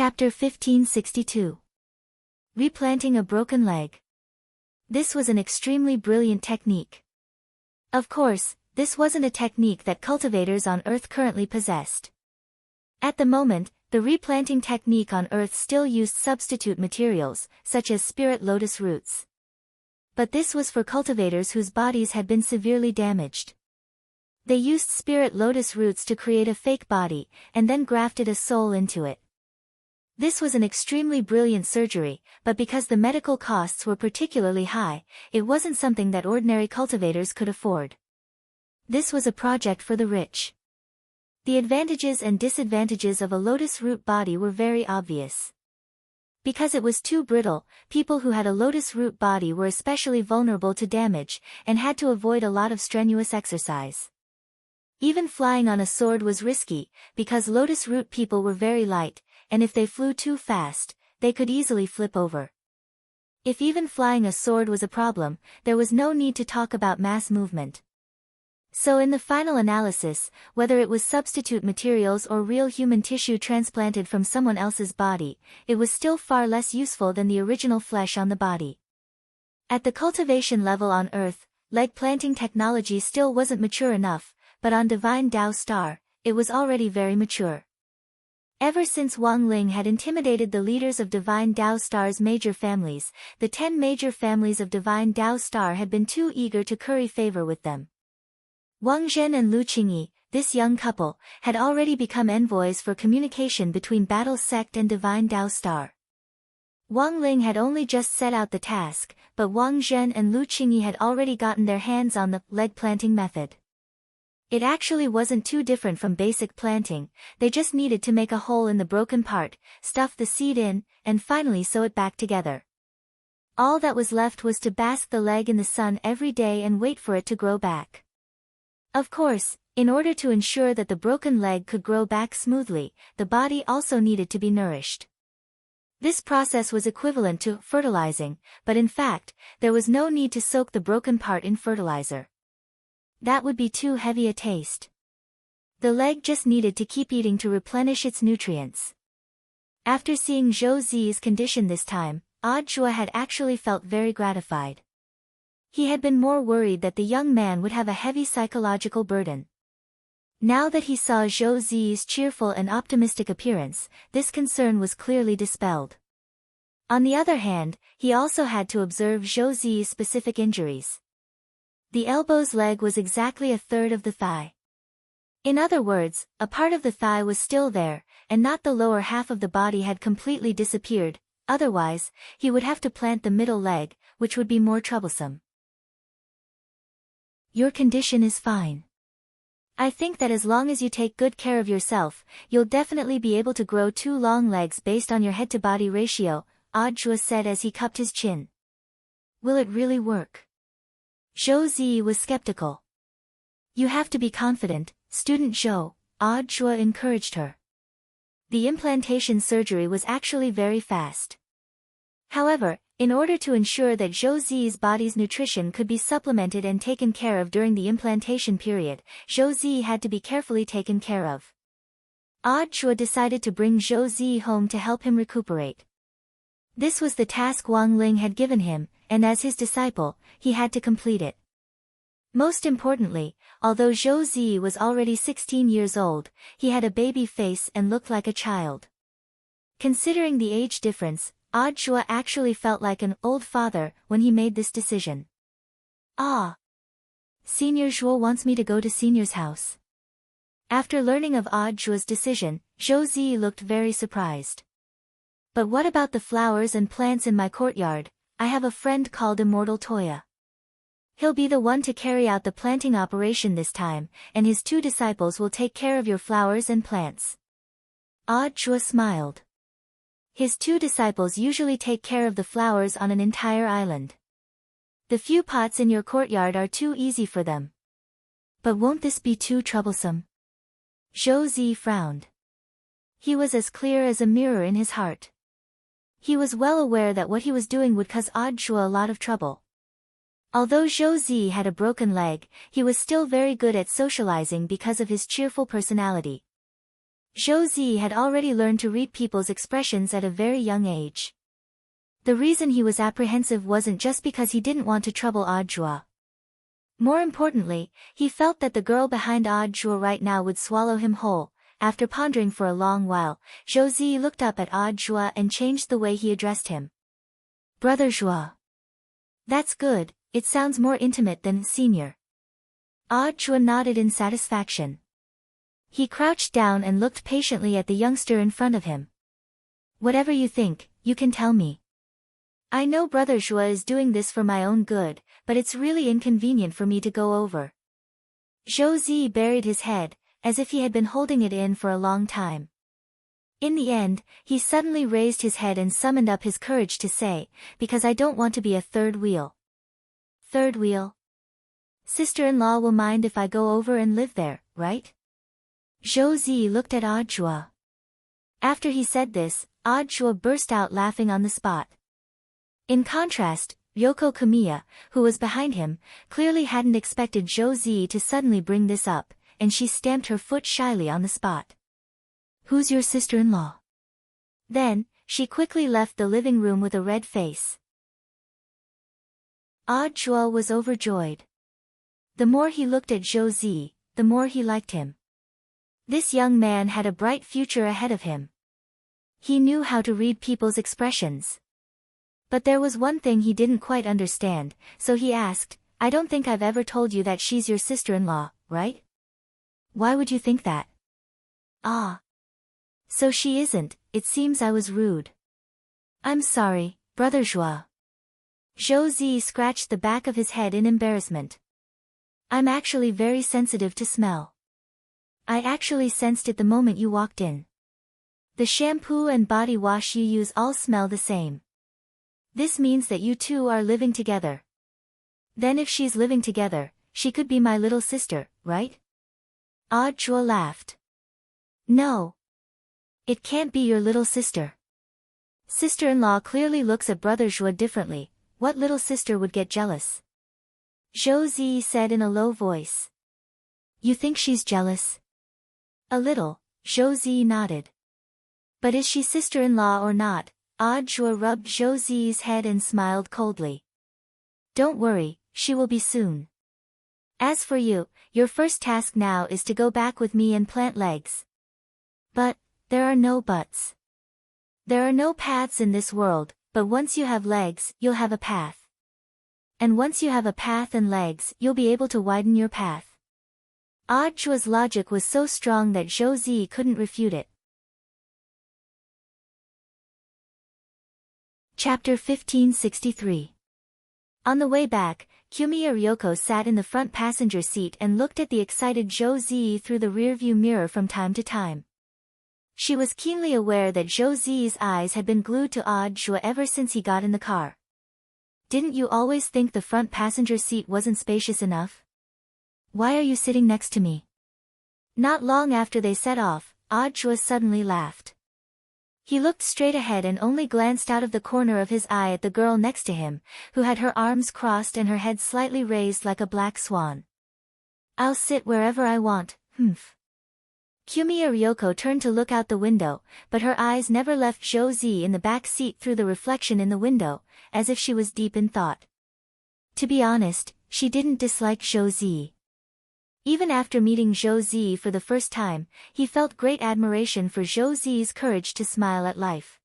Chapter 1562. Replanting a broken leg. This was an extremely brilliant technique. Of course, this wasn't a technique that cultivators on Earth currently possessed. At the moment, the replanting technique on Earth still used substitute materials, such as spirit lotus roots. But this was for cultivators whose bodies had been severely damaged. They used spirit lotus roots to create a fake body, and then grafted a soul into it. This was an extremely brilliant surgery, but because the medical costs were particularly high, it wasn't something that ordinary cultivators could afford. This was a project for the rich. The advantages and disadvantages of a lotus root body were very obvious. Because it was too brittle, people who had a lotus root body were especially vulnerable to damage, and had to avoid a lot of strenuous exercise. Even flying on a sword was risky, because lotus root people were very light, and if they flew too fast, they could easily flip over. If even flying a sword was a problem, there was no need to talk about mass movement. So in the final analysis, whether it was substitute materials or real human tissue transplanted from someone else's body, it was still far less useful than the original flesh on the body. At the cultivation level on Earth, leg planting technology still wasn't mature enough, but on Divine Tao Star, it was already very mature. Ever since Wang Ling had intimidated the leaders of Divine Tao Star's major families, the 10 major families of Divine Tao Star had been too eager to curry favor with them. Wang Zhen and Lu Qingyi, this young couple, had already become envoys for communication between Battle Sect and Divine Tao Star. Wang Ling had only just set out the task, but Wang Zhen and Lu Qingyi had already gotten their hands on the leg planting method. It actually wasn't too different from basic planting, they just needed to make a hole in the broken part, stuff the seed in, and finally sew it back together. All that was left was to bask the leg in the sun every day and wait for it to grow back. Of course, in order to ensure that the broken leg could grow back smoothly, the body also needed to be nourished. This process was equivalent to fertilizing, but in fact, there was no need to soak the broken part in fertilizer. That would be too heavy a taste. The leg just needed to keep eating to replenish its nutrients. After seeing Zhou Zi's condition this time, Zhua had actually felt very gratified. He had been more worried that the young man would have a heavy psychological burden. Now that he saw Zhou Zi's cheerful and optimistic appearance, this concern was clearly dispelled. On the other hand, he also had to observe Zhou Zi's specific injuries. The elbow's leg was exactly a third of the thigh. In other words, a part of the thigh was still there, and not the lower half of the body had completely disappeared, otherwise, he would have to plant the middle leg, which would be more troublesome. Your condition is fine. I think that as long as you take good care of yourself, you'll definitely be able to grow 2 long legs based on your head-to-body ratio, Zhua said as he cupped his chin. Will it really work? Zhou Zi was skeptical. You have to be confident, student Zhou, Zhua encouraged her. The implantation surgery was actually very fast. However, in order to ensure that Zhou Zi's body's nutrition could be supplemented and taken care of during the implantation period, Zhou Zi had to be carefully taken care of. Zhua decided to bring Zhou Zi home to help him recuperate. This was the task Wang Ling had given him, and as his disciple, he had to complete it. Most importantly, although Zhou Zi was already 16 years old, he had a baby face and looked like a child. Considering the age difference, actually felt like an old father when he made this decision. Senior Zhuo wants me to go to Senior's house. After learning of Zhua's decision, Zhou Zi looked very surprised. But what about the flowers and plants in my courtyard? I have a friend called Immortal Toya. He'll be the one to carry out the planting operation this time, and his 2 disciples will take care of your flowers and plants. Zhua smiled. His 2 disciples usually take care of the flowers on an entire island. The few pots in your courtyard are too easy for them. But won't this be too troublesome? Zhou Zi frowned. He was as clear as a mirror in his heart. He was well aware that what he was doing would cause Zhua a lot of trouble. Although Zhou Zi had a broken leg, he was still very good at socializing because of his cheerful personality. Zhou had already learned to read people's expressions at a very young age. The reason he was apprehensive wasn't just because he didn't want to trouble Audrey. More importantly, he felt that the girl behind Audrey right now would swallow him whole. After pondering for a long while, Zhou looked up at Audrey and changed the way he addressed him. Brother Zhou. That's good, it sounds more intimate than senior. Audrey nodded in satisfaction. He crouched down and looked patiently at the youngster in front of him. Whatever you think, you can tell me. I know Brother Zhou is doing this for my own good, but it's really inconvenient for me to go over. Zhou buried his head, as if he had been holding it in for a long time. In the end, he suddenly raised his head and summoned up his courage to say, because I don't want to be a third wheel. Third wheel? Sister-in-law will mind if I go over and live there, right? Zhou looked at Audrey. After he said this, Audrey burst out laughing on the spot. In contrast, Ryoko Kamiya, who was behind him, clearly hadn't expected Zhou to suddenly bring this up, and she stamped her foot shyly on the spot. Who's your sister-in-law? Then, she quickly left the living room with a red face. Audrey was overjoyed. The more he looked at Zhou, the more he liked him. This young man had a bright future ahead of him. He knew how to read people's expressions. But there was one thing he didn't quite understand, so he asked, I don't think I've ever told you that she's your sister-in-law, right? Why would you think that? Ah. So she isn't, it seems I was rude. I'm sorry, Brother Zhou. Zhou scratched the back of his head in embarrassment. I'm actually very sensitive to smell. I actually sensed it the moment you walked in. The shampoo and body wash you use all smell the same. This means that you two are living together. Then if she's living together, she could be my little sister, right? Audrey laughed. No. It can't be your little sister. Sister-in-law clearly looks at Brother Zhou differently. What little sister would get jealous? Zhou said in a low voice. You think she's jealous? A little, Zhou nodded. But is she sister-in-law or not? Audrey rubbed Zhou's head and smiled coldly. Don't worry, she will be soon. As for you, your first task now is to go back with me and plant legs. But, there are no buts. There are no paths in this world, but once you have legs, you'll have a path. And once you have a path and legs, you'll be able to widen your path. Audrey's logic was so strong that Zhou couldn't refute it. Chapter 1563. On the way back, Kumiya Ryoko sat in the front passenger seat and looked at the excited Zhou through the rearview mirror from time to time. She was keenly aware that Zhou's eyes had been glued to Audrey ever since he got in the car. Didn't you always think the front passenger seat wasn't spacious enough? Why are you sitting next to me? Not long after they set off, Audrey suddenly laughed. He looked straight ahead and only glanced out of the corner of his eye at the girl next to him, who had her arms crossed and her head slightly raised like a black swan. I'll sit wherever I want, humph. Kumiya Ryoko turned to look out the window, but her eyes never left Zhou in the back seat through the reflection in the window, as if she was deep in thought. To be honest, she didn't dislike Zhou. Even after meeting Zhou for the first time, he felt great admiration for Zhou's courage to smile at life.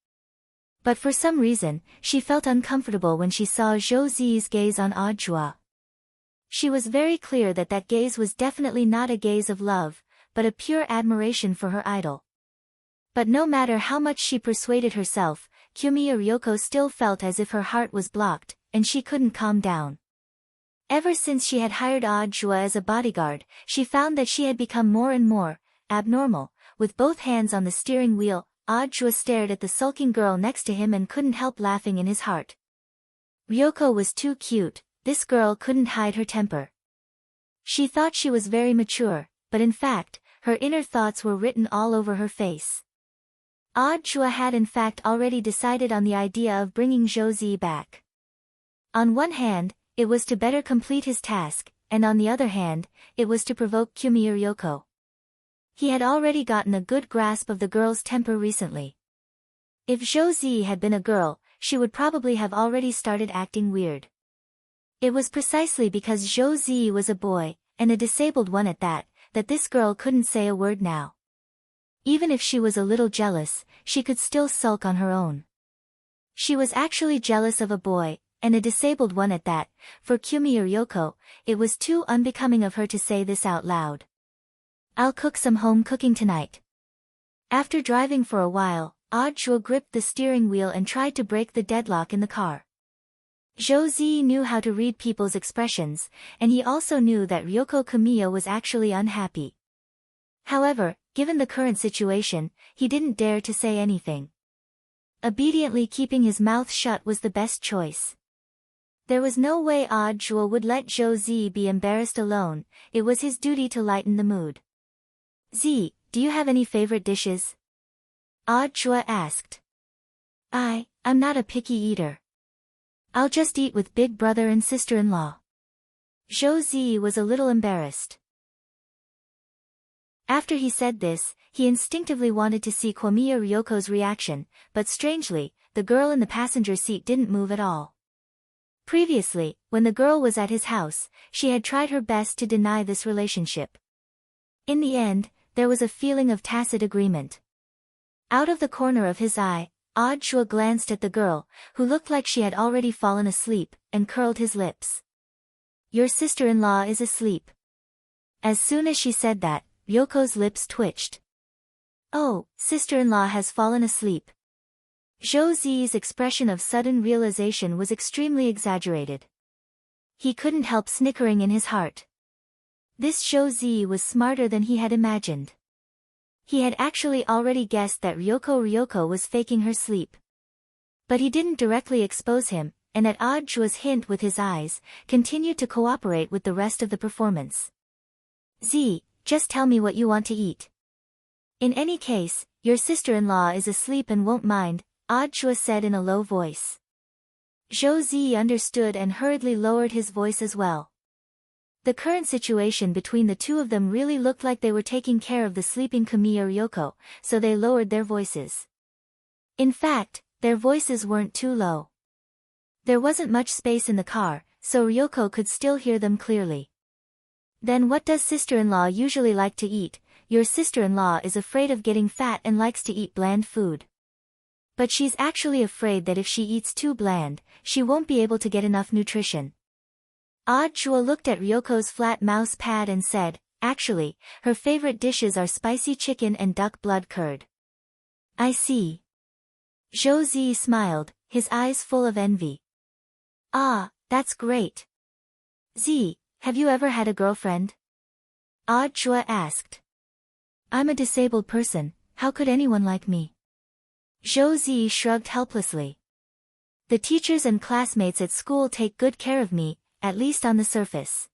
But for some reason, she felt uncomfortable when she saw Zhou's gaze on Audrey. She was very clear that that gaze was definitely not a gaze of love, but a pure admiration for her idol. But no matter how much she persuaded herself, Kumiya Ryoko still felt as if her heart was blocked, and she couldn't calm down. Ever since she had hired Audrey as a bodyguard, she found that she had become more and more abnormal. With both hands on the steering wheel, Audrey stared at the sulking girl next to him and couldn't help laughing in his heart. Ryoko was too cute, this girl couldn't hide her temper. She thought she was very mature, but in fact, her inner thoughts were written all over her face. Audrey had in fact already decided on the idea of bringing Zhou back. On one hand, it was to better complete his task, and on the other hand, it was to provoke Kumiya Ryoko. He had already gotten a good grasp of the girl's temper recently. If Zhou Zi had been a girl, she would probably have already started acting weird. It was precisely because Zhou Zi was a boy, and a disabled one at that, that this girl couldn't say a word now. Even if she was a little jealous, she could still sulk on her own. She was actually jealous of a boy, and a disabled one at that. For Kumi or Ryoko, it was too unbecoming of her to say this out loud. "I'll cook some home cooking tonight." After driving for a while, Audrey gripped the steering wheel and tried to break the deadlock in the car. Zhou Zi knew how to read people's expressions, and he also knew that Ryoko Kamiya was actually unhappy. However, given the current situation, he didn't dare to say anything. Obediently keeping his mouth shut was the best choice. There was no way Audrey would let Zhou Zi be embarrassed alone. It was his duty to lighten the mood. "Zi, do you have any favorite dishes?" Audrey asked. I'm not a picky eater. I'll just eat with big brother and sister-in-law." Zhou Zi was a little embarrassed. After he said this, he instinctively wanted to see Komiya Ryoko's reaction, but strangely, the girl in the passenger seat didn't move at all. Previously, when the girl was at his house, she had tried her best to deny this relationship. In the end, there was a feeling of tacit agreement. Out of the corner of his eye, Audrey glanced at the girl, who looked like she had already fallen asleep, and curled his lips. "Your sister-in-law is asleep." As soon as she said that, Ryoko's lips twitched. "Oh, sister-in-law has fallen asleep." Zhou Zi's expression of sudden realization was extremely exaggerated. He couldn't help snickering in his heart. This Zhou Zi was smarter than he had imagined. He had actually already guessed that Ryoko was faking her sleep. But he didn't directly expose him, and at Audrey's hint with his eyes, continued to cooperate with the rest of the performance. "Zi, just tell me what you want to eat." "In any case, your sister-in-law is asleep and won't mind," Audrey said in a low voice. Zhou Zi understood and hurriedly lowered his voice as well. The current situation between the two of them really looked like they were taking care of the sleeping Kamiya Ryoko, so they lowered their voices. In fact, their voices weren't too low. There wasn't much space in the car, so Ryoko could still hear them clearly. "Then what does sister-in-law usually like to eat? Your sister-in-law is afraid of getting fat and likes to eat bland food. But she's actually afraid that if she eats too bland, she won't be able to get enough nutrition." Audrey looked at Ryoko's flat mouse pad and said, "Actually, her favorite dishes are spicy chicken and duck blood curd." "I see." Zhou Zi smiled, his eyes full of envy. "Ah, that's great. Zi, have you ever had a girlfriend?" Audrey asked. "I'm a disabled person, how could anyone like me?" Zhou Zi shrugged helplessly. "The teachers and classmates at school take good care of me, at least on the surface.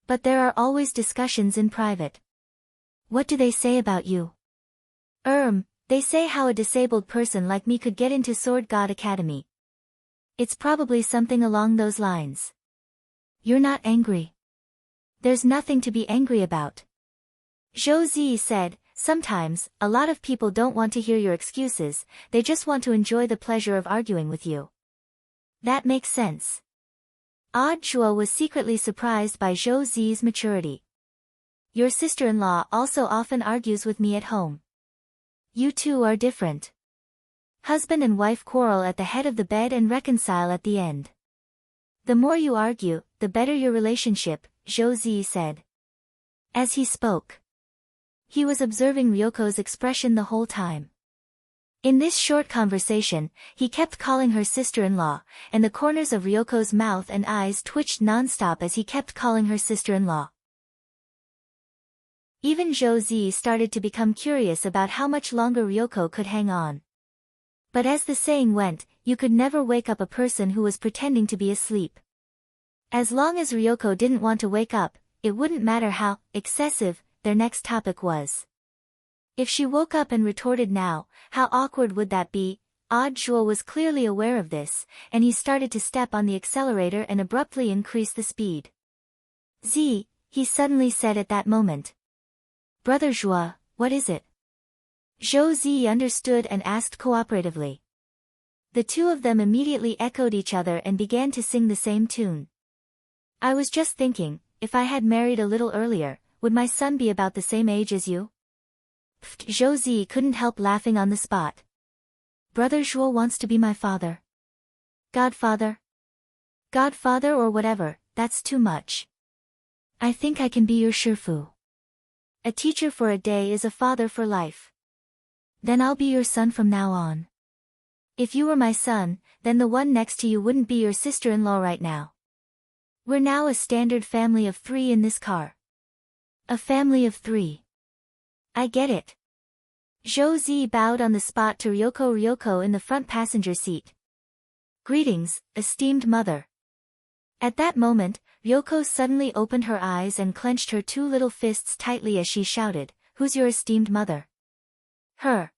But there are always discussions in private." "What do they say about you?" They say how a disabled person like me could get into Sword God Academy." "It's probably something along those lines." "You're not angry?" "There's nothing to be angry about." Zhou Zi said, "Sometimes, a lot of people don't want to hear your excuses, they just want to enjoy the pleasure of arguing with you." "That makes sense." Audrey was secretly surprised by Zhou Zi's maturity. "Your sister-in-law also often argues with me at home. You two are different. Husband and wife quarrel at the head of the bed and reconcile at the end. The more you argue, the better your relationship," Zhou Zi said. As he spoke, he was observing Ryoko's expression the whole time. In this short conversation, he kept calling her sister-in-law, and the corners of Ryoko's mouth and eyes twitched non-stop as he kept calling her sister-in-law. Even Zhou Zi started to become curious about how much longer Ryoko could hang on. But as the saying went, you could never wake up a person who was pretending to be asleep. As long as Ryoko didn't want to wake up, it wouldn't matter how excessive their next topic was. If she woke up and retorted now, how awkward would that be? Audrey was clearly aware of this, and he started to step on the accelerator and abruptly increase the speed. "Zi," he suddenly said at that moment. Brother Zhua, what is it? Zhou Zi understood and asked cooperatively. The two of them immediately echoed each other and began to sing the same tune. I was just thinking, if I had married a little earlier, would my son be about the same age as you? Zhou Zi couldn't help laughing on the spot. Brother Zhuo wants to be my father. Godfather? Godfather or whatever, that's too much. I think I can be your Shifu. A teacher for a day is a father for life. Then I'll be your son from now on. If you were my son, then the one next to you wouldn't be your sister-in-law right now. We're now a standard family of 3 in this car. A family of 3. I get it. Zhou Zi bowed on the spot to Ryoko in the front passenger seat. Greetings, esteemed mother. At that moment, Ryoko suddenly opened her eyes and clenched her 2 little fists tightly as she shouted, "Who's your esteemed mother?" Her.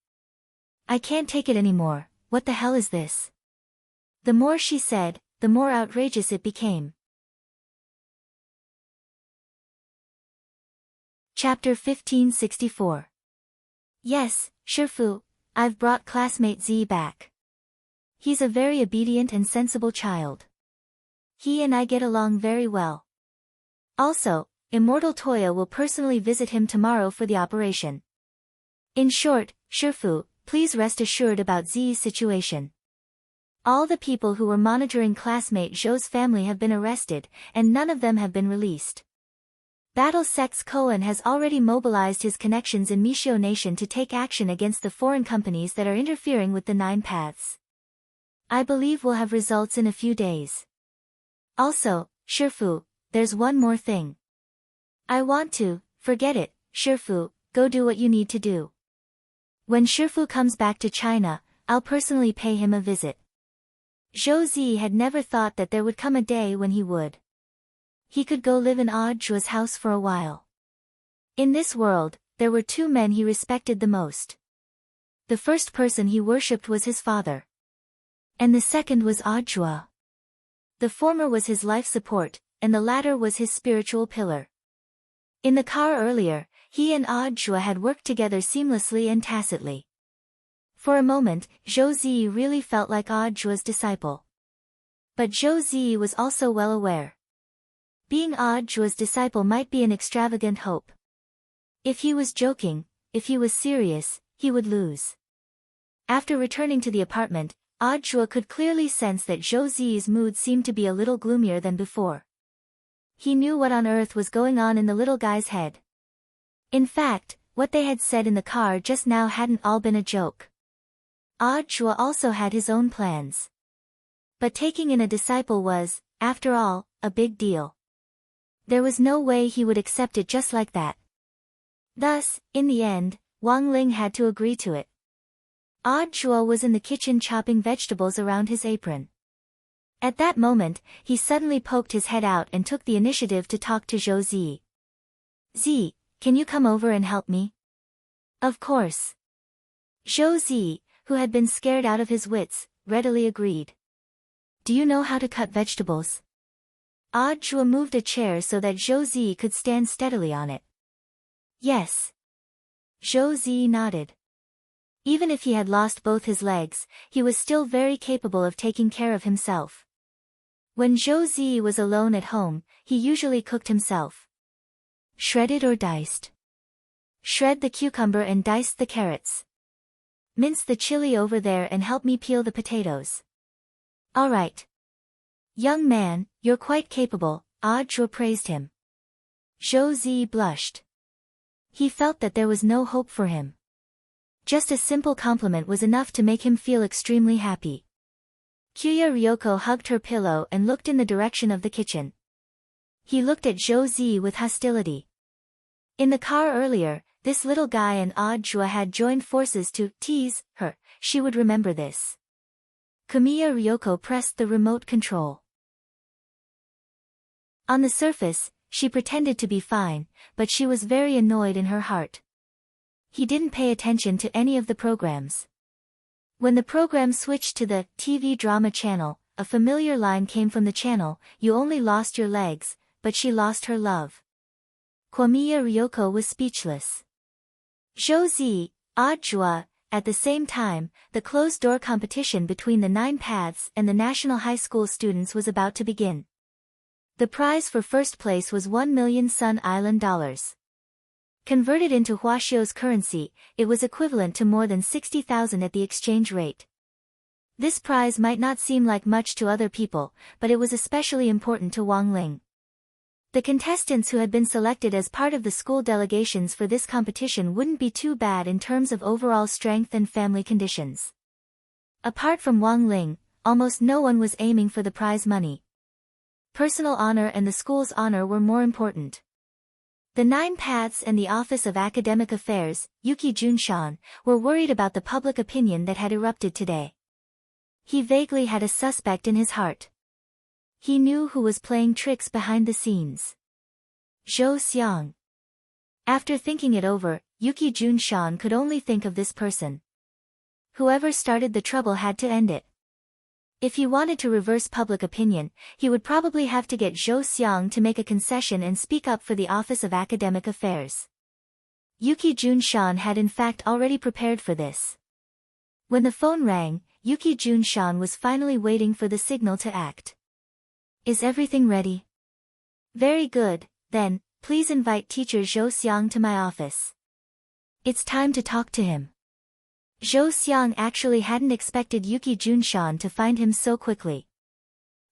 I can't take it anymore, what the hell is this? The more she said, the more outrageous it became. Chapter 1564. Yes, Shifu, I've brought classmate Z back. He's a very obedient and sensible child. He and I get along very well. Also, Immortal Toya will personally visit him tomorrow for the operation. In short, Shifu, please rest assured about Z's situation. All the people who were monitoring classmate Zhou's family have been arrested, and none of them have been released. Battle Sex Koan has already mobilized his connections in Mishio Nation to take action against the foreign companies that are interfering with the 9 paths. I believe we'll have results in a few days. Also, Shifu, there's one more thing. Forget it, Shifu, go do what you need to do. When Shifu comes back to China, I'll personally pay him a visit. Zhou Zi had never thought that there would come a day when he would. He could go live in Zhua's house for a while. In this world, there were 2 men he respected the most. The first person he worshipped was his father. And the second was Zhua. The former was his life support, and the latter was his spiritual pillar. In the car earlier, he and Zhua had worked together seamlessly and tacitly. For a moment, Zhou Zi really felt like Zhua's disciple. But Zhou Zi was also well aware. Being Zhua's disciple might be an extravagant hope. If he was joking, if he was serious, he would lose. After returning to the apartment, Zhua could clearly sense that Zhou Zi's mood seemed to be a little gloomier than before. He knew what on earth was going on in the little guy's head. In fact, what they had said in the car just now hadn't all been a joke. Zhua also had his own plans. But taking in a disciple was, after all, a big deal. There was no way he would accept it just like that. Thus, in the end, Wang Ling had to agree to it. Zhua was in the kitchen chopping vegetables around his apron. At that moment, he suddenly poked his head out and took the initiative to talk to Zhou Zi. "Z, can you come over and help me?" "Of course." Zhou Zi, who had been scared out of his wits, readily agreed. "Do you know how to cut vegetables?" Zhua moved a chair so that Zhou Zi could stand steadily on it. "Yes." Zhou Zi nodded. Even if he had lost both his legs, he was still very capable of taking care of himself. When Zhou Zi was alone at home, he usually cooked himself. "Shredded or diced?" "Shred the cucumber and dice the carrots. Mince the chili over there and help me peel the potatoes." "All right." "Young man, you're quite capable," Zhua praised him. Zhou Zi blushed. He felt that there was no hope for him. Just a simple compliment was enough to make him feel extremely happy. Kyuya Ryoko hugged her pillow and looked in the direction of the kitchen. He looked at Zhou Zi with hostility. In the car earlier, this little guy and Zhua had joined forces to tease her. She would remember this. Kamiya Ryoko pressed the remote control. On the surface, she pretended to be fine, but she was very annoyed in her heart. He didn't pay attention to any of the programs. When the program switched to the TV drama channel, a familiar line came from the channel, "You only lost your legs, but she lost her love." Kwamiya Ryoko was speechless. Zhou Zi, Odd Zhua. At the same time, the closed-door competition between the 9 paths and the national high school students was about to begin. The prize for first place was 1 million Sun Island dollars. Converted into Huaxiao's currency, it was equivalent to more than 60,000 at the exchange rate. This prize might not seem like much to other people, but it was especially important to Wang Ling. The contestants who had been selected as part of the school delegations for this competition wouldn't be too bad in terms of overall strength and family conditions. Apart from Wang Ling, almost no one was aiming for the prize money. Personal honor and the school's honor were more important. The 9 paths and the Office of Academic Affairs, Yuki Junshan, were worried about the public opinion that had erupted today. He vaguely had a suspect in his heart. He knew who was playing tricks behind the scenes. Zhou Xiang. After thinking it over, Yuki Junshan could only think of this person. Whoever started the trouble had to end it. If he wanted to reverse public opinion, he would probably have to get Zhou Xiang to make a concession and speak up for the Office of Academic Affairs. Yuki Junshan had in fact already prepared for this. When the phone rang, Yuki Junshan was finally waiting for the signal to act. Is everything ready? Very good, then, please invite teacher Zhou Xiang to my office. It's time to talk to him. Zhou Xiang actually hadn't expected Yuki Junshan to find him so quickly.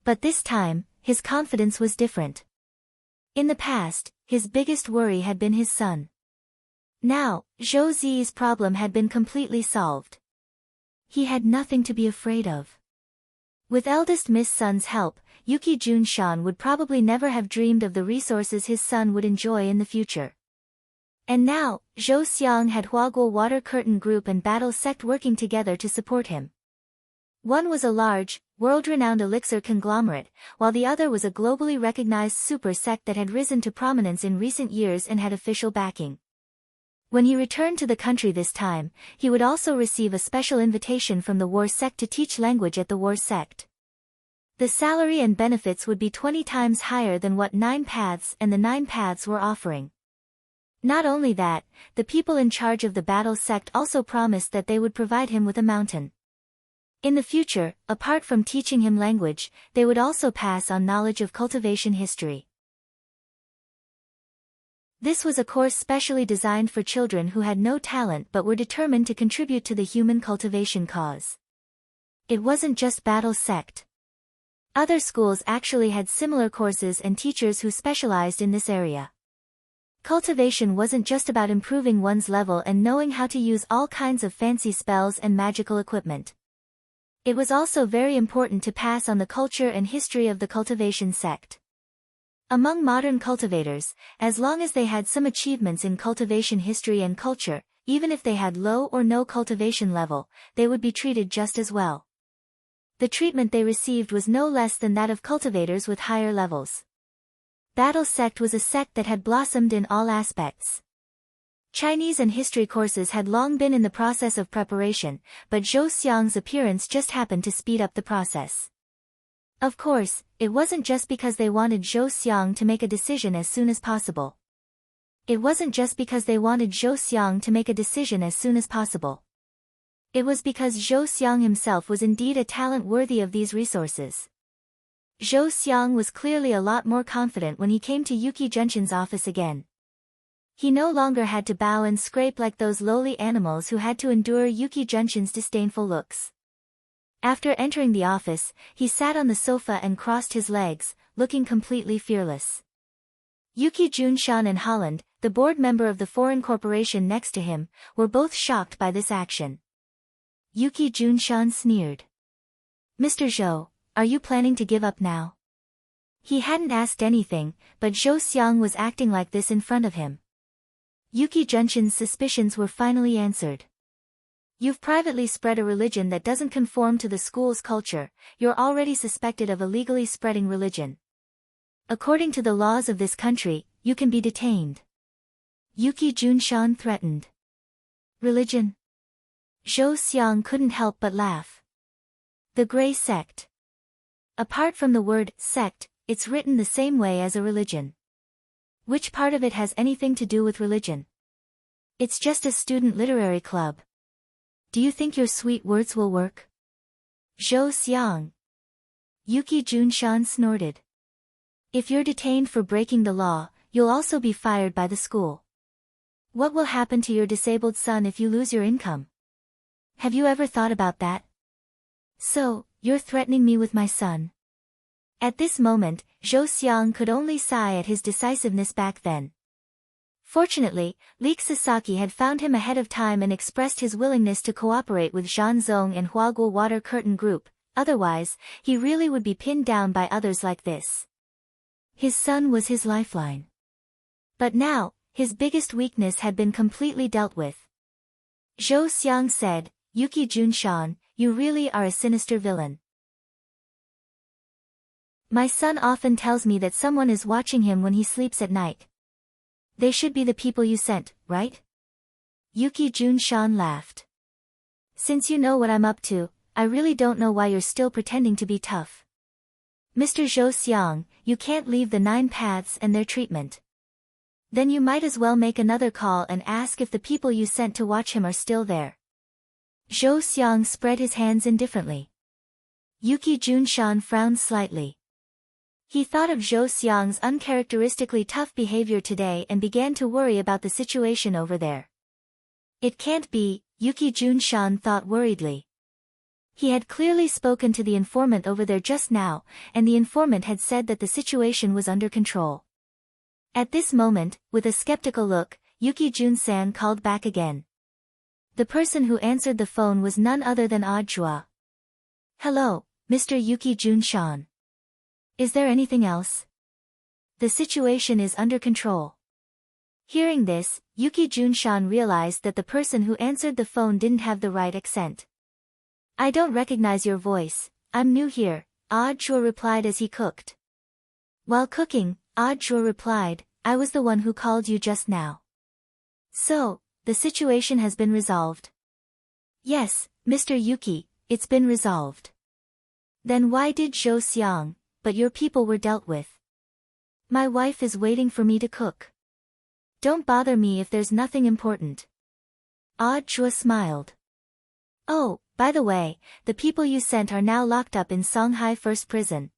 But this time, his confidence was different. In the past, his biggest worry had been his son. Now, Zhou Zi's problem had been completely solved. He had nothing to be afraid of. With eldest Miss Sun's help, Yuki Junshan would probably never have dreamed of the resources his son would enjoy in the future. And now, Zhou Xiang had Huaguo Water Curtain Group and Battle Sect working together to support him. One was a large, world-renowned elixir conglomerate, while the other was a globally recognized super sect that had risen to prominence in recent years and had official backing. When he returned to the country this time, he would also receive a special invitation from the War Sect to teach language at the War Sect. The salary and benefits would be 20 times higher than what 9 paths and the 9 paths were offering. Not only that, the people in charge of the battle sect also promised that they would provide him with a mountain. In the future, apart from teaching him language, they would also pass on knowledge of cultivation history. This was a course specially designed for children who had no talent but were determined to contribute to the human cultivation cause. It wasn't just battle sect. Other schools actually had similar courses and teachers who specialized in this area. Cultivation wasn't just about improving one's level and knowing how to use all kinds of fancy spells and magical equipment. It was also very important to pass on the culture and history of the cultivation sect. Among modern cultivators, as long as they had some achievements in cultivation history and culture, even if they had low or no cultivation level, they would be treated just as well. The treatment they received was no less than that of cultivators with higher levels. Battle Sect was a sect that had blossomed in all aspects. Chinese and history courses had long been in the process of preparation, but Zhou Xiang's appearance just happened to speed up the process. Of course, it wasn't just because they wanted Zhou Xiang to make a decision as soon as possible. It wasn't just because they wanted Zhou Xiang to make a decision as soon as possible. It was because Zhou Xiang himself was indeed a talent worthy of these resources. Zhou Xiang was clearly a lot more confident when he came to Yuki Junshan's office again. He no longer had to bow and scrape like those lowly animals who had to endure Yuki Junshan's disdainful looks. After entering the office, he sat on the sofa and crossed his legs, looking completely fearless. Yuki Junshan and Holland, the board member of the foreign corporation next to him, were both shocked by this action. Yuki Junshan sneered. Mr. Zhou, are you planning to give up now? He hadn't asked anything, but Zhou Xiang was acting like this in front of him. Yuki Junshan's suspicions were finally answered. You've privately spread a religion that doesn't conform to the school's culture, you're already suspected of illegally spreading religion. According to the laws of this country, you can be detained. Yuki Junshan threatened. Religion? Zhou Xiang couldn't help but laugh. The Gray Sect. Apart from the word sect, it's written the same way as a religion. Which part of it has anything to do with religion? It's just a student literary club. Do you think your sweet words will work? Zhou Xiang. Yuki Junshan snorted. If you're detained for breaking the law, you'll also be fired by the school. What will happen to your disabled son if you lose your income? Have you ever thought about that? So, you're threatening me with my son? At this moment, Zhou Xiang could only sigh at his decisiveness back then. Fortunately, Li Sasaki had found him ahead of time and expressed his willingness to cooperate with Zhanzong and Huaguo Water Curtain Group, otherwise, he really would be pinned down by others like this. His son was his lifeline. But now, his biggest weakness had been completely dealt with. Zhou Xiang said, Yuki Junshan, you really are a sinister villain. My son often tells me that someone is watching him when he sleeps at night. They should be the people you sent, right? Yuki Junshan laughed. Since you know what I'm up to, I really don't know why you're still pretending to be tough. Mr. Zhou Xiang, you can't leave the 9 paths and their treatment. Then you might as well make another call and ask if the people you sent to watch him are still there. Zhou Xiang spread his hands indifferently. Yuki Junshan frowned slightly. He thought of Zhou Xiang's uncharacteristically tough behavior today and began to worry about the situation over there. It can't be, Yuki Junshan thought worriedly. He had clearly spoken to the informant over there just now, and the informant had said that the situation was under control. At this moment, with a skeptical look, Yuki Junsan called back again. The person who answered the phone was none other than Jua. Hello, Mr. Yuki Junshan. Is there anything else? The situation is under control. Hearing this, Yuki Junshan realized that the person who answered the phone didn't have the right accent. I don't recognize your voice, I'm new here, Jua replied as he cooked. While cooking, Jua replied, I was the one who called you just now. So, the situation has been resolved. Yes, Mr. Yuki, it's been resolved. Then why did Zhou Xiang, but your people were dealt with? My wife is waiting for me to cook. Don't bother me if there's nothing important. Jua smiled. Oh, by the way, the people you sent are now locked up in Songhai First Prison.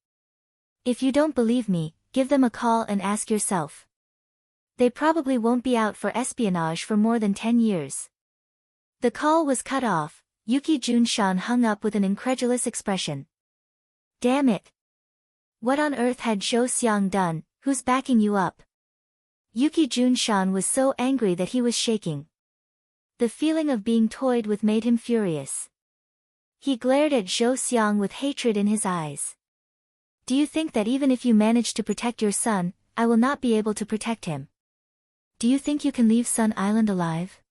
If you don't believe me, give them a call and ask yourself. They probably won't be out for espionage for more than 10 years. The call was cut off. Yuki Junshan hung up with an incredulous expression. Damn it. What on earth had Zhou Xiang done? Who's backing you up? Yuki Junshan was so angry that he was shaking. The feeling of being toyed with made him furious. He glared at Zhou Xiang with hatred in his eyes. Do you think that even if you manage to protect your son, I will not be able to protect him? Do you think you can leave Sun Island alive?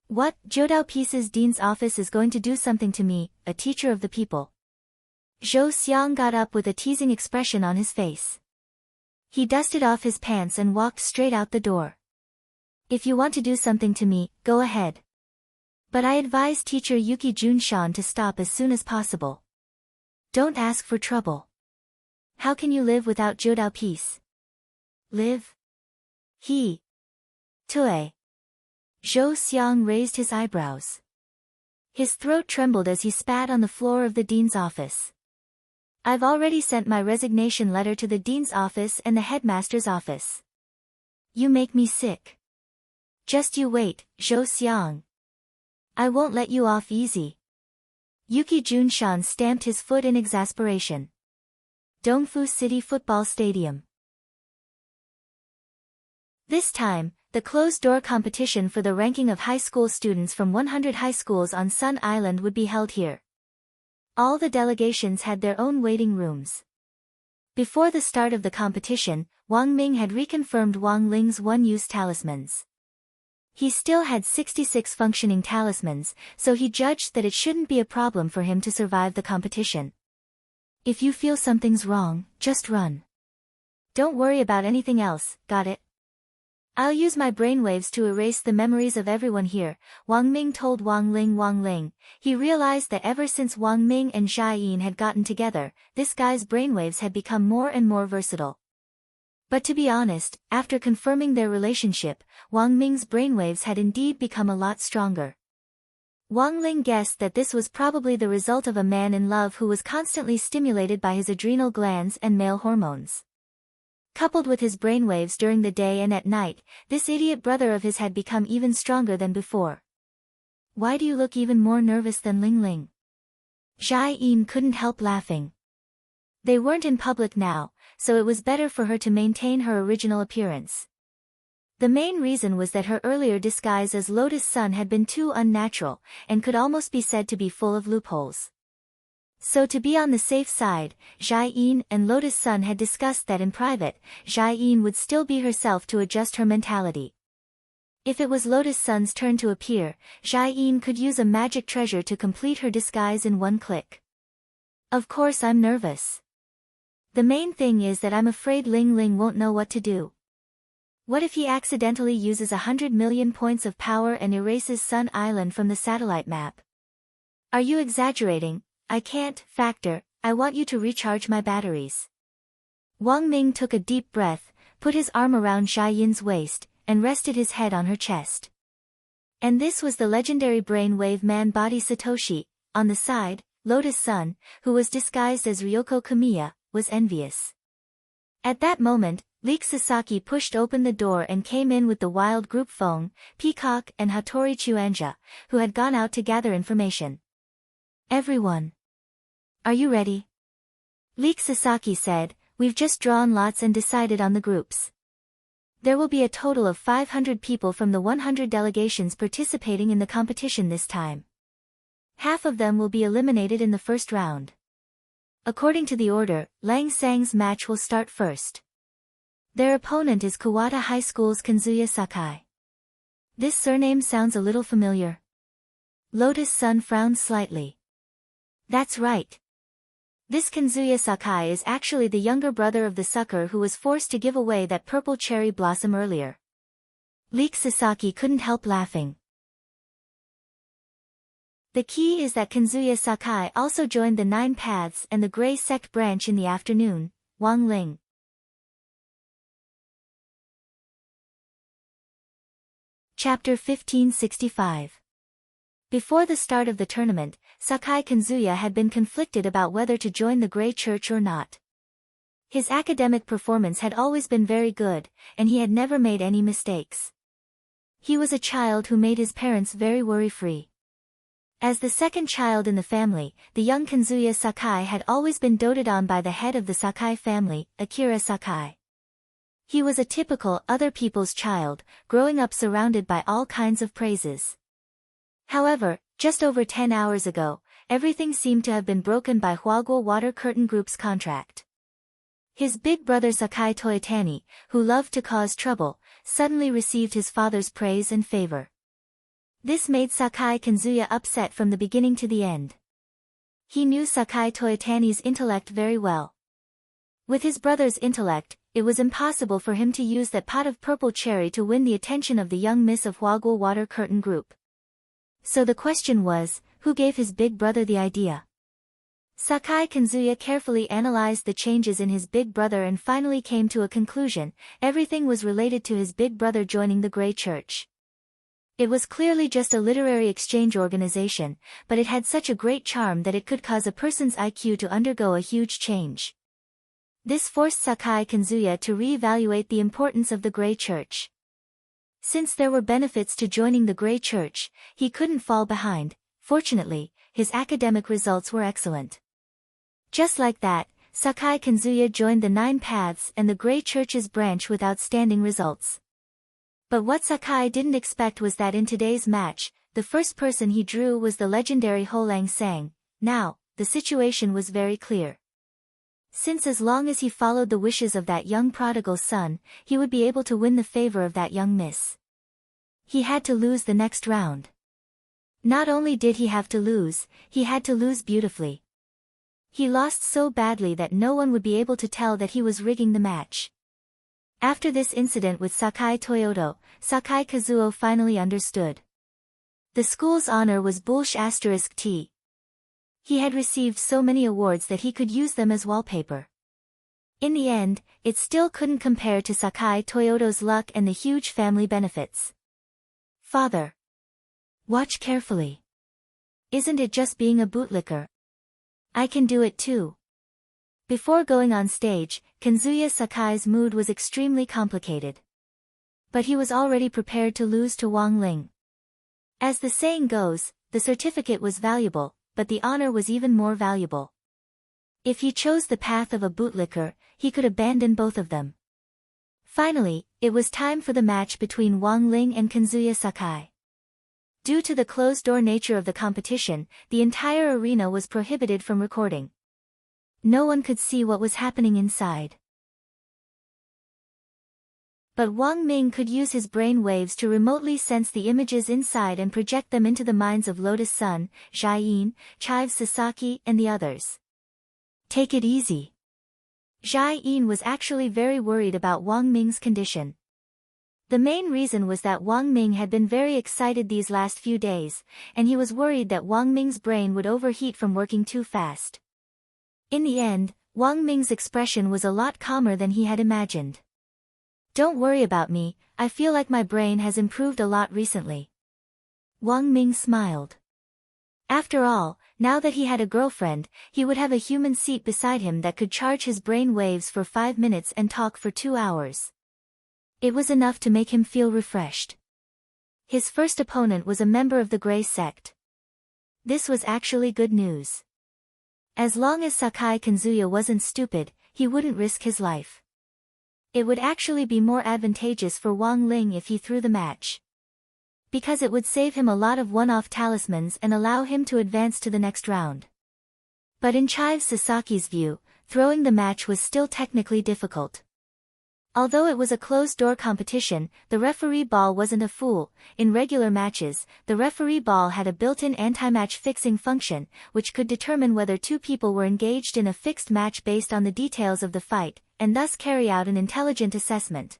What? Zhoudao Peace's dean's office is going to do something to me, a teacher of the people. Zhou Xiang got up with a teasing expression on his face. He dusted off his pants and walked straight out the door. If you want to do something to me, go ahead. But I advise teacher Yuki Junshan to stop as soon as possible. Don't ask for trouble. How can you live without Zhoudao Peace? Live? He. Tue. Zhou Xiang raised his eyebrows. His throat trembled as he spat on the floor of the dean's office. I've already sent my resignation letter to the dean's office and the headmaster's office. You make me sick. Just you wait, Zhou Xiang. I won't let you off easy. Yuki Junshan stamped his foot in exasperation. Dongfu City Football Stadium. This time, the closed-door competition for the ranking of high school students from 100 high schools on Sun Island would be held here. All the delegations had their own waiting rooms. Before the start of the competition, Wang Ming had reconfirmed Wang Ling's one-use talismans. He still had 66 functioning talismans, so he judged that it shouldn't be a problem for him to survive the competition. If you feel something's wrong, just run. Don't worry about anything else, got it? I'll use my brainwaves to erase the memories of everyone here, Wang Ming told Wang Ling. He realized that ever since Wang Ming and Zhai Yin had gotten together, this guy's brainwaves had become more and more versatile. But to be honest, after confirming their relationship, Wang Ming's brainwaves had indeed become a lot stronger. Wang Ling guessed that this was probably the result of a man in love who was constantly stimulated by his adrenal glands and male hormones. Coupled with his brainwaves during the day and at night, this idiot brother of his had become even stronger than before. Why do you look even more nervous than Ling Ling? Zhai Yin couldn't help laughing. They weren't in public now, so it was better for her to maintain her original appearance. The main reason was that her earlier disguise as Lotus Sun had been too unnatural, and could almost be said to be full of loopholes. So to be on the safe side, Zhai Yin and Lotus Sun had discussed that in private, Zhai Yin would still be herself to adjust her mentality. If it was Lotus Sun's turn to appear, Zhai Yin could use a magic treasure to complete her disguise in one click. Of course I'm nervous. The main thing is that I'm afraid Ling Ling won't know what to do. What if he accidentally uses 100 million points of power and erases Sun Island from the satellite map? Are you exaggerating? I can't, Factor, I want you to recharge my batteries. Wang Ming took a deep breath, put his arm around Zhai Yin's waist, and rested his head on her chest. And this was the legendary brain-wave man-body Satoshi. On the side, Lotus Sun, who was disguised as Ryoko Kamiya, was envious. At that moment, Leek Sasaki pushed open the door and came in with the wild group Feng, Peacock and Hattori Chuanja, who had gone out to gather information. Everyone. Are you ready? Leek Sasaki said, we've just drawn lots and decided on the groups. There will be a total of 500 people from the 100 delegations participating in the competition this time. Half of them will be eliminated in the first round. According to the order, Lang Sang's match will start first. Their opponent is Kawata High School's Kanzuya Sakai. This surname sounds a little familiar. Lotus Sun frowned slightly. That's right. This Kanzuya Sakai is actually the younger brother of the sucker who was forced to give away that purple cherry blossom earlier. Leek Sasaki couldn't help laughing. The key is that Kanzuya Sakai also joined the Nine Paths and the Grey Sect branch in the afternoon. Wang Ling. Chapter 1565. Before the start of the tournament, Sakai Kanzuya had been conflicted about whether to join the Grey Church or not. His academic performance had always been very good, and he had never made any mistakes. He was a child who made his parents very worry-free. As the second child in the family, the young Kanzuya Sakai had always been doted on by the head of the Sakai family, Akira Sakai. He was a typical other people's child, growing up surrounded by all kinds of praises. However, just over 10 hours ago, everything seemed to have been broken by Huaguo Water Curtain Group's contract. His big brother Sakai Toyotani, who loved to cause trouble, suddenly received his father's praise and favor. This made Sakai Kanzuya upset from the beginning to the end. He knew Sakai Toyotani's intellect very well. With his brother's intellect, it was impossible for him to use that pot of purple cherry to win the attention of the young miss of Huaguo Water Curtain Group. So the question was, who gave his big brother the idea? Sakai Kanzuya carefully analyzed the changes in his big brother and finally came to a conclusion: everything was related to his big brother joining the Grey Church. It was clearly just a literary exchange organization, but it had such a great charm that it could cause a person's IQ to undergo a huge change. This forced Sakai Kanzuya to re-evaluate the importance of the Grey Church. Since there were benefits to joining the Grey Church, he couldn't fall behind. Fortunately, his academic results were excellent. Just like that, Sakai Kanzuya joined the Nine Paths and the Grey Church's branch with outstanding results. But what Sakai didn't expect was that in today's match, the first person he drew was the legendary Ho Lang Sang. Now, the situation was very clear. Since as long as he followed the wishes of that young prodigal son, he would be able to win the favor of that young miss. He had to lose the next round. Not only did he have to lose, he had to lose beautifully. He lost so badly that no one would be able to tell that he was rigging the match. After this incident with Sakai Toyoto, Sakai Kazuo finally understood. The school's honor was **T. He had received so many awards that he could use them as wallpaper. In the end, it still couldn't compare to Sakai Toyoto's luck and the huge family benefits. Father. Watch carefully. Isn't it just being a bootlicker? I can do it too. Before going on stage, Kazuya Sakai's mood was extremely complicated. But he was already prepared to lose to Wang Ling. As the saying goes, the certificate was valuable, but the honor was even more valuable. If he chose the path of a bootlicker, he could abandon both of them. Finally, it was time for the match between Wang Ling and Kazuya Sakai. Due to the closed-door nature of the competition, the entire arena was prohibited from recording. No one could see what was happening inside. But Wang Ming could use his brain waves to remotely sense the images inside and project them into the minds of Lotus Sun, Jai-in, Chives Sasaki, and the others. Take it easy. Jai-in was actually very worried about Wang Ming's condition. The main reason was that Wang Ming had been very excited these last few days, and he was worried that Wang Ming's brain would overheat from working too fast. In the end, Wang Ming's expression was a lot calmer than he had imagined. Don't worry about me, I feel like my brain has improved a lot recently. Wang Ming smiled. After all, now that he had a girlfriend, he would have a human seat beside him that could charge his brain waves for 5 minutes and talk for 2 hours. It was enough to make him feel refreshed. His first opponent was a member of the Grey sect. This was actually good news. As long as Sakai Kazuya wasn't stupid, he wouldn't risk his life. It would actually be more advantageous for Wang Ling if he threw the match. Because it would save him a lot of one-off talismans and allow him to advance to the next round. But in Chives Sasaki's view, throwing the match was still technically difficult. Although it was a closed-door competition, the referee ball wasn't a fool. In regular matches, the referee ball had a built-in anti-match fixing function, which could determine whether two people were engaged in a fixed match based on the details of the fight, and thus carry out an intelligent assessment.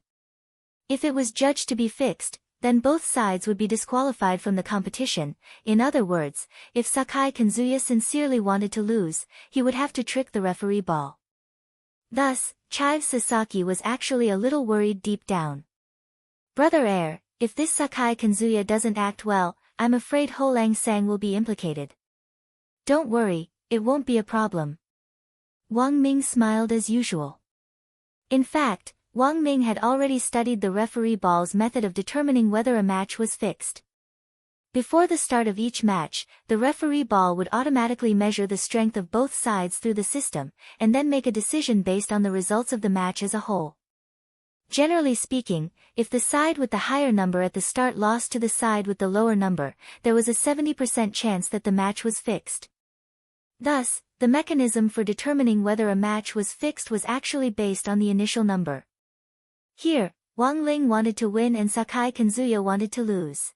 If it was judged to be fixed, then both sides would be disqualified from the competition. In other words, if Sakai Kazuya sincerely wanted to lose, he would have to trick the referee ball. Thus, Chives Sasaki was actually a little worried deep down. Brother Air, if this Sakai Kazuya doesn't act well, I'm afraid Ho Lang Sang will be implicated. Don't worry, it won't be a problem. Wang Ming smiled as usual. In fact, Wang Ming had already studied the referee ball's method of determining whether a match was fixed. Before the start of each match, the referee ball would automatically measure the strength of both sides through the system, and then make a decision based on the results of the match as a whole. Generally speaking, if the side with the higher number at the start lost to the side with the lower number, there was a 70% chance that the match was fixed. Thus, the mechanism for determining whether a match was fixed was actually based on the initial number. Here, Wang Ling wanted to win and Sakai Kazuya wanted to lose.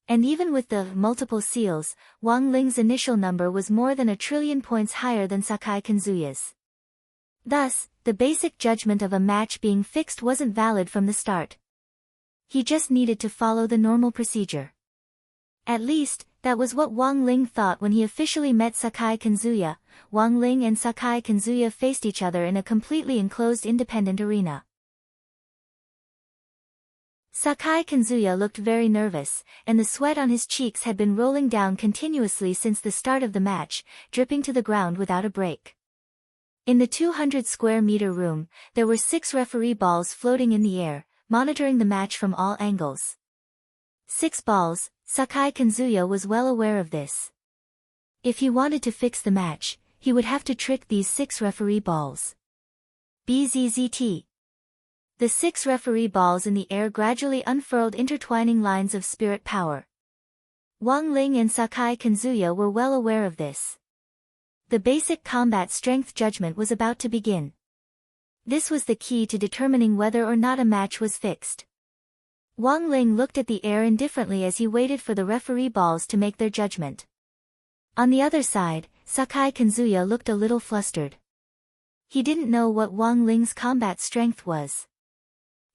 And even with the multiple seals, Wang Ling's initial number was more than 1 trillion points higher than Sakai Kazuya's. Thus, the basic judgment of a match being fixed wasn't valid from the start. He just needed to follow the normal procedure. At least, that was what Wang Ling thought when he officially met Sakai Kazuya. Wang Ling and Sakai Kazuya faced each other in a completely enclosed independent arena. Sakai Kazuya looked very nervous, and the sweat on his cheeks had been rolling down continuously since the start of the match, dripping to the ground without a break. In the 200-square-meter room, there were 6 referee balls floating in the air, monitoring the match from all angles. 6 balls, Sakai Kazuya was well aware of this. If he wanted to fix the match, he would have to trick these 6 referee balls. BZZT. The 6 referee balls in the air gradually unfurled intertwining lines of spirit power. Wang Ling and Sakai Kazuya were well aware of this. The basic combat strength judgment was about to begin. This was the key to determining whether or not a match was fixed. Wang Ling looked at the air indifferently as he waited for the referee balls to make their judgment. On the other side, Sakai Kazuya looked a little flustered. He didn't know what Wang Ling's combat strength was.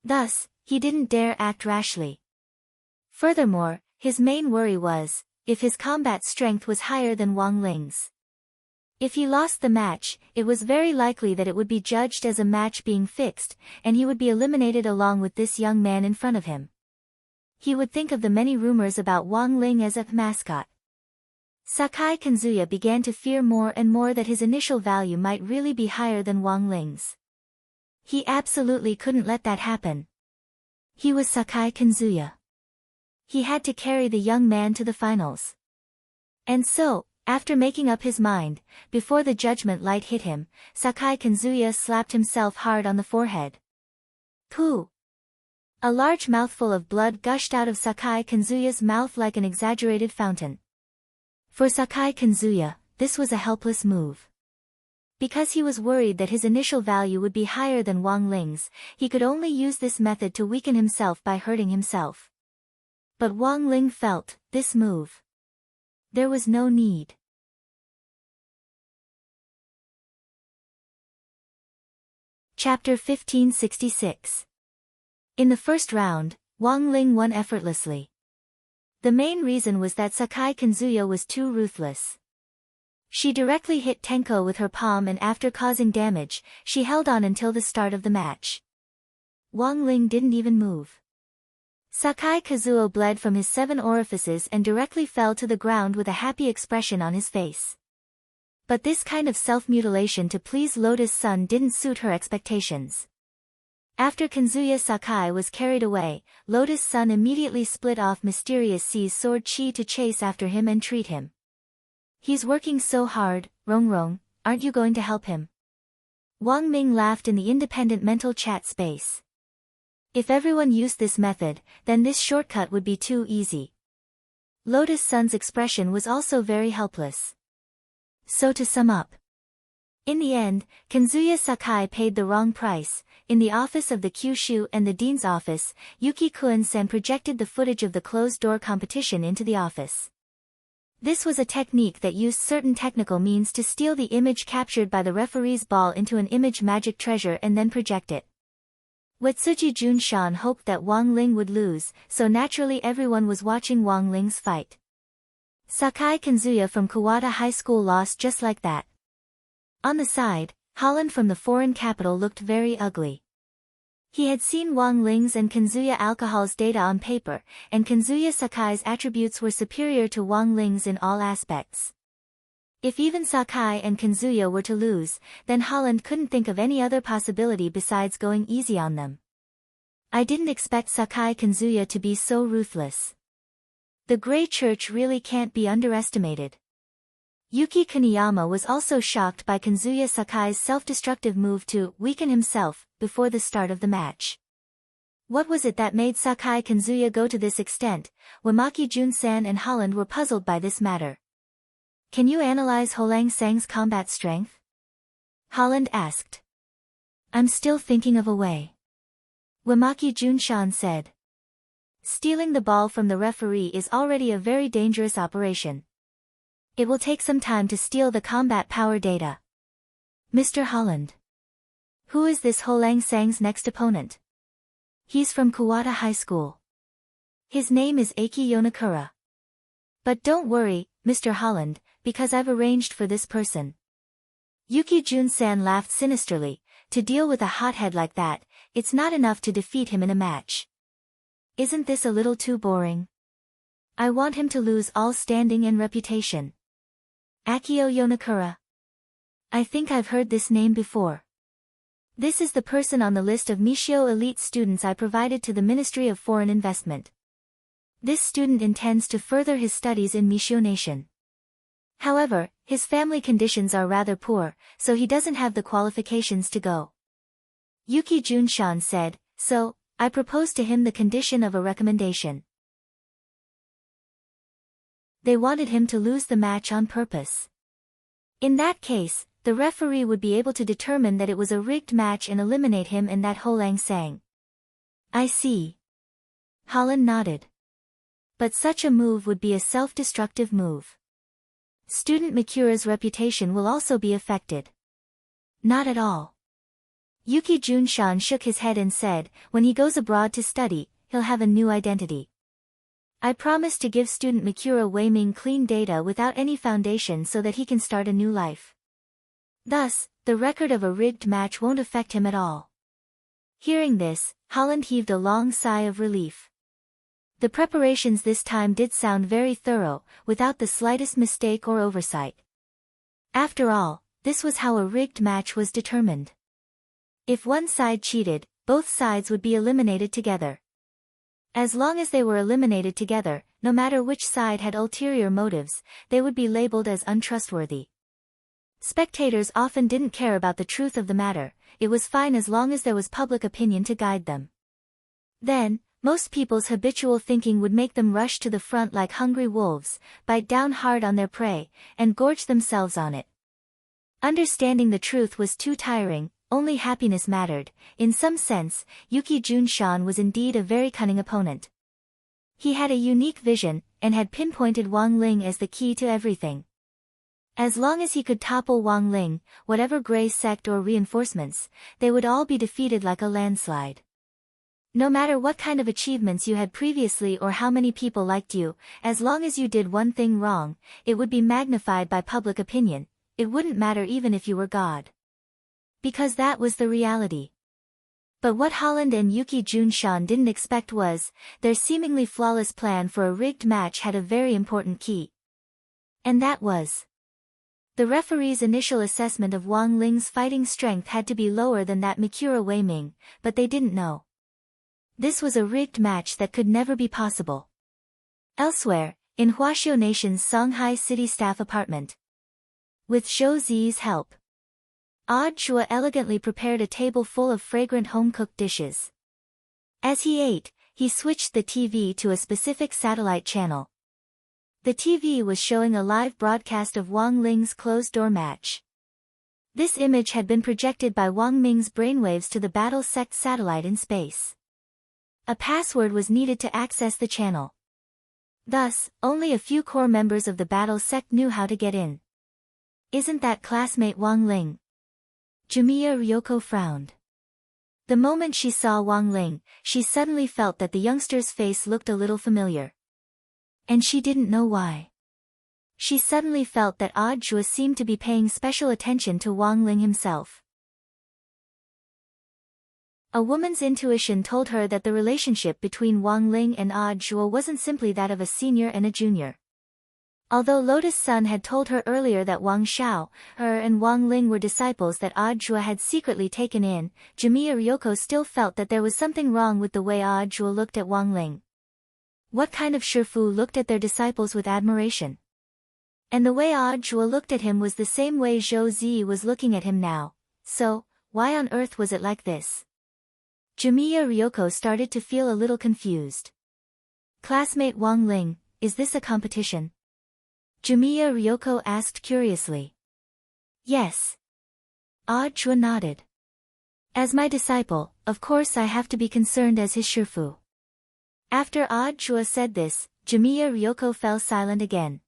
Thus, he didn't dare act rashly. Furthermore, his main worry was, if his combat strength was higher than Wang Ling's. If he lost the match, it was very likely that it would be judged as a match being fixed, and he would be eliminated along with this young man in front of him. He would think of the many rumors about Wang Ling as a mascot. Sakai Kanzuya began to fear more and more that his initial value might really be higher than Wang Ling's. He absolutely couldn't let that happen. He was Sakai Kanzuya. He had to carry the young man to the finals. And so, after making up his mind, before the judgment light hit him, Sakai Kanzuya slapped himself hard on the forehead. Pooh! A large mouthful of blood gushed out of Sakai Kanzuya's mouth like an exaggerated fountain. For Sakai Kanzuya, this was a helpless move. Because he was worried that his initial value would be higher than Wang Ling's, he could only use this method to weaken himself by hurting himself. But Wang Ling felt this move. There was no need. Chapter 1566. In the first round, Wang Ling won effortlessly. The main reason was that Sakai Kanzuya was too ruthless. She directly hit Tenko with her palm, and after causing damage, she held on until the start of the match. Wang Ling didn't even move. Sakai Kazuo bled from his 7 orifices and directly fell to the ground with a happy expression on his face. But this kind of self-mutilation to please Lotus-san didn't suit her expectations. After Kanzuya Sakai was carried away, Lotus-san immediately split off Mysterious C's sword chi to chase after him and treat him. He's working so hard, Rong, aren't you going to help him? Wang Ming laughed in the independent mental chat space. If everyone used this method, then this shortcut would be too easy. Lotus-san's expression was also very helpless. So to sum up. In the end, Kanzuya Sakai paid the wrong price. In the office of the Kyushu and the dean's office, Yuki Kuen-sen projected the footage of the closed-door competition into the office. This was a technique that used certain technical means to steal the image captured by the referee's ball into an image magic treasure and then project it. Wetsuji Junshan hoped that Wang Ling would lose, so naturally everyone was watching Wang Ling's fight. Sakai Kanzuya from Kawada High School lost just like that. On the side, Holland from the foreign capital looked very ugly. He had seen Wang Ling's and Kanzuya Alcohol's data on paper, and Kanzuya Sakai's attributes were superior to Wang Ling's in all aspects. If even Sakai and Kanzuya were to lose, then Holland couldn't think of any other possibility besides going easy on them. I didn't expect Sakai Kanzuya to be so ruthless. The Grey Church really can't be underestimated. Yuki Kaneyama was also shocked by Kanzuya Sakai's self-destructive move to weaken himself before the start of the match. What was it that made Sakai Kanzuya go to this extent? Wamaki Jun-san and Holland were puzzled by this matter. Can you analyze Holang Sang's combat strength? Holland asked. I'm still thinking of a way. Wamaki Jun-san said. Stealing the ball from the referee is already a very dangerous operation. It will take some time to steal the combat power data. Mr. Holland. Who is this Holang Sang's next opponent? He's from Kawada High School. His name is Aki Yonakura. But don't worry, Mr. Holland, because I've arranged for this person. Yuki Jun-san laughed sinisterly. To deal with a hothead like that, it's not enough to defeat him in a match. Isn't this a little too boring? I want him to lose all standing and reputation. Akio Yonakura. I think I've heard this name before. This is the person on the list of Mishio elite students I provided to the Ministry of Foreign Investment. This student intends to further his studies in Mishio Nation. However, his family conditions are rather poor, so he doesn't have the qualifications to go. Yuki Junshan said, so, I proposed to him the condition of a recommendation. They wanted him to lose the match on purpose. In that case, the referee would be able to determine that it was a rigged match and eliminate him and that Holang Sang. I see. Holland nodded. But such a move would be a self-destructive move. Student Mikura's reputation will also be affected. Not at all. Yuki Junshan shook his head and said, when he goes abroad to study, he'll have a new identity. I promise to give student Mikura Weiming clean data without any foundation so that he can start a new life. Thus, the record of a rigged match won't affect him at all. Hearing this, Holland heaved a long sigh of relief. The preparations this time did sound very thorough, without the slightest mistake or oversight. After all, this was how a rigged match was determined. If one side cheated, both sides would be eliminated together. As long as they were eliminated together, no matter which side had ulterior motives, they would be labeled as untrustworthy. Spectators often didn't care about the truth of the matter, it was fine as long as there was public opinion to guide them. Then, most people's habitual thinking would make them rush to the front like hungry wolves, bite down hard on their prey, and gorge themselves on it. Understanding the truth was too tiring, only happiness mattered. In some sense, Yuki Junshan was indeed a very cunning opponent. He had a unique vision, and had pinpointed Wang Ling as the key to everything. As long as he could topple Wang Ling, whatever gray sect or reinforcements, they would all be defeated like a landslide. No matter what kind of achievements you had previously or how many people liked you, as long as you did one thing wrong, it would be magnified by public opinion. It wouldn't matter even if you were God. Because that was the reality. But what Holland and Yuki Junshan didn't expect was, their seemingly flawless plan for a rigged match had a very important key. And that was, the referee's initial assessment of Wang Ling's fighting strength had to be lower than that Mikura Wei Ming, but they didn't know. This was a rigged match that could never be possible. Elsewhere, in Huaxiu Nation's Songhai City staff apartment. With Zhou Zi's help, Odd Zhua elegantly prepared a table full of fragrant home-cooked dishes. As he ate, he switched the TV to a specific satellite channel. The TV was showing a live broadcast of Wang Ling's closed-door match. This image had been projected by Wang Ming's brainwaves to the Battle Sect satellite in space. A password was needed to access the channel. Thus, only a few core members of the Battle Sect knew how to get in. Isn't that classmate Wang Ling? Jimiya Ryoko frowned. The moment she saw Wang Ling, she suddenly felt that the youngster's face looked a little familiar. And she didn't know why. She suddenly felt that Odd Zhua seemed to be paying special attention to Wang Ling himself. A woman's intuition told her that the relationship between Wang Ling and Odd Zhua wasn't simply that of a senior and a junior. Although Lotus Sun had told her earlier that Wang Xiao, and Wang Ling were disciples that Odd Zhua had secretly taken in, Jimiya Ryoko still felt that there was something wrong with the way Odd Zhua looked at Wang Ling. What kind of Shifu looked at their disciples with admiration? And the way Odd Zhua looked at him was the same way Zhou Zi was looking at him now. So, why on earth was it like this? Jimiya Ryoko started to feel a little confused. Classmate Wang Ling, is this a competition? Jimiya Ryoko asked curiously. Yes. Odd Zhua nodded. As my disciple, of course I have to be concerned as his Shifu. After Odd Zhua said this, Jimiya Ryoko fell silent again.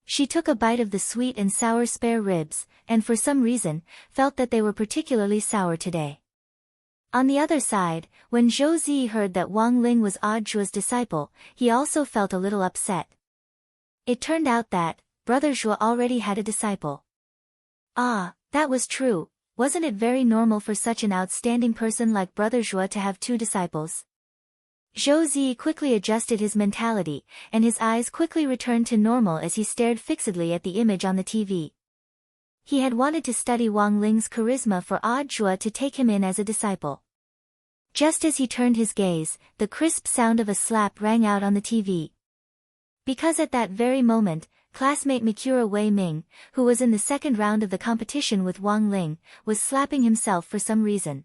She took a bite of the sweet and sour spare ribs, and for some reason, felt that they were particularly sour today. On the other side, when Zhou Zi heard that Wang Ling was Odd Zhua's disciple, he also felt a little upset. It turned out that, Brother Zhua already had a disciple. Ah, that was true. Wasn't it very normal for such an outstanding person like Brother Zhua to have two disciples? Zhou Zi quickly adjusted his mentality, and his eyes quickly returned to normal as he stared fixedly at the image on the TV. He had wanted to study Wang Ling's charisma for Odd Zhua to take him in as a disciple. Just as he turned his gaze, the crisp sound of a slap rang out on the TV. Because at that very moment, classmate Mikura Wei Ming, who was in the second round of the competition with Wang Ling, was slapping himself for some reason.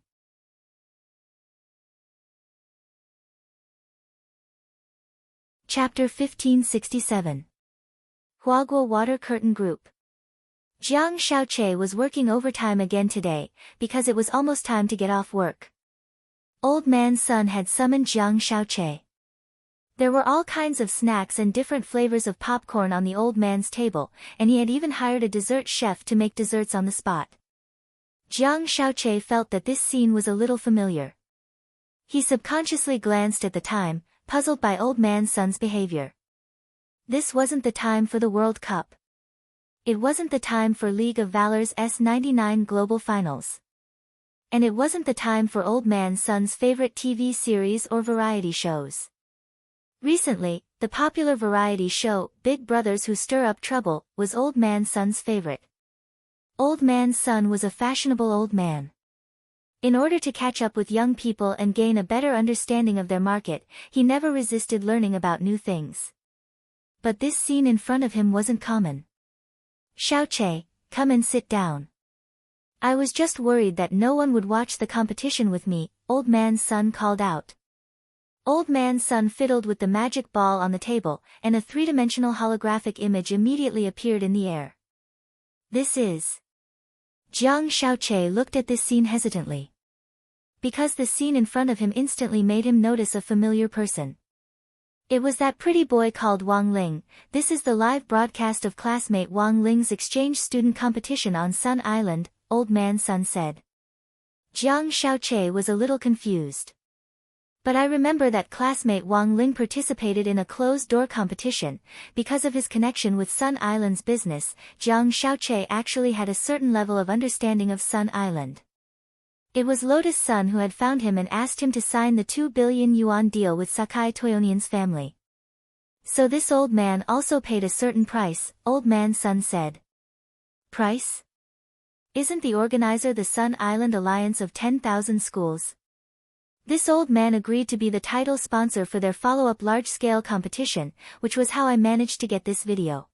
Chapter 1567. Huaguo Water Curtain Group. Jiang Shaoqi was working overtime again today, because it was almost time to get off work. Old Man Sun had summoned Jiang Shaoqi. There were all kinds of snacks and different flavors of popcorn on the old man's table, and he had even hired a dessert chef to make desserts on the spot. Jiang Shaoqi felt that this scene was a little familiar. He subconsciously glanced at the time, puzzled by Old Man Sun's behavior. This wasn't the time for the World Cup. It wasn't the time for League of Valor's S99 Global Finals. And it wasn't the time for Old Man Sun's favorite TV series or variety shows. Recently, the popular variety show, Big Brothers Who Stir Up Trouble, was Old Man Sun's favorite. Old Man Sun was a fashionable old man. In order to catch up with young people and gain a better understanding of their market, he never resisted learning about new things. But this scene in front of him wasn't common. "Xiaoche, come and sit down. I was just worried that no one would watch the competition with me," Old Man Sun called out. Old Man Sun fiddled with the magic ball on the table, and a three-dimensional holographic image immediately appeared in the air. "This is..." Jiang Xiaoche looked at this scene hesitantly. Because the scene in front of him instantly made him notice a familiar person. It was that pretty boy called Wang Ling. "This is the live broadcast of classmate Wang Ling's exchange student competition on Sun Island," Old Man Sun said. Jiang Xiaoche was a little confused. "But I remember that classmate Wang Ling participated in a closed-door competition." Because of his connection with Sun Island's business, Jiang Xiaoche actually had a certain level of understanding of Sun Island. It was Lotus Sun who had found him and asked him to sign the 2 billion yuan deal with Sakai Toyonian's family. So this old man also paid a certain price, Old Man Sun said. "Price? Isn't the organizer the Sun Island Alliance of 10,000 schools?" This old man agreed to be the title sponsor for their follow-up large-scale competition, which was how I managed to get this video.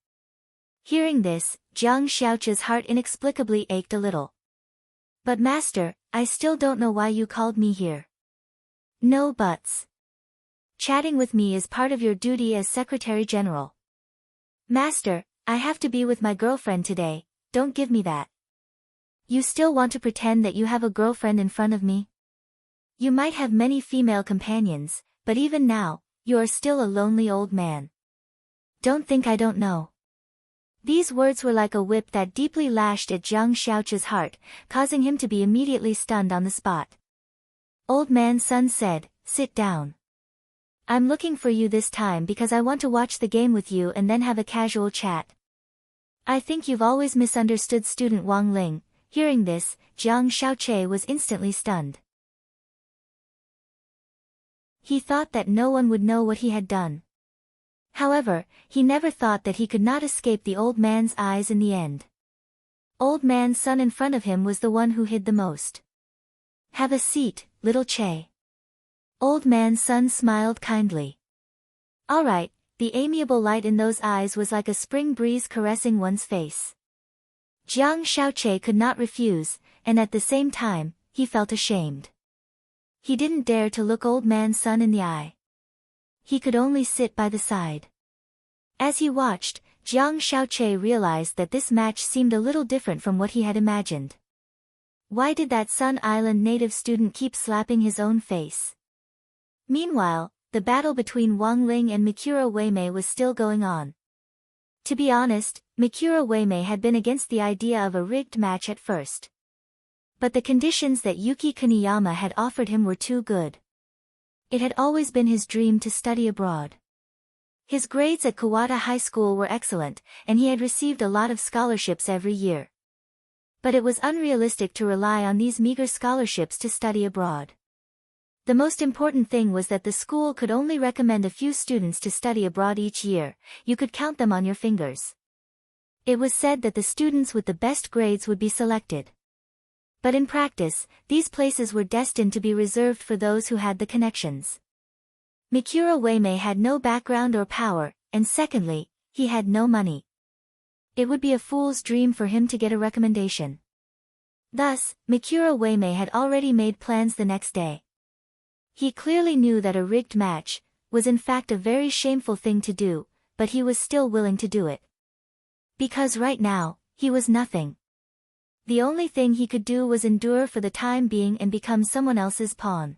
Hearing this, Jiang Xiaoche's heart inexplicably ached a little. "But master, I still don't know why you called me here." "No buts. Chatting with me is part of your duty as Secretary General." "Master, I have to be with my girlfriend today, don't give me that." "You still want to pretend that you have a girlfriend in front of me? You might have many female companions, but even now, you are still a lonely old man. Don't think I don't know." These words were like a whip that deeply lashed at Jiang Xiaoche's heart, causing him to be immediately stunned on the spot. Old Man Sun said, "Sit down. I'm looking for you this time because I want to watch the game with you and then have a casual chat. I think you've always misunderstood student Wang Ling." Hearing this, Jiang Xiaoche was instantly stunned. He thought that no one would know what he had done. However, he never thought that he could not escape the old man's eyes in the end. Old Man Sun in front of him was the one who hid the most. "Have a seat, little Che." Old Man Sun smiled kindly. All right, the amiable light in those eyes was like a spring breeze caressing one's face. Jiang Xiaoche could not refuse, and at the same time, he felt ashamed. He didn't dare to look Old Man Sun in the eye. He could only sit by the side. As he watched, Jiang Xiaoche realized that this match seemed a little different from what he had imagined. Why did that Sun Island native student keep slapping his own face? Meanwhile, the battle between Wang Ling and Mikura Weimei was still going on. To be honest, Mikura Weimei had been against the idea of a rigged match at first. But the conditions that Yuki Kuniyama had offered him were too good. It had always been his dream to study abroad. His grades at Kawata High School were excellent, and he had received a lot of scholarships every year. But it was unrealistic to rely on these meager scholarships to study abroad. The most important thing was that the school could only recommend a few students to study abroad each year. You could count them on your fingers. It was said that the students with the best grades would be selected. But in practice, these places were destined to be reserved for those who had the connections. Mikura Weimei had no background or power, and secondly, he had no money. It would be a fool's dream for him to get a recommendation. Thus, Mikura Weimei had already made plans the next day. He clearly knew that a rigged match was in fact a very shameful thing to do, but he was still willing to do it. Because right now, he was nothing. The only thing he could do was endure for the time being and become someone else's pawn.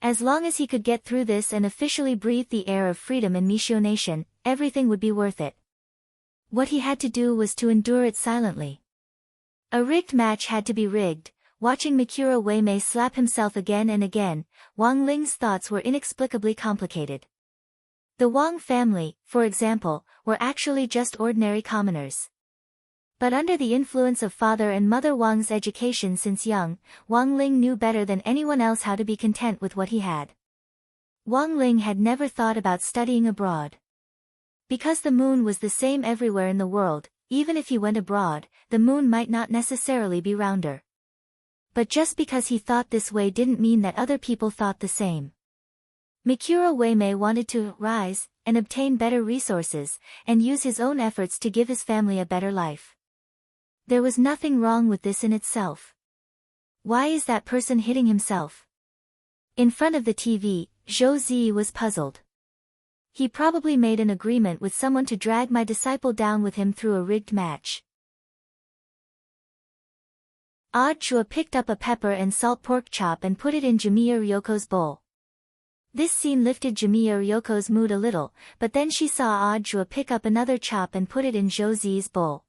As long as he could get through this and officially breathe the air of freedom in Mishio Nation, everything would be worth it. What he had to do was to endure it silently. A rigged match had to be rigged. Watching Mikura Weimei slap himself again and again, Wang Ling's thoughts were inexplicably complicated. The Wang family, for example, were actually just ordinary commoners. But under the influence of father and mother Wang's education since young, Wang Ling knew better than anyone else how to be content with what he had. Wang Ling had never thought about studying abroad. Because the moon was the same everywhere in the world, even if he went abroad, the moon might not necessarily be rounder. But just because he thought this way didn't mean that other people thought the same. Mikuro Uemei wanted to rise, and obtain better resources, and use his own efforts to give his family a better life. There was nothing wrong with this in itself. Why is that person hitting himself? In front of the TV, Zhou Zi was puzzled. He probably made an agreement with someone to drag my disciple down with him through a rigged match. Odd Chua picked up a pepper and salt pork chop and put it in Jamiya Ryoko's bowl. This scene lifted Jamiya Ryoko's mood a little, but then she saw Odd Chua pick up another chop and put it in Zhou Zi's bowl.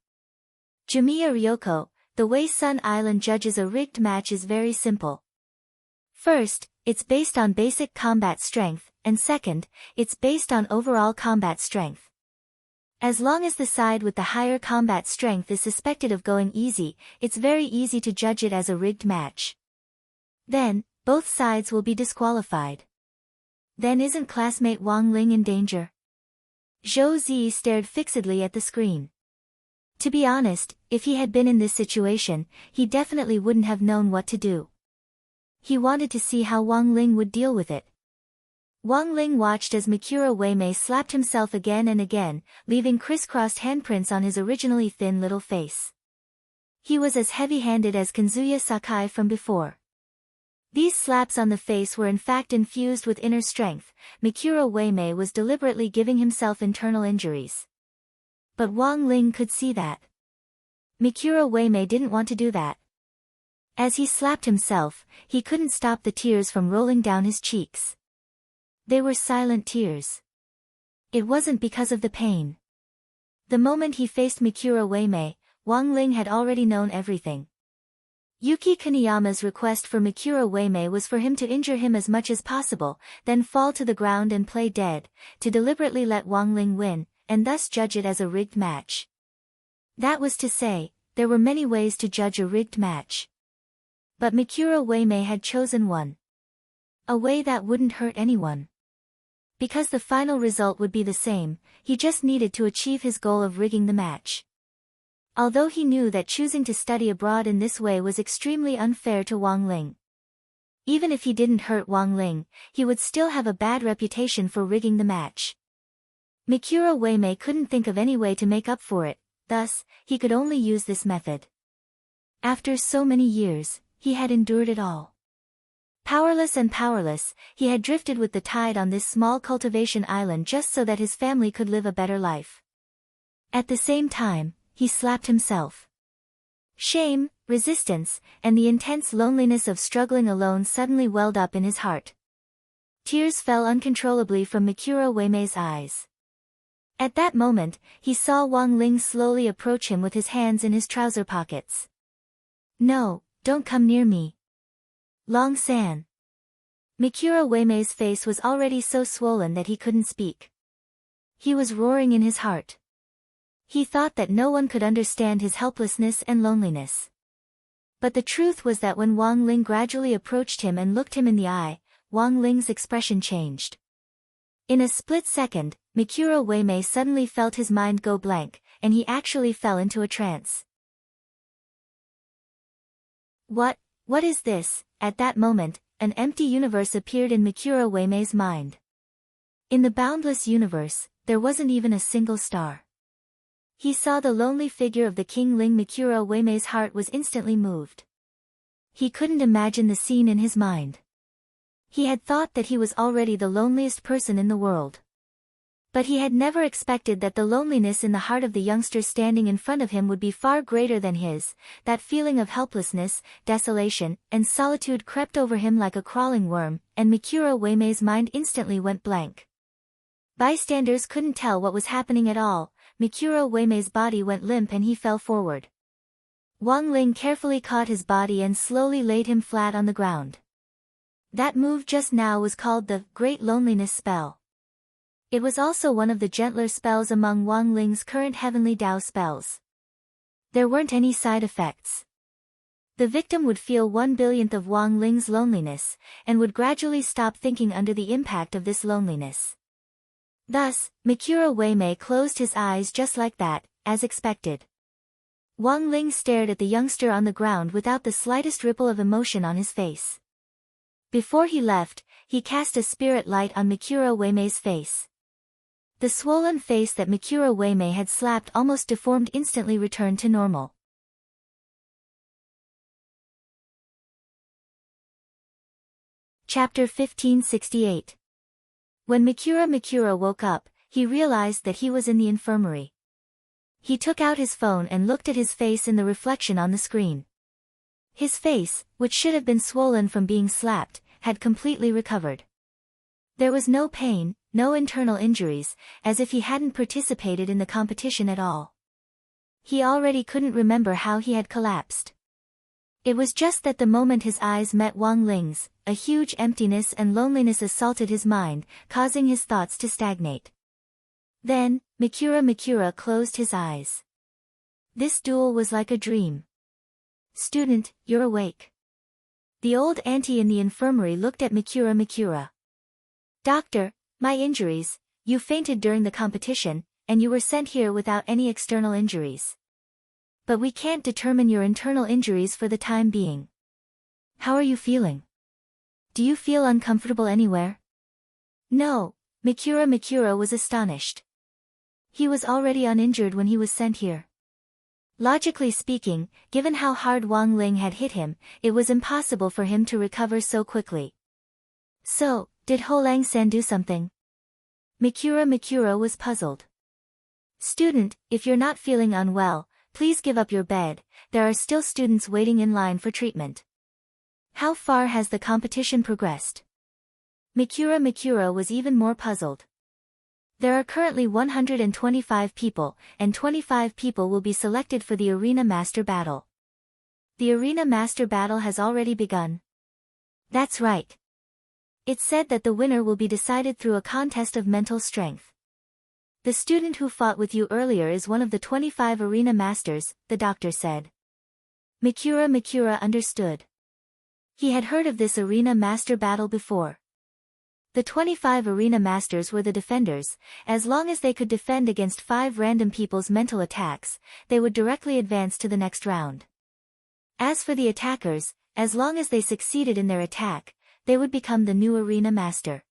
Jamiya Ryoko, the way Sun Island judges a rigged match is very simple. First, it's based on basic combat strength, and second, it's based on overall combat strength. As long as the side with the higher combat strength is suspected of going easy, it's very easy to judge it as a rigged match. Then, both sides will be disqualified. Then isn't classmate Wang Ling in danger? Zhou Zi stared fixedly at the screen. To be honest, if he had been in this situation, he definitely wouldn't have known what to do. He wanted to see how Wang Ling would deal with it. Wang Ling watched as Mikuro Uemei slapped himself again and again, leaving crisscrossed handprints on his originally thin little face. He was as heavy-handed as Kanzuya Sakai from before. These slaps on the face were in fact infused with inner strength. Mikuro Uemei was deliberately giving himself internal injuries. But Wang Ling could see that. Mikuro Uemei didn't want to do that. As he slapped himself, he couldn't stop the tears from rolling down his cheeks. They were silent tears. It wasn't because of the pain. The moment he faced Mikuro Uemei, Wang Ling had already known everything. Yuki Kaneyama's request for Mikuro Uemei was for him to injure him as much as possible, then fall to the ground and play dead, to deliberately let Wang Ling win, and thus judge it as a rigged match. That was to say, there were many ways to judge a rigged match. But Mikuro Uemei had chosen one. A way that wouldn't hurt anyone. Because the final result would be the same, he just needed to achieve his goal of rigging the match. Although he knew that choosing to study abroad in this way was extremely unfair to Wang Ling. Even if he didn't hurt Wang Ling, he would still have a bad reputation for rigging the match. Mikuro Uemei couldn't think of any way to make up for it, thus, he could only use this method. After so many years, he had endured it all. Powerless and powerless, he had drifted with the tide on this small cultivation island just so that his family could live a better life. At the same time, he slapped himself. Shame, resistance, and the intense loneliness of struggling alone suddenly welled up in his heart. Tears fell uncontrollably from Mikuro Uemei's eyes. At that moment, he saw Wang Ling slowly approach him with his hands in his trouser pockets. "No, don't come near me. Long San." Mikuro Uemei's face was already so swollen that he couldn't speak. He was roaring in his heart. He thought that no one could understand his helplessness and loneliness. But the truth was that when Wang Ling gradually approached him and looked him in the eye, Wang Ling's expression changed. In a split second, Mikuro Uemei suddenly felt his mind go blank, and he actually fell into a trance. What is this? At that moment, an empty universe appeared in Mikuro Uemei's mind. In the boundless universe, there wasn't even a single star. He saw the lonely figure of the King Ling. Mikuro Uemei's heart was instantly moved. He couldn't imagine the scene in his mind. He had thought that he was already the loneliest person in the world. But he had never expected that the loneliness in the heart of the youngster standing in front of him would be far greater than his. That feeling of helplessness, desolation, and solitude crept over him like a crawling worm, and Mikuro Uemei's mind instantly went blank. Bystanders couldn't tell what was happening at all. Mikuro Uemei's body went limp and he fell forward. Wang Ling carefully caught his body and slowly laid him flat on the ground. That move just now was called the Great Loneliness Spell. It was also one of the gentler spells among Wang Ling's current Heavenly Dao spells. There weren't any side effects. The victim would feel 1/1000th of Wang Ling's loneliness, and would gradually stop thinking under the impact of this loneliness. Thus, Mikura Uemei closed his eyes just like that, as expected. Wang Ling stared at the youngster on the ground without the slightest ripple of emotion on his face. Before he left, he cast a spirit light on Mikura Uemei's face. The swollen face that Mikura Uemei had slapped almost deformed instantly returned to normal. Chapter 1568. When Mikura woke up, he realized that he was in the infirmary. He took out his phone and looked at his face in the reflection on the screen. His face, which should have been swollen from being slapped, had completely recovered. There was no pain, no internal injuries, as if he hadn't participated in the competition at all. He already couldn't remember how he had collapsed. It was just that the moment his eyes met Wang Ling's, a huge emptiness and loneliness assaulted his mind, causing his thoughts to stagnate. Then, Mikura closed his eyes. This duel was like a dream. "Student, you're awake." The old auntie in the infirmary looked at Mikura. "Doctor, my injuries, you fainted during the competition, and you were sent here without any external injuries. But we can't determine your internal injuries for the time being. How are you feeling? Do you feel uncomfortable anywhere?" "No," Mikura was astonished. He was already uninjured when he was sent here. Logically speaking, given how hard Wang Ling had hit him, it was impossible for him to recover so quickly. "So, did Ho Lang-san do something?" Mikura was puzzled. "Student, if you're not feeling unwell, please give up your bed, there are still students waiting in line for treatment." "How far has the competition progressed?" Mikura was even more puzzled. "There are currently 125 people, and 25 people will be selected for the Arena Master Battle." "The Arena Master Battle has already begun." "That's right. It's said that the winner will be decided through a contest of mental strength. The student who fought with you earlier is one of the 25 Arena Masters," the doctor said. Mikura understood. He had heard of this Arena Master Battle before. The 25 Arena Masters were the defenders. As long as they could defend against 5 random people's mental attacks, they would directly advance to the next round. As for the attackers, as long as they succeeded in their attack, they would become the new Arena Master.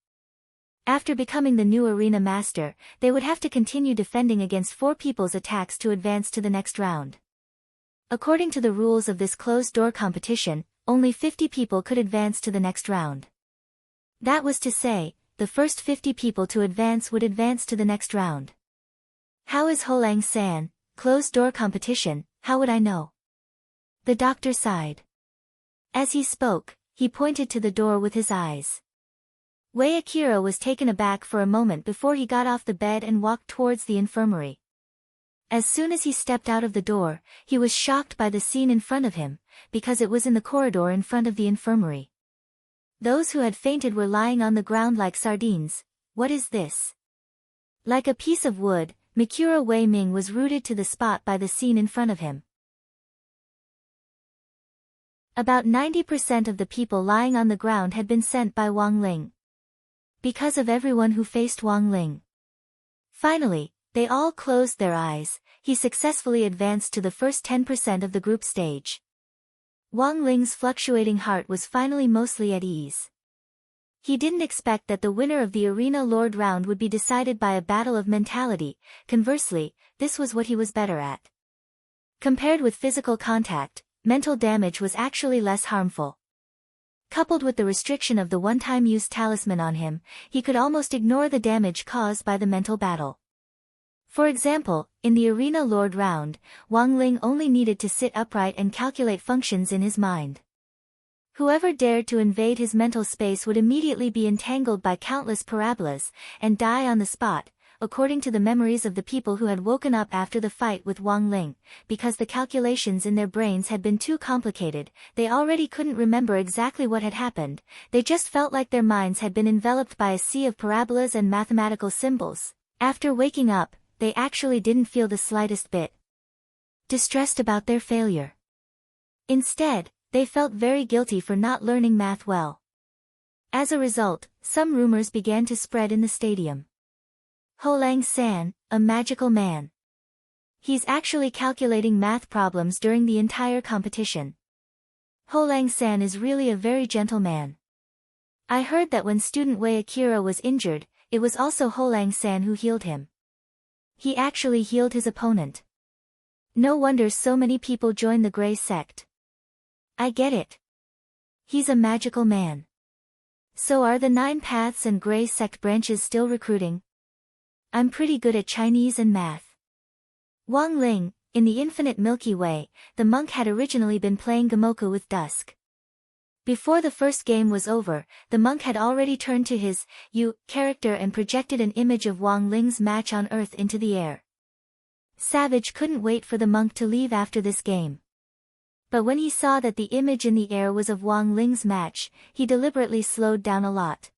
After becoming the new Arena Master, they would have to continue defending against 4 people's attacks to advance to the next round. According to the rules of this closed-door competition, only 50 people could advance to the next round. That was to say, the first 50 people to advance would advance to the next round. "How is Ho Lang-san? Closed-door competition, how would I know?" The doctor sighed. As he spoke, he pointed to the door with his eyes. Wei Akira was taken aback for a moment before he got off the bed and walked towards the infirmary. As soon as he stepped out of the door, he was shocked by the scene in front of him, because it was in the corridor in front of the infirmary. Those who had fainted were lying on the ground like sardines. What is this? Like a piece of wood, Mikura Uemei was rooted to the spot by the scene in front of him. About 90% of the people lying on the ground had been sent by Wang Ling. Because of everyone who faced Wang Ling. Finally, they all closed their eyes. He successfully advanced to the first 10% of the group stage. Wang Ling's fluctuating heart was finally mostly at ease. He didn't expect that the winner of the Arena Lord round would be decided by a battle of mentality. Conversely, this was what he was better at. Compared with physical contact, mental damage was actually less harmful. Coupled with the restriction of the one-time use talisman on him, he could almost ignore the damage caused by the mental battle. For example, in the Arena Lord round, Wang Ling only needed to sit upright and calculate functions in his mind. Whoever dared to invade his mental space would immediately be entangled by countless parabolas, and die on the spot, according to the memories of the people who had woken up after the fight with Wang Ling. Because the calculations in their brains had been too complicated, they already couldn't remember exactly what had happened, they just felt like their minds had been enveloped by a sea of parabolas and mathematical symbols. After waking up, they actually didn't feel the slightest bit distressed about their failure. Instead, they felt very guilty for not learning math well. As a result, some rumors began to spread in the stadium. Ho-Lang-san, a magical man. He's actually calculating math problems during the entire competition. Ho-Lang-san is really a very gentle man. I heard that when student Wei Akira was injured, it was also Ho-Lang-san who healed him. He actually healed his opponent. No wonder so many people joined the Grey sect. I get it. He's a magical man. So are the 9 Paths and Grey sect branches still recruiting? I'm pretty good at Chinese and math. Wang Ling, in the infinite Milky Way, the monk had originally been playing Gamoku with Dusk. Before the first game was over, the monk had already turned to his Yu character and projected an image of Wang Ling's match on Earth into the air. Savage couldn't wait for the monk to leave after this game. But when he saw that the image in the air was of Wang Ling's match, he deliberately slowed down a lot.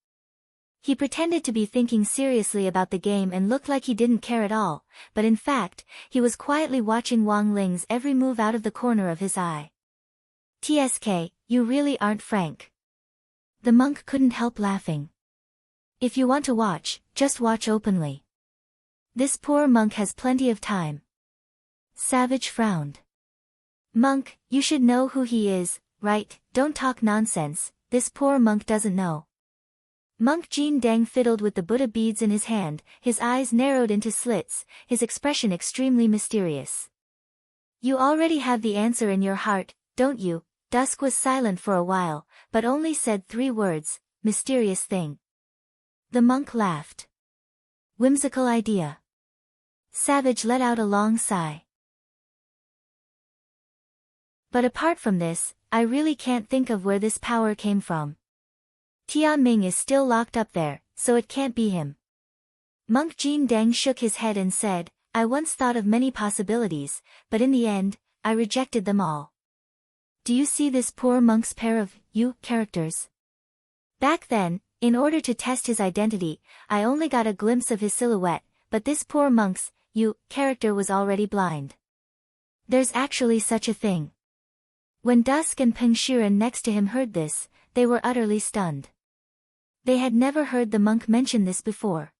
He pretended to be thinking seriously about the game and looked like he didn't care at all, but in fact, he was quietly watching Wang Ling's every move out of the corner of his eye. TSK, you really aren't frank. The monk couldn't help laughing. If you want to watch, just watch openly. This poor monk has plenty of time. Savage frowned. Monk, you should know who he is, right? Don't talk nonsense, this poor monk doesn't know. Monk Jin Deng fiddled with the Buddha beads in his hand, his eyes narrowed into slits, his expression extremely mysterious. You already have the answer in your heart, don't you? Dusk was silent for a while, but only said 3 words, mysterious thing. The monk laughed. Whimsical idea. Savage let out a long sigh. But apart from this, I really can't think of where this power came from. Tia Ming is still locked up there, so it can't be him. Monk Jin Deng shook his head and said, I once thought of many possibilities, but in the end, I rejected them all. Do you see this poor monk's pair of Yu characters? Back then, in order to test his identity, I only got a glimpse of his silhouette, but this poor monk's Yu character was already blind. There's actually such a thing. When Dusk and Peng Shiren next to him heard this, they were utterly stunned. They had never heard the monk mention this before.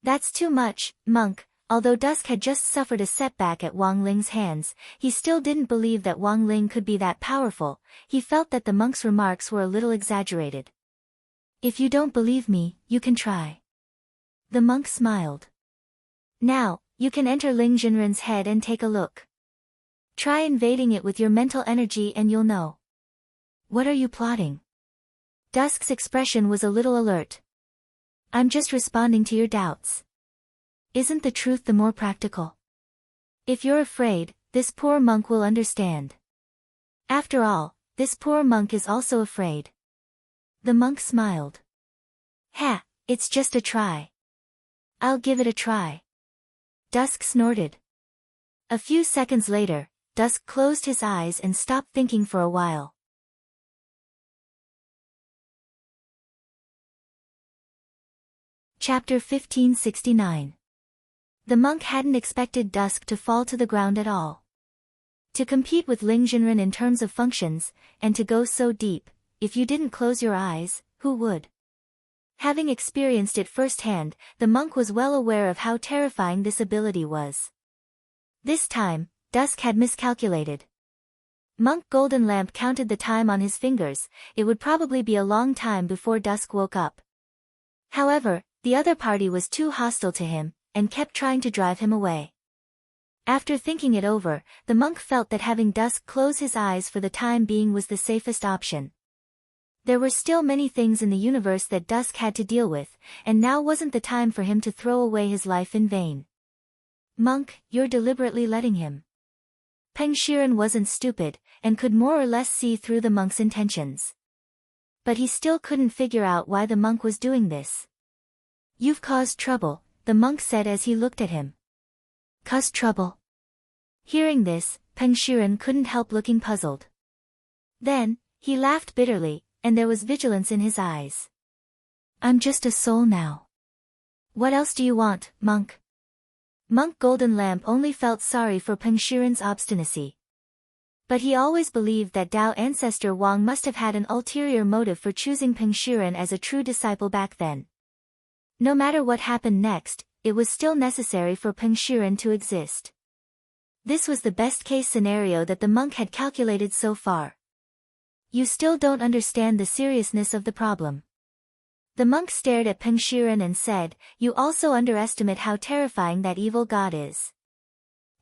That's too much, monk. Although Dusk had just suffered a setback at Wang Ling's hands, he still didn't believe that Wang Ling could be that powerful. He felt that the monk's remarks were a little exaggerated. If you don't believe me, you can try. The monk smiled. Now, you can enter Ling Jinren's head and take a look. Try invading it with your mental energy and you'll know. What are you plotting? Dusk's expression was a little alert. I'm just responding to your doubts. Isn't the truth the more practical? If you're afraid, this poor monk will understand. After all, this poor monk is also afraid. The monk smiled. Ha, it's just a try. I'll give it a try. Dusk snorted. A few seconds later, Dusk closed his eyes and stopped thinking for a while. Chapter 1569. The monk hadn't expected Dusk to fall to the ground at all. To compete with Ling Jinren in terms of functions, and to go so deep, if you didn't close your eyes, who would? Having experienced it firsthand, the monk was well aware of how terrifying this ability was. This time, Dusk had miscalculated. Monk Golden Lamp counted the time on his fingers. It would probably be a long time before Dusk woke up. However, the other party was too hostile to him, and kept trying to drive him away. After thinking it over, the monk felt that having Dusk close his eyes for the time being was the safest option. There were still many things in the universe that Dusk had to deal with, and now wasn't the time for him to throw away his life in vain. Monk, you're deliberately letting him. Peng Shiren wasn't stupid, and could more or less see through the monk's intentions. But he still couldn't figure out why the monk was doing this. You've caused trouble, the monk said as he looked at him. Caused trouble? Hearing this, Peng Shiren couldn't help looking puzzled. Then, he laughed bitterly, and there was vigilance in his eyes. I'm just a soul now. What else do you want, monk? Monk Golden Lamp only felt sorry for Peng Shiren's obstinacy. But he always believed that Tao ancestor Wang must have had an ulterior motive for choosing Peng Shiren as a true disciple back then. No matter what happened next, it was still necessary for Peng Shiren to exist. This was the best-case scenario that the monk had calculated so far. You still don't understand the seriousness of the problem. The monk stared at Peng Shiren and said, "You also underestimate how terrifying that evil god is.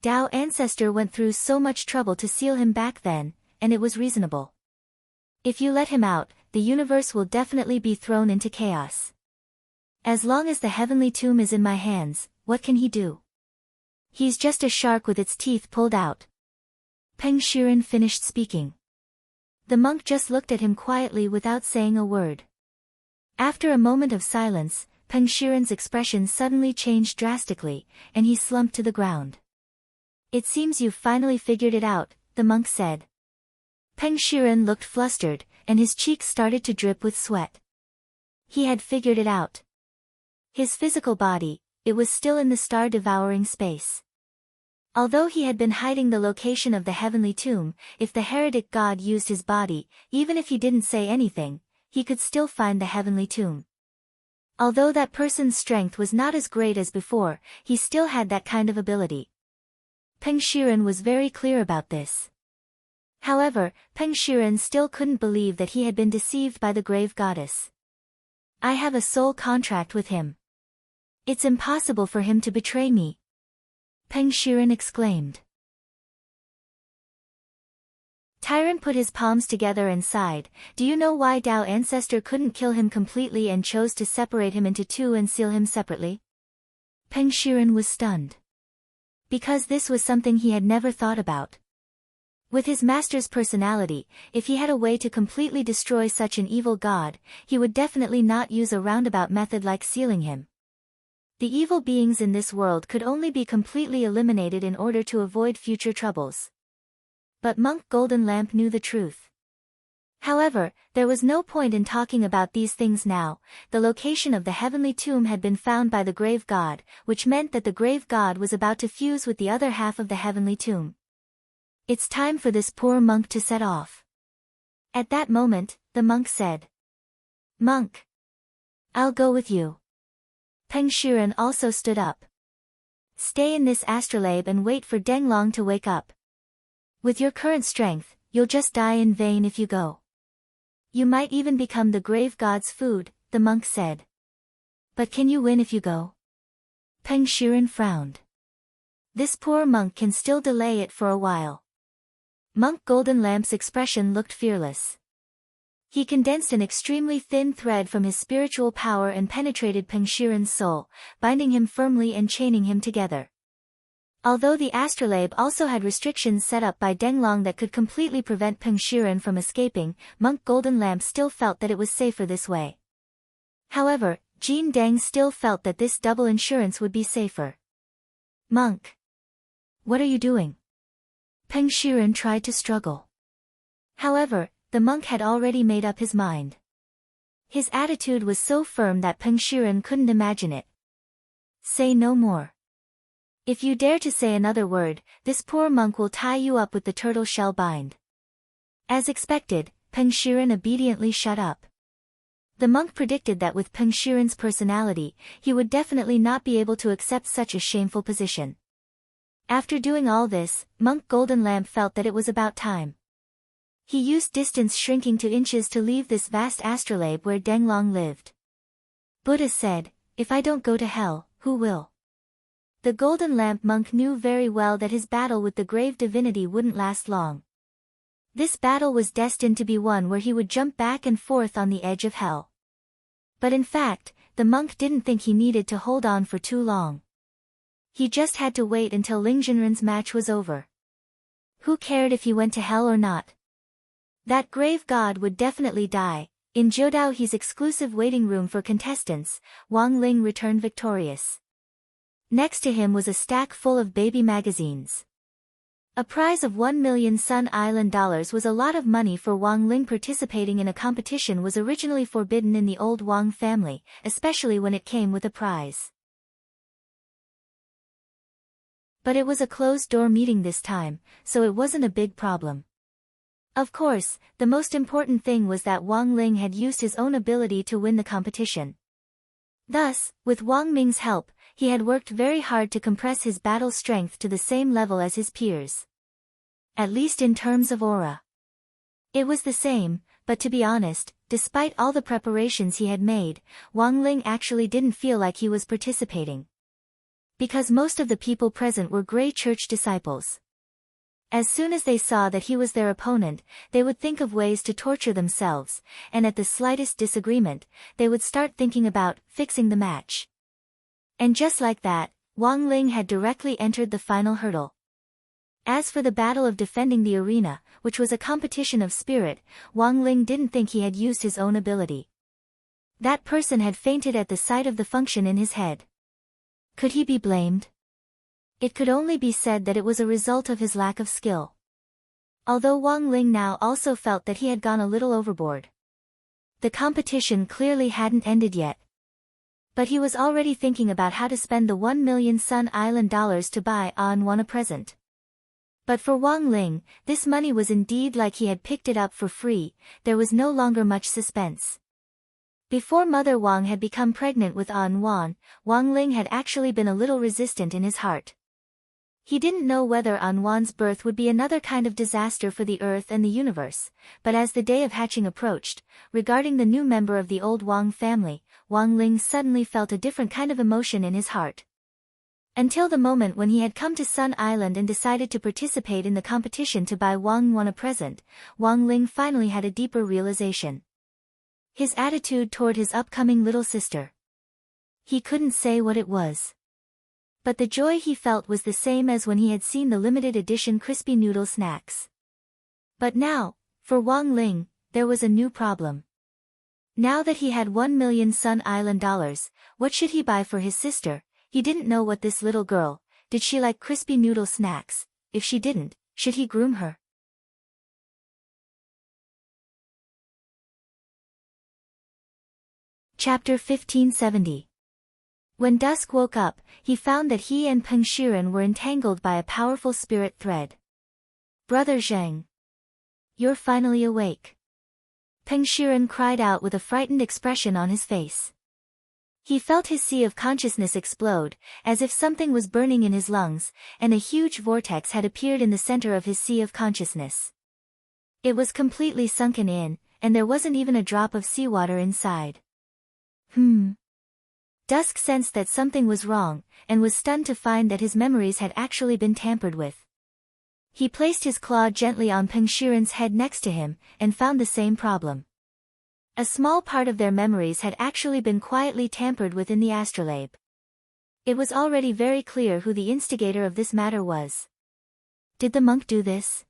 Tao ancestor went through so much trouble to seal him back then, and it was reasonable. If you let him out, the universe will definitely be thrown into chaos. As long as the heavenly tomb is in my hands, what can he do? He's just a shark with its teeth pulled out." Peng Shiren finished speaking. The monk just looked at him quietly without saying a word. After a moment of silence, Peng Shiren's expression suddenly changed drastically, and he slumped to the ground. "It seems you've finally figured it out," the monk said. Peng Shiren looked flustered, and his cheeks started to drip with sweat. He had figured it out. His physical body, it was still in the star-devouring space. Although he had been hiding the location of the heavenly tomb, if the heretic god used his body, even if he didn't say anything, he could still find the heavenly tomb. Although that person's strength was not as great as before, he still had that kind of ability. Peng Shiren was very clear about this. However, Peng Shiren still couldn't believe that he had been deceived by the grave goddess. "I have a soul contract with him. It's impossible for him to betray me," Peng Shiren exclaimed. Tyrant put his palms together and sighed. "Do you know why Tao ancestor couldn't kill him completely and chose to separate him into two and seal him separately?" Peng Shiren was stunned. Because this was something he had never thought about. With his master's personality, if he had a way to completely destroy such an evil god, he would definitely not use a roundabout method like sealing him. The evil beings in this world could only be completely eliminated in order to avoid future troubles. But Monk Golden Lamp knew the truth. However, there was no point in talking about these things now. The location of the heavenly tomb had been found by the grave god, which meant that the grave god was about to fuse with the other half of the heavenly tomb. It's time for this poor monk to set off. At that moment, the monk said, "Monk, I'll go with you." Peng Shiren also stood up. "Stay in this astrolabe and wait for Denglong to wake up. With your current strength, you'll just die in vain if you go. You might even become the grave god's food," the monk said. "But can you win if you go?" Peng Shiren frowned. This poor monk can still delay it for a while. Monk Golden Lamp's expression looked fearless. He condensed an extremely thin thread from his spiritual power and penetrated Peng Shiren's soul, binding him firmly and chaining him together. Although the astrolabe also had restrictions set up by Denglong that could completely prevent Peng Shiren from escaping, Monk Golden Lamp still felt that it was safer this way. However, Jin Deng still felt that this double insurance would be safer. "Monk, what are you doing?" Peng Shiren tried to struggle. However, the monk had already made up his mind. His attitude was so firm that Peng Shiren couldn't imagine it. "Say no more. If you dare to say another word, this poor monk will tie you up with the turtle shell bind." As expected, Peng Shiren obediently shut up. The monk predicted that with Peng Shiren's personality, he would definitely not be able to accept such a shameful position. After doing all this, Monk Golden Lamp felt that it was about time. He used distance shrinking to inches to leave this vast astrolabe where Denglong lived. Buddha said, "If I don't go to hell, who will?" The Golden Lamp monk knew very well that his battle with the grave divinity wouldn't last long. This battle was destined to be one where he would jump back and forth on the edge of hell. But in fact, the monk didn't think he needed to hold on for too long. He just had to wait until Ling Jinren's match was over. Who cared if he went to hell or not? That grave god would definitely die. In Jiudao He's exclusive waiting room for contestants, Wang Ling returned victorious. Next to him was a stack full of baby magazines. A prize of 1 million Sun Island dollars was a lot of money for Wang Ling. Participating in a competition was originally forbidden in the old Wang family, especially when it came with a prize. But it was a closed-door meeting this time, so it wasn't a big problem. Of course, the most important thing was that Wang Ling had used his own ability to win the competition. Thus, with Wang Ming's help, he had worked very hard to compress his battle strength to the same level as his peers. At least in terms of aura. It was the same, but to be honest, despite all the preparations he had made, Wang Ling actually didn't feel like he was participating. Because most of the people present were Grey Church disciples. As soon as they saw that he was their opponent, they would think of ways to torture themselves, and at the slightest disagreement, they would start thinking about fixing the match. And just like that, Wang Ling had directly entered the final hurdle. As for the battle of defending the arena, which was a competition of spirit, Wang Ling didn't think he had used his own ability. That person had fainted at the sight of the function in his head. Could he be blamed? It could only be said that it was a result of his lack of skill. Although Wang Ling now also felt that he had gone a little overboard. The competition clearly hadn't ended yet. But he was already thinking about how to spend the 1 million Sun Island dollars to buy An a present. But for Wang Ling, this money was indeed like he had picked it up for free, there was no longer much suspense. Before Mother Wang had become pregnant with An Wan, Wang Ling had actually been a little resistant in his heart. He didn't know whether An Wan's birth would be another kind of disaster for the earth and the universe, but as the day of hatching approached, regarding the new member of the old Wang family, Wang Ling suddenly felt a different kind of emotion in his heart. Until the moment when he had come to Sun Island and decided to participate in the competition to buy Wang Wan a present, Wang Ling finally had a deeper realization. His attitude toward his upcoming little sister. He couldn't say what it was. But the joy he felt was the same as when he had seen the limited edition crispy noodle snacks. But now, for Wang Ling, there was a new problem. Now that he had 1 million Sun Island dollars, what should he buy for his sister? He didn't know what this little girl, did she like crispy noodle snacks? If she didn't, should he groom her? Chapter 1570. When Dusk woke up, he found that he and Peng Shiren were entangled by a powerful spirit thread. Brother Zheng. You're finally awake. Peng Shiren cried out with a frightened expression on his face. He felt his sea of consciousness explode, as if something was burning in his lungs, and a huge vortex had appeared in the center of his sea of consciousness. It was completely sunken in, and there wasn't even a drop of seawater inside. Dusk sensed that something was wrong, and was stunned to find that his memories had actually been tampered with. He placed his claw gently on Peng Shiren's head next to him, and found the same problem. A small part of their memories had actually been quietly tampered with in the astrolabe. It was already very clear who the instigator of this matter was. Did the monk do this?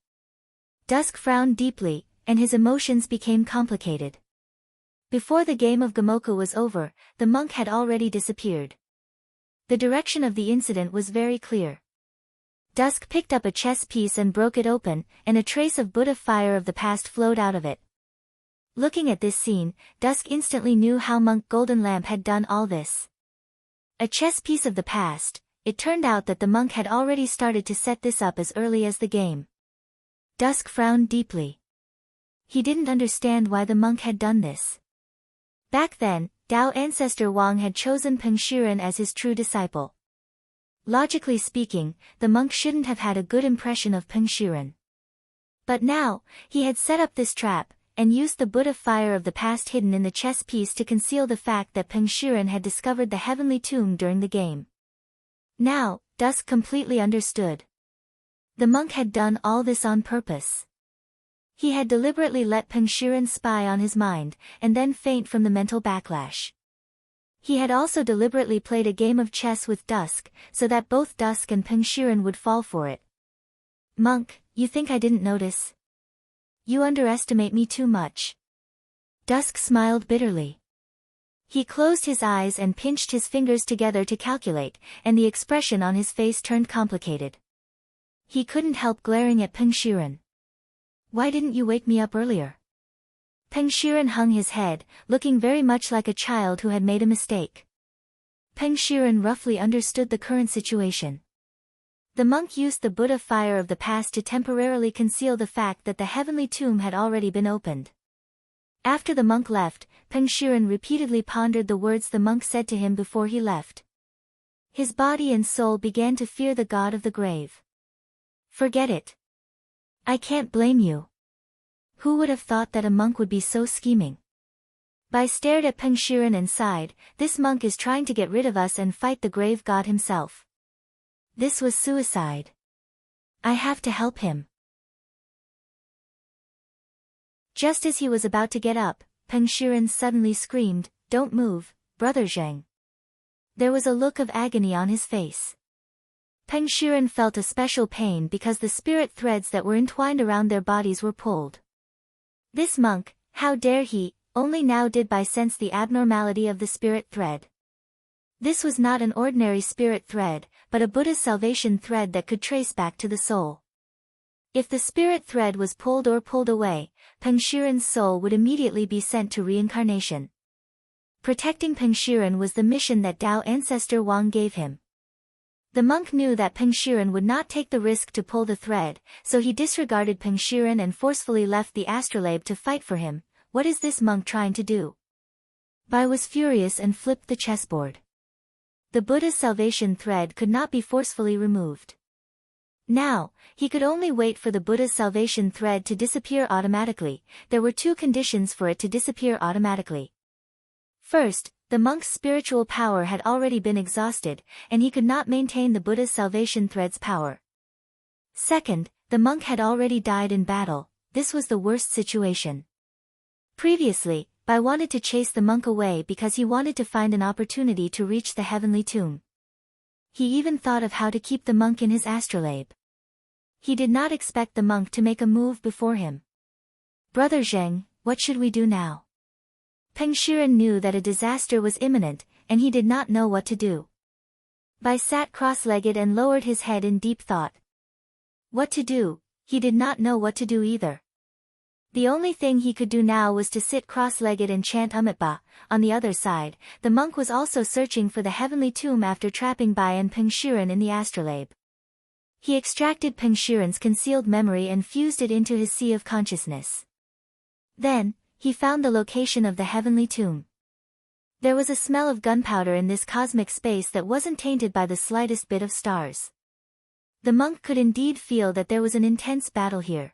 Dusk frowned deeply, and his emotions became complicated. Before the game of Gamoka was over, the monk had already disappeared. The direction of the incident was very clear. Dusk picked up a chess piece and broke it open, and a trace of Buddha fire of the past flowed out of it. Looking at this scene, Dusk instantly knew how Monk Golden Lamp had done all this. A chess piece of the past, it turned out that the monk had already started to set this up as early as the game. Dusk frowned deeply. He didn't understand why the monk had done this. Back then, Dao ancestor Wang had chosen Peng Shiren as his true disciple. Logically speaking, the monk shouldn't have had a good impression of Peng Shiren. But now, he had set up this trap, and used the Buddha fire of the past hidden in the chess piece to conceal the fact that Peng Shiren had discovered the heavenly tomb during the game. Now, Dusk completely understood. The monk had done all this on purpose. He had deliberately let Peng Shiren spy on his mind, and then faint from the mental backlash. He had also deliberately played a game of chess with Dusk, so that both Dusk and Peng Shiren would fall for it. Monk, you think I didn't notice? You underestimate me too much. Dusk smiled bitterly. He closed his eyes and pinched his fingers together to calculate, and the expression on his face turned complicated. He couldn't help glaring at Peng Shiren. Why didn't you wake me up earlier? Peng Shiren hung his head, looking very much like a child who had made a mistake. Peng Shiren roughly understood the current situation. The monk used the Buddha fire of the past to temporarily conceal the fact that the heavenly tomb had already been opened. After the monk left, Peng Shiren repeatedly pondered the words the monk said to him before he left. His body and soul began to fear the god of the grave. Forget it. I can't blame you. Who would have thought that a monk would be so scheming? Bai stared at Peng Shiren and sighed, this monk is trying to get rid of us and fight the grave god himself. This was suicide. I have to help him. Just as he was about to get up, Peng Shiren suddenly screamed, Don't move, Brother Zheng. There was a look of agony on his face. Peng Shiren felt a special pain because the spirit threads that were entwined around their bodies were pulled. This monk, how dare he, only now did Bai sense the abnormality of the spirit thread. This was not an ordinary spirit thread, but a Buddha's salvation thread that could trace back to the soul. If the spirit thread was pulled or pulled away, Peng Shiren's soul would immediately be sent to reincarnation. Protecting Peng Shiren was the mission that Tao ancestor Wang gave him. The monk knew that Peng Shiren would not take the risk to pull the thread, so he disregarded Peng Shiren and forcefully left the astrolabe to fight for him. What is this monk trying to do? Bai was furious and flipped the chessboard. The Buddha's salvation thread could not be forcefully removed. Now, he could only wait for the Buddha's salvation thread to disappear automatically. There were two conditions for it to disappear automatically. First, the monk's spiritual power had already been exhausted, and he could not maintain the Buddha's salvation thread's power. Second, the monk had already died in battle. This was the worst situation. Previously, Bai wanted to chase the monk away because he wanted to find an opportunity to reach the heavenly tomb. He even thought of how to keep the monk in his astrolabe. He did not expect the monk to make a move before him. Brother Zheng, what should we do now? Peng Shiren knew that a disaster was imminent, and he did not know what to do. Bai sat cross-legged and lowered his head in deep thought. What to do? He did not know what to do either. The only thing he could do now was to sit cross-legged and chant Amitabha. On the other side, the monk was also searching for the heavenly tomb after trapping Bai and Peng Shiren in the astrolabe. He extracted Peng Shiren's concealed memory and fused it into his sea of consciousness. Then, he found the location of the heavenly tomb. There was a smell of gunpowder in this cosmic space that wasn't tainted by the slightest bit of stars. The monk could indeed feel that there was an intense battle here.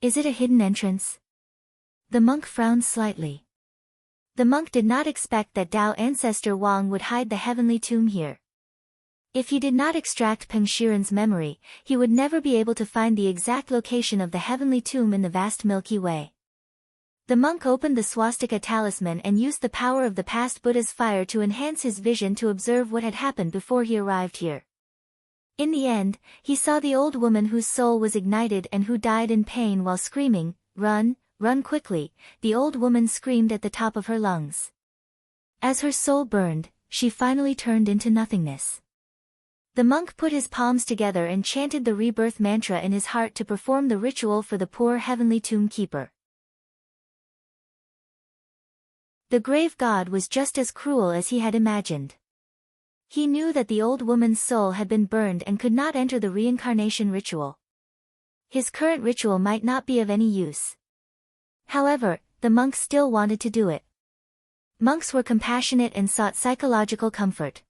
Is it a hidden entrance? The monk frowned slightly. The monk did not expect that Tao ancestor Wang would hide the heavenly tomb here. If he did not extract Peng Shiren's memory, he would never be able to find the exact location of the heavenly tomb in the vast Milky Way. The monk opened the swastika talisman and used the power of the past Buddha's fire to enhance his vision to observe what had happened before he arrived here. In the end, he saw the old woman whose soul was ignited and who died in pain while screaming, "Run, run quickly!" The old woman screamed at the top of her lungs. As her soul burned, she finally turned into nothingness. The monk put his palms together and chanted the rebirth mantra in his heart to perform the ritual for the poor heavenly tomb keeper. The grave god was just as cruel as he had imagined. He knew that the old woman's soul had been burned and could not enter the reincarnation ritual. His current ritual might not be of any use. However, the monk still wanted to do it. Monks were compassionate and sought psychological comfort.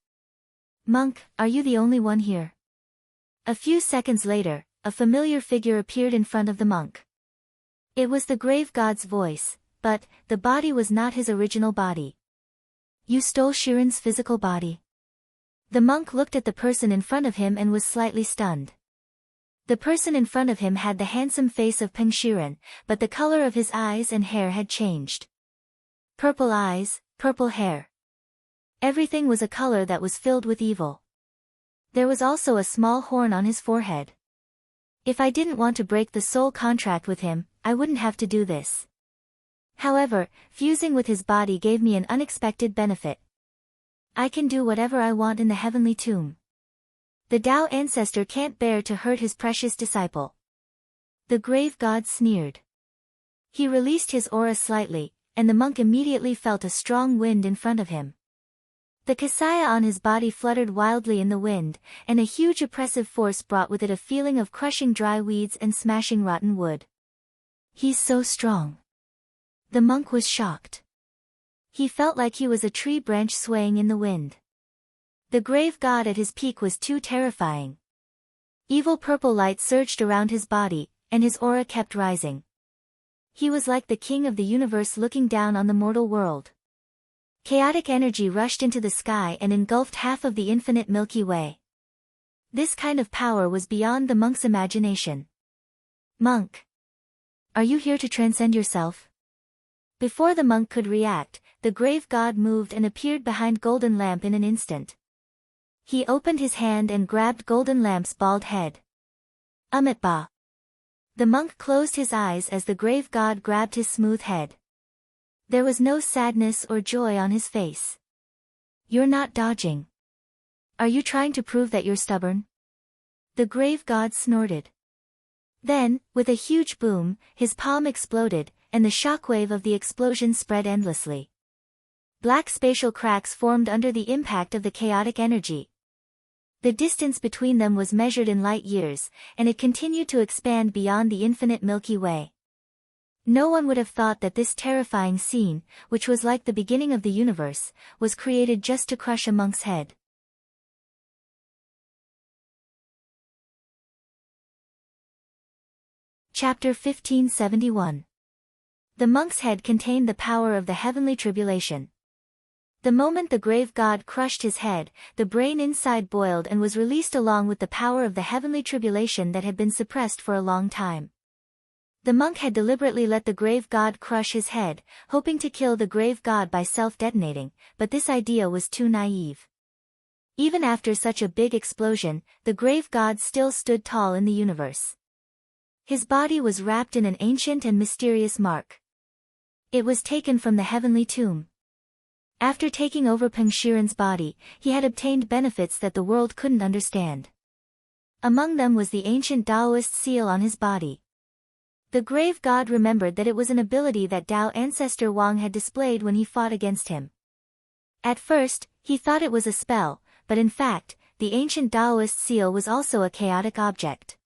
"Monk, are you the only one here?" A few seconds later, a familiar figure appeared in front of the monk. It was the grave god's voice, but the body was not his original body. "You stole Shiren's physical body?" The monk looked at the person in front of him and was slightly stunned. The person in front of him had the handsome face of Peng Shiren, but the color of his eyes and hair had changed. Purple eyes, purple hair. Everything was a color that was filled with evil. There was also a small horn on his forehead. If I didn't want to break the soul contract with him, I wouldn't have to do this. However, fusing with his body gave me an unexpected benefit. I can do whatever I want in the heavenly tomb. The Tao ancestor can't bear to hurt his precious disciple. The grave god sneered. He released his aura slightly, and the monk immediately felt a strong wind in front of him. The kasaya on his body fluttered wildly in the wind, and a huge oppressive force brought with it a feeling of crushing dry weeds and smashing rotten wood. "He's so strong." The monk was shocked. He felt like he was a tree branch swaying in the wind. The grave god at his peak was too terrifying. Evil purple light surged around his body, and his aura kept rising. He was like the king of the universe looking down on the mortal world. Chaotic energy rushed into the sky and engulfed half of the infinite Milky Way. This kind of power was beyond the monk's imagination. "Monk, are you here to transcend yourself?" Before the monk could react, the grave god moved and appeared behind Golden Lamp in an instant. He opened his hand and grabbed Golden Lamp's bald head. "Ba." The monk closed his eyes as the grave god grabbed his smooth head. There was no sadness or joy on his face. "You're not dodging. Are you trying to prove that you're stubborn?" The grave god snorted. Then, with a huge boom, his palm exploded, and the shockwave of the explosion spread endlessly. Black spatial cracks formed under the impact of the chaotic energy. The distance between them was measured in light years, and it continued to expand beyond the infinite Milky Way. No one would have thought that this terrifying scene, which was like the beginning of the universe, was created just to crush a monk's head. Chapter 1571. The monk's head contained the power of the heavenly tribulation. The moment the grave god crushed his head, the brain inside boiled and was released along with the power of the heavenly tribulation that had been suppressed for a long time. The monk had deliberately let the grave god crush his head, hoping to kill the grave god by self-detonating, but this idea was too naive. Even after such a big explosion, the grave god still stood tall in the universe. His body was wrapped in an ancient and mysterious mark. It was taken from the heavenly tomb. After taking over Peng Shiren's body, he had obtained benefits that the world couldn't understand. Among them was the ancient Taoist seal on his body. The grave god remembered that it was an ability that Tao ancestor Wang had displayed when he fought against him. At first, he thought it was a spell, but in fact, the ancient Taoist seal was also a chaotic object.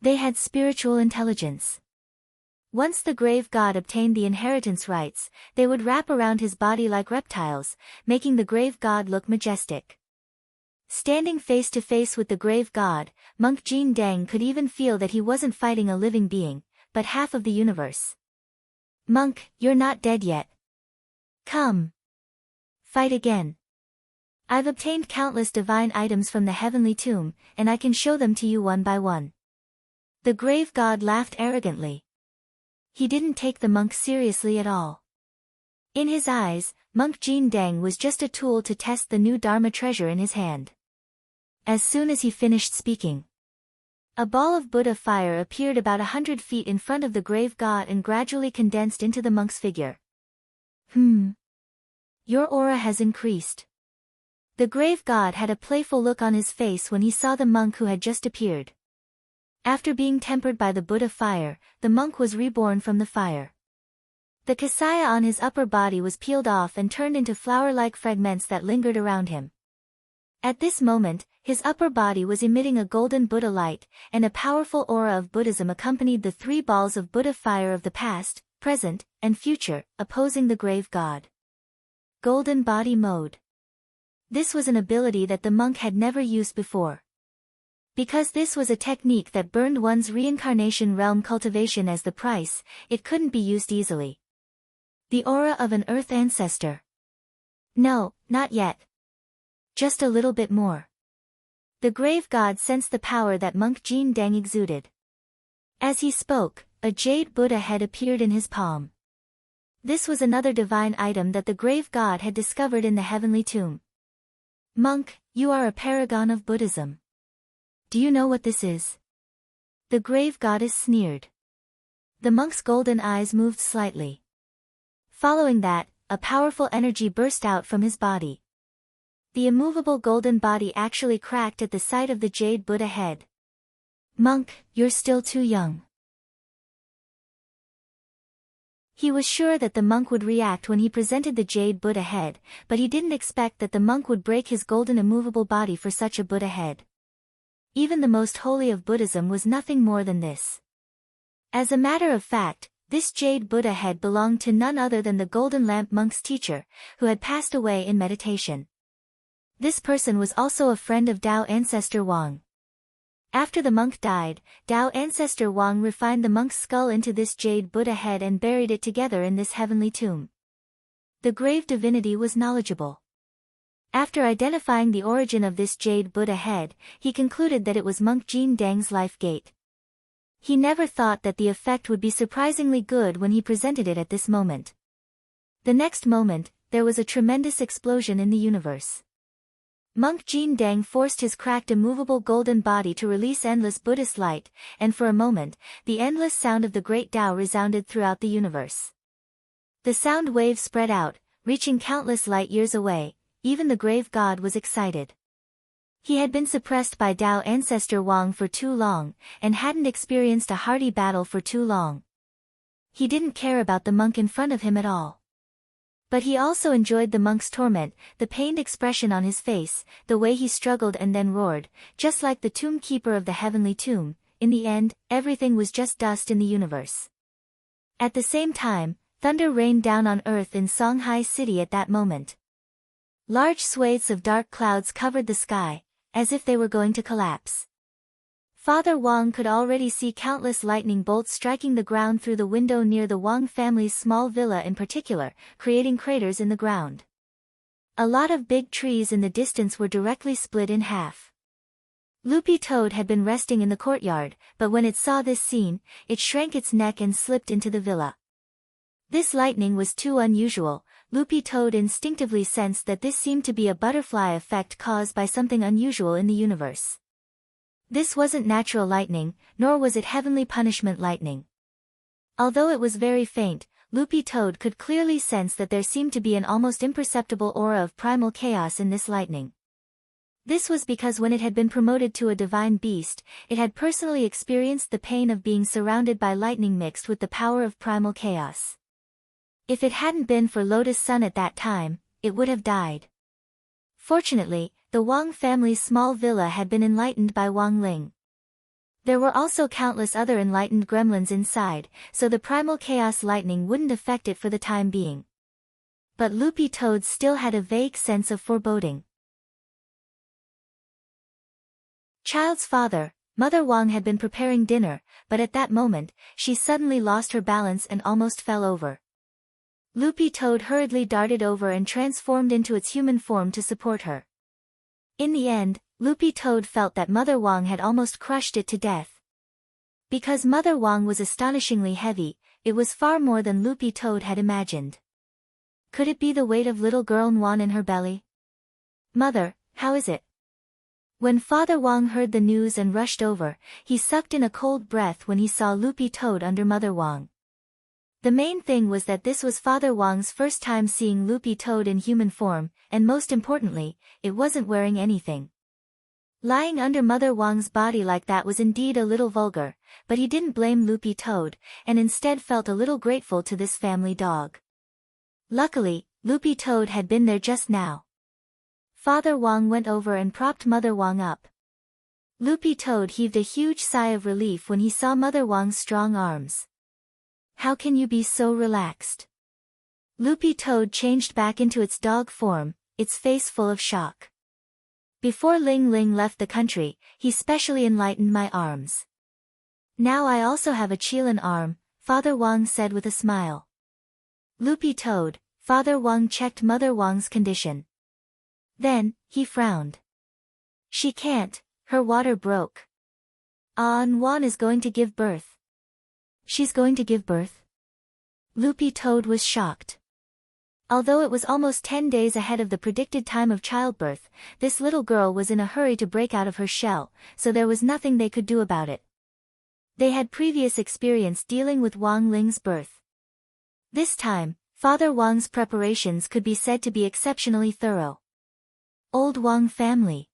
They had spiritual intelligence. Once the grave god obtained the inheritance rights, they would wrap around his body like reptiles, making the grave god look majestic. Standing face to face with the grave god, Monk Jin Dang could even feel that he wasn't fighting a living being, but half of the universe. "Monk, you're not dead yet. Come. Fight again. I've obtained countless divine items from the heavenly tomb, and I can show them to you one by one." The grave god laughed arrogantly. He didn't take the monk seriously at all. In his eyes, Monk Jin Dang was just a tool to test the new Dharma treasure in his hand. As soon as he finished speaking, a ball of Buddha fire appeared about 100 feet in front of the grave god and gradually condensed into the monk's figure. Your aura has increased." The grave god had a playful look on his face when he saw the monk who had just appeared. After being tempered by the Buddha fire, the monk was reborn from the fire. The kasaya on his upper body was peeled off and turned into flower-like fragments that lingered around him. At this moment, his upper body was emitting a golden Buddha light, and a powerful aura of Buddhism accompanied the 3 balls of Buddha fire of the past, present, and future, opposing the grave god. Golden body mode. This was an ability that the monk had never used before. Because this was a technique that burned one's reincarnation realm cultivation as the price, it couldn't be used easily. The aura of an earth ancestor. No, not yet. Just a little bit more. The grave god sensed the power that Monk Jin Dang exuded. As he spoke, a jade Buddha head appeared in his palm. This was another divine item that the grave god had discovered in the heavenly tomb. "Monk, you are a paragon of Buddhism. Do you know what this is?" The grave goddess sneered. The monk's golden eyes moved slightly. Following that, a powerful energy burst out from his body. The immovable golden body actually cracked at the sight of the jade Buddha head. "Monk, you're still too young. He was sure that the monk would react when he presented the jade Buddha head, but he didn't expect that the monk would break his golden immovable body for such a Buddha head. Even the most holy of Buddhism was nothing more than this. As a matter of fact, this jade Buddha head belonged to none other than the Golden Lamp monk's teacher, who had passed away in meditation. This person was also a friend of Tao ancestor Wang. After the monk died, Tao ancestor Wang refined the monk's skull into this jade Buddha head and buried it together in this heavenly tomb. The grave divinity was knowledgeable. After identifying the origin of this jade Buddha head, he concluded that it was monk Jin Dang's life gate. He never thought that the effect would be surprisingly good when he presented it at this moment. The next moment, there was a tremendous explosion in the universe. Monk Jin Dang forced his cracked immovable golden body to release endless Buddhist light, and for a moment, the endless sound of the great Tao resounded throughout the universe. The sound wave spread out, reaching countless light years away. Even the grave god was excited. He had been suppressed by Tao ancestor Wang for too long, and hadn't experienced a hearty battle for too long. He didn't care about the monk in front of him at all. But he also enjoyed the monk's torment, the pained expression on his face, the way he struggled and then roared, just like the tomb keeper of the heavenly tomb. In the end, everything was just dust in the universe. At the same time, thunder rained down on earth in Songhai City at that moment. Large swathes of dark clouds covered the sky, as if they were going to collapse. Father Wang could already see countless lightning bolts striking the ground through the window near the Wang family's small villa in particular, creating craters in the ground. A lot of big trees in the distance were directly split in half. Loopy Toad had been resting in the courtyard, but when it saw this scene, it shrank its neck and slipped into the villa. This lightning was too unusual. Loopy Toad instinctively sensed that this seemed to be a butterfly effect caused by something unusual in the universe. This wasn't natural lightning, nor was it heavenly punishment lightning. Although it was very faint, Loopy Toad could clearly sense that there seemed to be an almost imperceptible aura of primal chaos in this lightning. This was because when it had been promoted to a divine beast, it had personally experienced the pain of being surrounded by lightning mixed with the power of primal chaos. If it hadn't been for Lotus Sun at that time, it would have died. Fortunately, the Wang family's small villa had been enlightened by Wang Ling. There were also countless other enlightened gremlins inside, so the primal chaos lightning wouldn't affect it for the time being. But Loopy Toad still had a vague sense of foreboding. Child's father, Mother Wang had been preparing dinner, but at that moment, she suddenly lost her balance and almost fell over. Loopy Toad hurriedly darted over and transformed into its human form to support her. In the end, Loopy Toad felt that Mother Wang had almost crushed it to death. Because Mother Wang was astonishingly heavy, it was far more than Loopy Toad had imagined. Could it be the weight of little girl Nwan in her belly? Mother, how is it? When Father Wang heard the news and rushed over, he sucked in a cold breath when he saw Loopy Toad under Mother Wang. The main thing was that this was Father Wang's first time seeing Loopy Toad in human form, and most importantly, it wasn't wearing anything. Lying under Mother Wang's body like that was indeed a little vulgar, but he didn't blame Loopy Toad, and instead felt a little grateful to this family dog. Luckily, Loopy Toad had been there just now. Father Wang went over and propped Mother Wang up. Loopy Toad heaved a huge sigh of relief when he saw Mother Wang's strong arms. How can you be so relaxed? Loopy Toad changed back into its dog form, its face full of shock. Before Ling Ling left the country, he specially enlightened my arms. Now I also have a Qilin arm, Father Wang said with a smile. Loopy Toad, Father Wang checked Mother Wang's condition. Then, he frowned. She can't, her water broke. Nwan is going to give birth. She's going to give birth? Loopy Toad was shocked. Although it was almost 10 days ahead of the predicted time of childbirth, this little girl was in a hurry to break out of her shell, so there was nothing they could do about it. They had previous experience dealing with Wang Ling's birth. This time, Father Wang's preparations could be said to be exceptionally thorough. Old Wang family.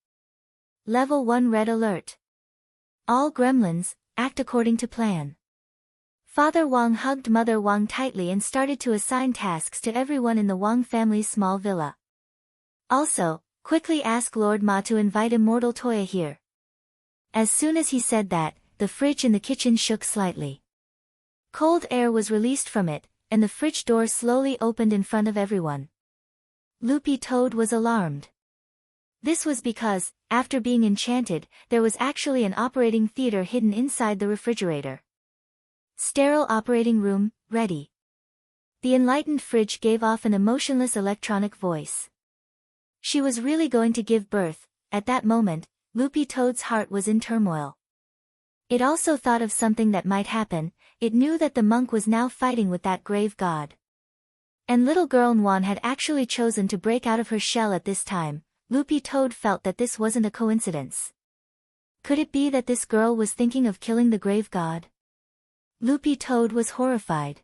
Level 1 red alert. All gremlins, act according to plan. Father Wang hugged Mother Wang tightly and started to assign tasks to everyone in the Wang family's small villa. Also, quickly ask Lord Ma to invite Immortal Toya here. As soon as he said that, the fridge in the kitchen shook slightly. Cold air was released from it, and the fridge door slowly opened in front of everyone. Loopy Toad was alarmed. This was because, after being enchanted, there was actually an operating theater hidden inside the refrigerator. Sterile operating room, ready. The enlightened fridge gave off an emotionless electronic voice. She was really going to give birth. At that moment, Loopy Toad's heart was in turmoil. It also thought of something that might happen. It knew that the monk was now fighting with that grave god. And little girl Nwan had actually chosen to break out of her shell at this time. Loopy Toad felt that this wasn't a coincidence. Could it be that this girl was thinking of killing the grave god? Loopy Toad was horrified.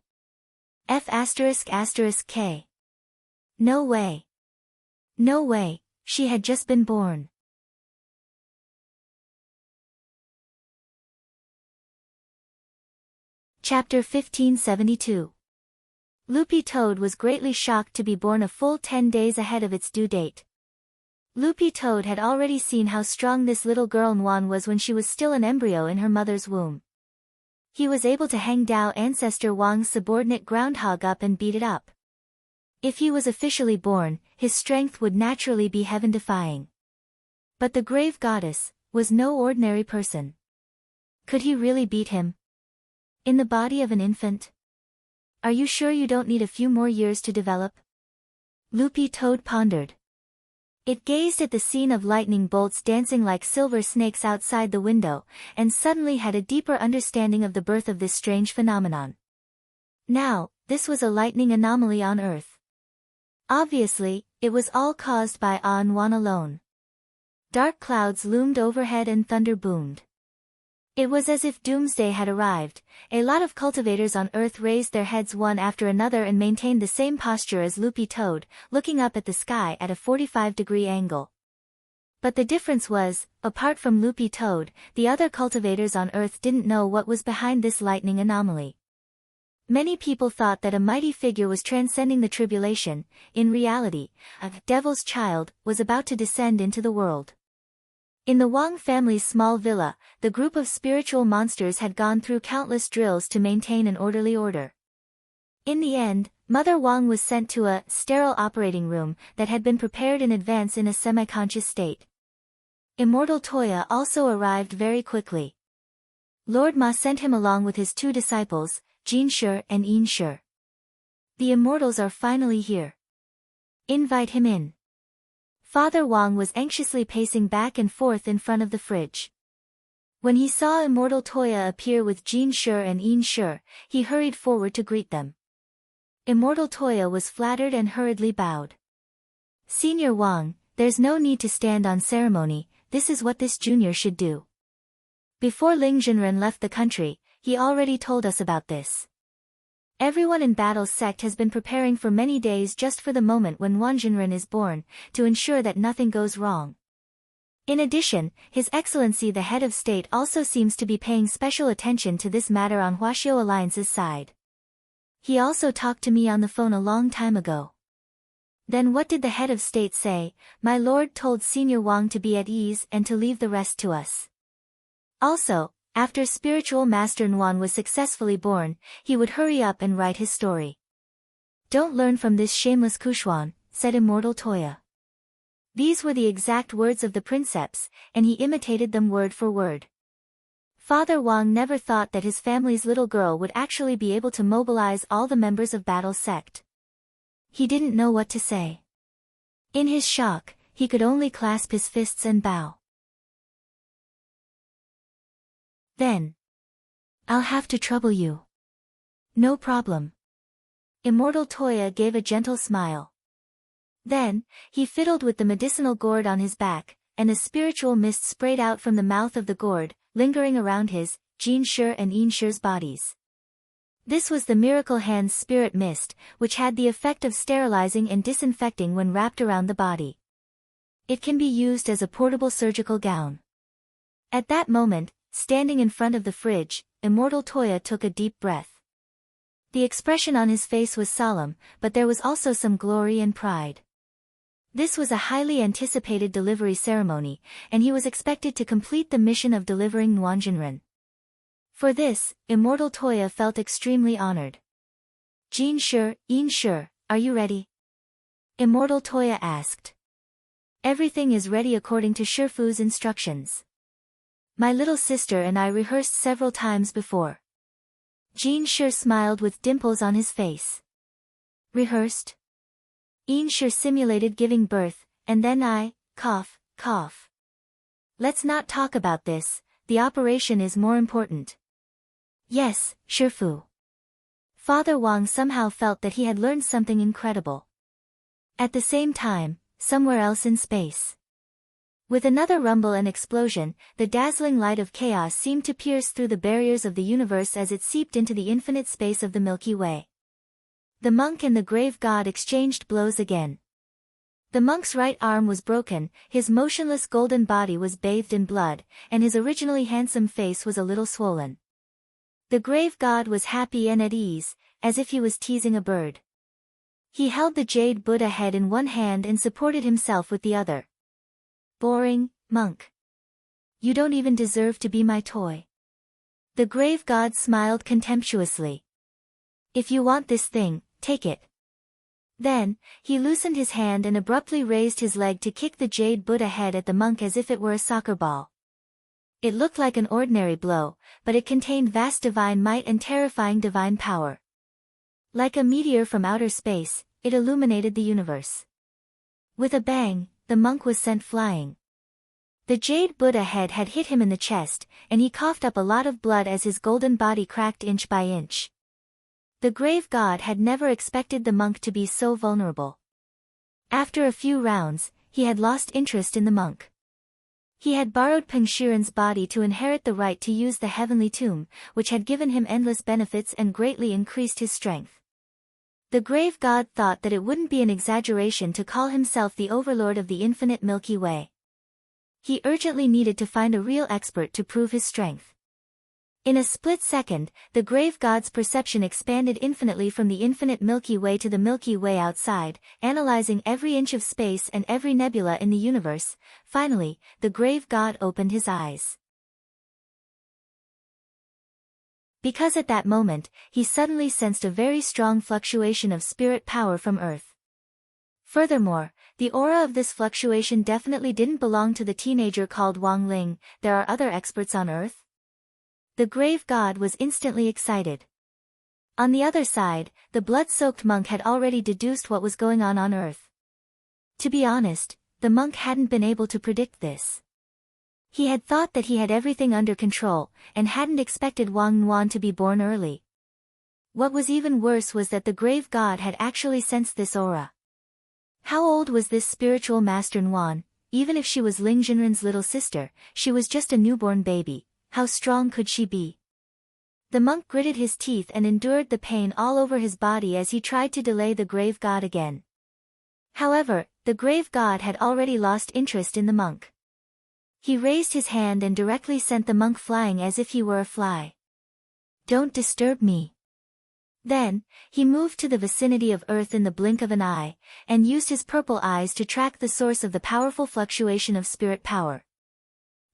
F***K. No way. No way, she had just been born. Chapter 1572. Loopy Toad was greatly shocked to be born a full 10 days ahead of its due date. Loopy Toad had already seen how strong this little girl Nwan was when she was still an embryo in her mother's womb. He was able to hang Dao ancestor Wang's subordinate groundhog up and beat it up. If he was officially born, his strength would naturally be heaven-defying. But the grave goddess was no ordinary person. Could he really beat him? In the body of an infant? Are you sure you don't need a few more years to develop? Loopy Toad pondered. It gazed at the scene of lightning bolts dancing like silver snakes outside the window, and suddenly had a deeper understanding of the birth of this strange phenomenon. Now, this was a lightning anomaly on Earth. Obviously, it was all caused by Nwan alone. Dark clouds loomed overhead and thunder boomed. It was as if doomsday had arrived. A lot of cultivators on Earth raised their heads one after another and maintained the same posture as Loopy Toad, looking up at the sky at a 45-degree angle. But the difference was, apart from Loopy Toad, the other cultivators on Earth didn't know what was behind this lightning anomaly. Many people thought that a mighty figure was transcending the tribulation. In reality, a devil's child was about to descend into the world. In the Wang family's small villa, the group of spiritual monsters had gone through countless drills to maintain an orderly order. In the end, Mother Wang was sent to a sterile operating room that had been prepared in advance in a semi-conscious state. Immortal Toya also arrived very quickly. Lord Ma sent him along with his 2 disciples, Jin Shi and Yin Shi. The immortals are finally here. Invite him in. Father Wang was anxiously pacing back and forth in front of the fridge. When he saw Immortal Toya appear with Jin Shi and Yin Shi, he hurried forward to greet them. Immortal Toya was flattered and hurriedly bowed. Senior Wang, there's no need to stand on ceremony, this is what this junior should do. Before Ling Jinren left the country, he already told us about this. Everyone in Battle's sect has been preparing for many days just for the moment when Wan Jinren is born, to ensure that nothing goes wrong. In addition, His Excellency the head of state also seems to be paying special attention to this matter on Huaxiao Alliance's side. He also talked to me on the phone a long time ago. Then what did the head of state say? My lord told Senior Wang to be at ease and to leave the rest to us. Also, after spiritual master Nwan was successfully born, he would hurry up and write his story. Don't learn from this shameless Kushwan, said Immortal Toya. These were the exact words of the princeps, and he imitated them word for word. Father Wang never thought that his family's little girl would actually be able to mobilize all the members of Battle's sect. He didn't know what to say. In his shock, he could only clasp his fists and bow. Then. I'll have to trouble you. No problem. Immortal Toya gave a gentle smile. Then, he fiddled with the medicinal gourd on his back, and a spiritual mist sprayed out from the mouth of the gourd, lingering around his, Jin Shi and Yin Shi's bodies. This was the Miracle Hand's spirit mist, which had the effect of sterilizing and disinfecting when wrapped around the body. It can be used as a portable surgical gown. At that moment, standing in front of the fridge, Immortal Toya took a deep breath. The expression on his face was solemn, but there was also some glory and pride. This was a highly anticipated delivery ceremony, and he was expected to complete the mission of delivering Nguyen. For this, Immortal Toya felt extremely honored. Jin Shi, are you ready? Immortal Toya asked. Everything is ready according to Shifu's instructions. My little sister and I rehearsed several times before. Jin Shi smiled with dimples on his face. Rehearsed? Shi simulated giving birth, and then cough. Let's not talk about this, the operation is more important. Yes, Shifu. Father Wang somehow felt that he had learned something incredible. At the same time, somewhere else in space. With another rumble and explosion, the dazzling light of chaos seemed to pierce through the barriers of the universe as it seeped into the infinite space of the Milky Way. The monk and the grave god exchanged blows again. The monk's right arm was broken, his motionless golden body was bathed in blood, and his originally handsome face was a little swollen. The grave god was happy and at ease, as if he was teasing a bird. He held the jade Buddha head in one hand and supported himself with the other. Boring, monk. You don't even deserve to be my toy. The grave god smiled contemptuously. If you want this thing, take it. Then, he loosened his hand and abruptly raised his leg to kick the jade Buddha head at the monk as if it were a soccer ball. It looked like an ordinary blow, but it contained vast divine might and terrifying divine power. Like a meteor from outer space, it illuminated the universe. With a bang, the monk was sent flying. The jade Buddha head had hit him in the chest, and he coughed up a lot of blood as his golden body cracked inch by inch. The grave god had never expected the monk to be so vulnerable. After a few rounds, he had lost interest in the monk. He had borrowed Peng Shiren's body to inherit the right to use the heavenly tomb, which had given him endless benefits and greatly increased his strength. The grave god thought that it wouldn't be an exaggeration to call himself the overlord of the infinite Milky Way. He urgently needed to find a real expert to prove his strength. In a split second, the grave god's perception expanded infinitely from the infinite Milky Way to the Milky Way outside, analyzing every inch of space and every nebula in the universe. Finally, the grave god opened his eyes. Because at that moment, he suddenly sensed a very strong fluctuation of spirit power from Earth. Furthermore, the aura of this fluctuation definitely didn't belong to the teenager called Wang Ling. There are other experts on Earth? The grave god was instantly excited. On the other side, the blood-soaked monk had already deduced what was going on Earth. To be honest, the monk hadn't been able to predict this. He had thought that he had everything under control, and hadn't expected Wang Nguyen to be born early. What was even worse was that the grave god had actually sensed this aura. How old was this spiritual master Nguyen? Even if she was Ling Jinren's little sister, she was just a newborn baby. How strong could she be? The monk gritted his teeth and endured the pain all over his body as he tried to delay the grave god again. However, the grave god had already lost interest in the monk. He raised his hand and directly sent the monk flying as if he were a fly. Don't disturb me. Then, he moved to the vicinity of Earth in the blink of an eye, and used his purple eyes to track the source of the powerful fluctuation of spirit power.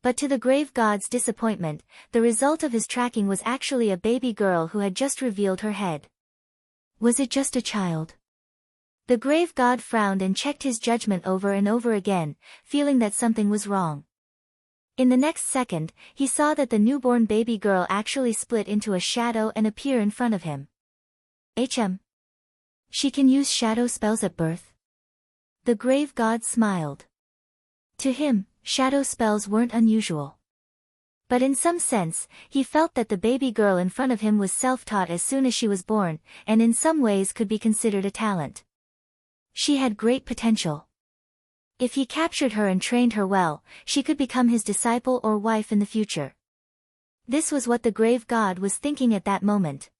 But to the grave god's disappointment, the result of his tracking was actually a baby girl who had just revealed her head. Was it just a child? The grave god frowned and checked his judgment over and over again, feeling that something was wrong. In the next second, he saw that the newborn baby girl actually split into a shadow and appear in front of him. She can use shadow spells at birth? The grave god smiled. To him, shadow spells weren't unusual. But in some sense, he felt that the baby girl in front of him was self-taught as soon as she was born, and in some ways could be considered a talent. She had great potential. If he captured her and trained her well, she could become his disciple or wife in the future. This was what the grave god was thinking at that moment.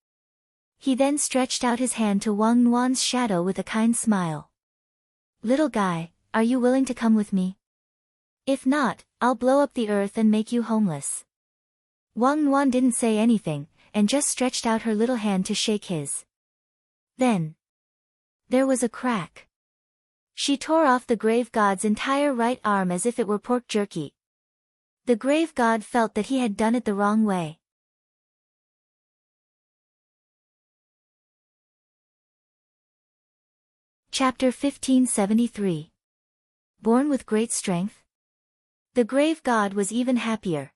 He then stretched out his hand to Wang Nguyen's shadow with a kind smile. Little guy, are you willing to come with me? If not, I'll blow up the earth and make you homeless. Wang Nguyen didn't say anything, and just stretched out her little hand to shake his. Then there was a crack. She tore off the grave god's entire right arm as if it were pork jerky. The grave god felt that he had done it the wrong way. Chapter 1573. Born with great strength? The grave god was even happier.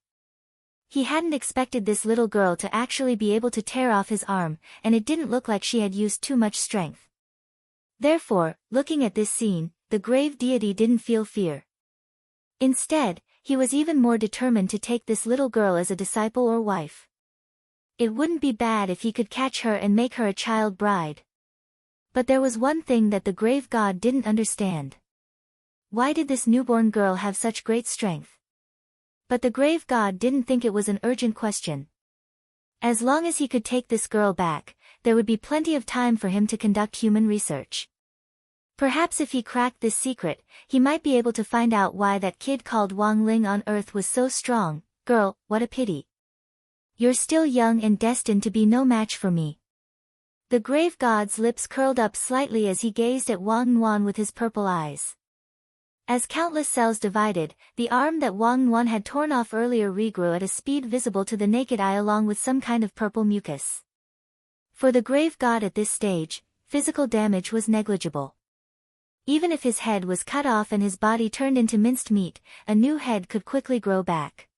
He hadn't expected this little girl to actually be able to tear off his arm, and it didn't look like she had used too much strength. Therefore, looking at this scene, the grave deity didn't feel fear. Instead, he was even more determined to take this little girl as a disciple or wife. It wouldn't be bad if he could catch her and make her a child bride. But there was one thing that the grave god didn't understand. Why did this newborn girl have such great strength? But the grave god didn't think it was an urgent question. As long as he could take this girl back, there would be plenty of time for him to conduct human research. Perhaps if he cracked this secret, he might be able to find out why that kid called Wang Ling on Earth was so strong. Girl, what a pity. You're still young and destined to be no match for me. The grave god's lips curled up slightly as he gazed at Wang Yuan with his purple eyes. As countless cells divided, the arm that Wang Yuan had torn off earlier regrew at a speed visible to the naked eye along with some kind of purple mucus. For the grave god at this stage, physical damage was negligible. Even if his head was cut off and his body turned into minced meat, a new head could quickly grow back.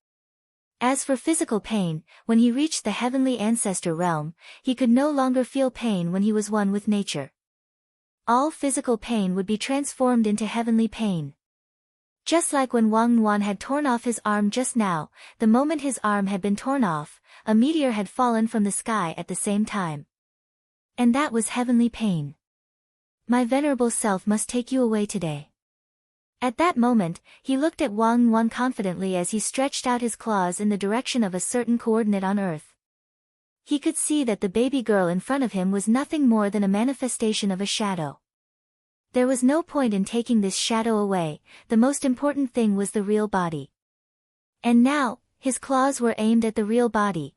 As for physical pain, when he reached the heavenly ancestor realm, he could no longer feel pain when he was one with nature. All physical pain would be transformed into heavenly pain. Just like when Wang Yuan had torn off his arm just now, the moment his arm had been torn off, a meteor had fallen from the sky at the same time. And that was heavenly pain. My venerable self must take you away today. At that moment, he looked at Wang Yuan confidently as he stretched out his claws in the direction of a certain coordinate on Earth. He could see that the baby girl in front of him was nothing more than a manifestation of a shadow. There was no point in taking this shadow away, the most important thing was the real body. And now, his claws were aimed at the real body.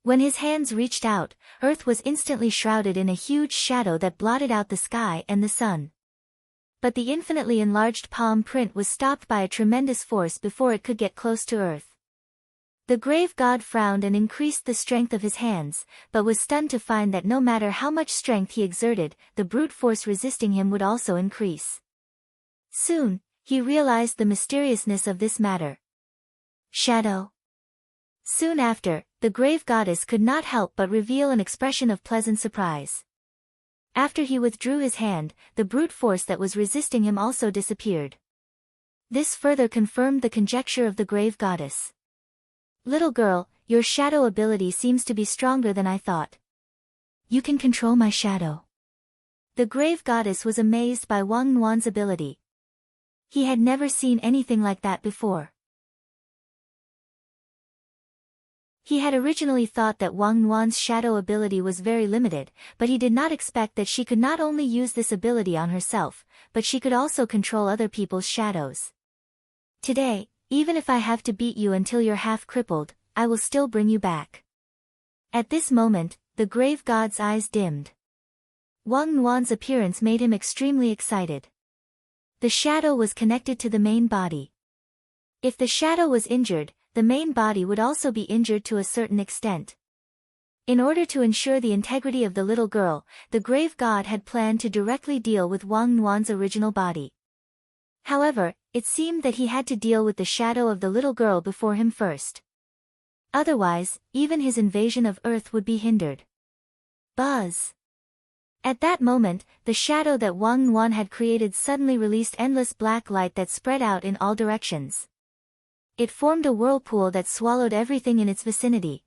When his hands reached out, Earth was instantly shrouded in a huge shadow that blotted out the sky and the sun. But the infinitely enlarged palm print was stopped by a tremendous force before it could get close to Earth. The grave god frowned and increased the strength of his hands, but was stunned to find that no matter how much strength he exerted, the brute force resisting him would also increase. Soon, he realized the mysteriousness of this matter. Shadow. Soon after, the grave goddess could not help but reveal an expression of pleasant surprise. After he withdrew his hand, the brute force that was resisting him also disappeared. This further confirmed the conjecture of the grave goddess. Little girl, your shadow ability seems to be stronger than I thought. You can control my shadow. The grave goddess was amazed by Wang Yuan's ability. He had never seen anything like that before. He had originally thought that Wang Yuan's shadow ability was very limited, but he did not expect that she could not only use this ability on herself, but she could also control other people's shadows. Today, even if I have to beat you until you're half crippled, I will still bring you back. At this moment, the grave god's eyes dimmed. Wang Yuan's appearance made him extremely excited. The shadow was connected to the main body. If the shadow was injured, the main body would also be injured to a certain extent. In order to ensure the integrity of the little girl, the grave god had planned to directly deal with Wang Yuan's original body. However, it seemed that he had to deal with the shadow of the little girl before him first. Otherwise, even his invasion of Earth would be hindered. Buzz! At that moment, the shadow that Wang Yuan had created suddenly released endless black light that spread out in all directions. It formed a whirlpool that swallowed everything in its vicinity.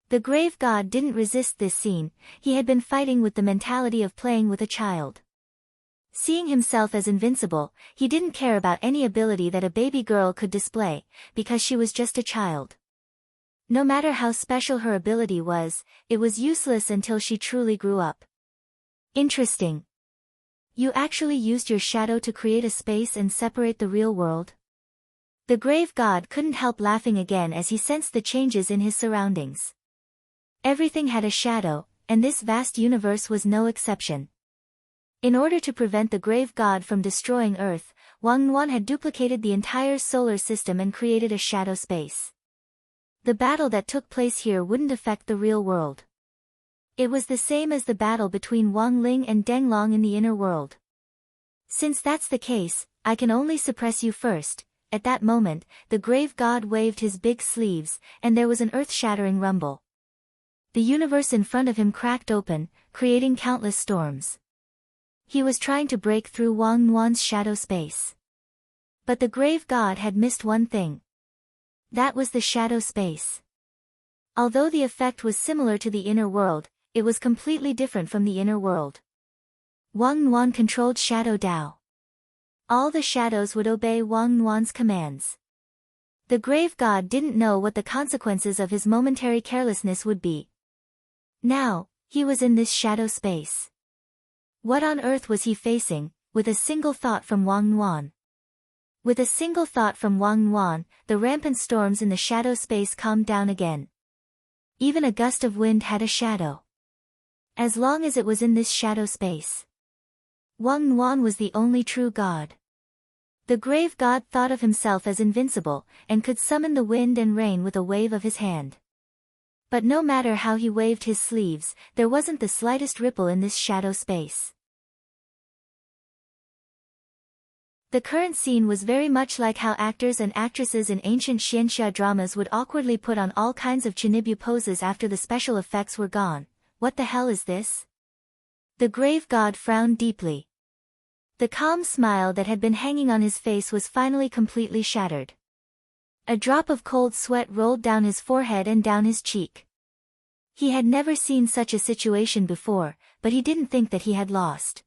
The grave god didn't resist this scene, he had been fighting with the mentality of playing with a child. Seeing himself as invincible, he didn't care about any ability that a baby girl could display, because she was just a child. No matter how special her ability was, it was useless until she truly grew up. Interesting. You actually used your shadow to create a space and separate the real world? The grave god couldn't help laughing again as he sensed the changes in his surroundings. Everything had a shadow, and this vast universe was no exception. In order to prevent the grave god from destroying Earth, Wang Nuan had duplicated the entire solar system and created a shadow space. The battle that took place here wouldn't affect the real world. It was the same as the battle between Wang Ling and Deng Long in the inner world. Since that's the case, I can only suppress you first. At that moment, the grave god waved his big sleeves, and there was an earth-shattering rumble. The universe in front of him cracked open, creating countless storms. He was trying to break through Wang Nuan's shadow space. But the grave god had missed one thing. That was the shadow space. Although the effect was similar to the inner world, it was completely different from the inner world. Wang Nuan controlled Shadow Dao. All the shadows would obey Wang Nuan's commands. The grave god didn't know what the consequences of his momentary carelessness would be. Now, he was in this shadow space. What on earth was he facing, with a single thought from Wang Nuan? With a single thought from Wang Nuan, the rampant storms in the shadow space calmed down again. Even a gust of wind had a shadow. As long as it was in this shadow space, Wang Nuan was the only true god. The grave god thought of himself as invincible, and could summon the wind and rain with a wave of his hand. But no matter how he waved his sleeves, there wasn't the slightest ripple in this shadow space. The current scene was very much like how actors and actresses in ancient xianxia dramas would awkwardly put on all kinds of chinibyu poses after the special effects were gone. What the hell is this? The grave god frowned deeply. The calm smile that had been hanging on his face was finally completely shattered. A drop of cold sweat rolled down his forehead and down his cheek. He had never seen such a situation before, but he didn't think that he had lost.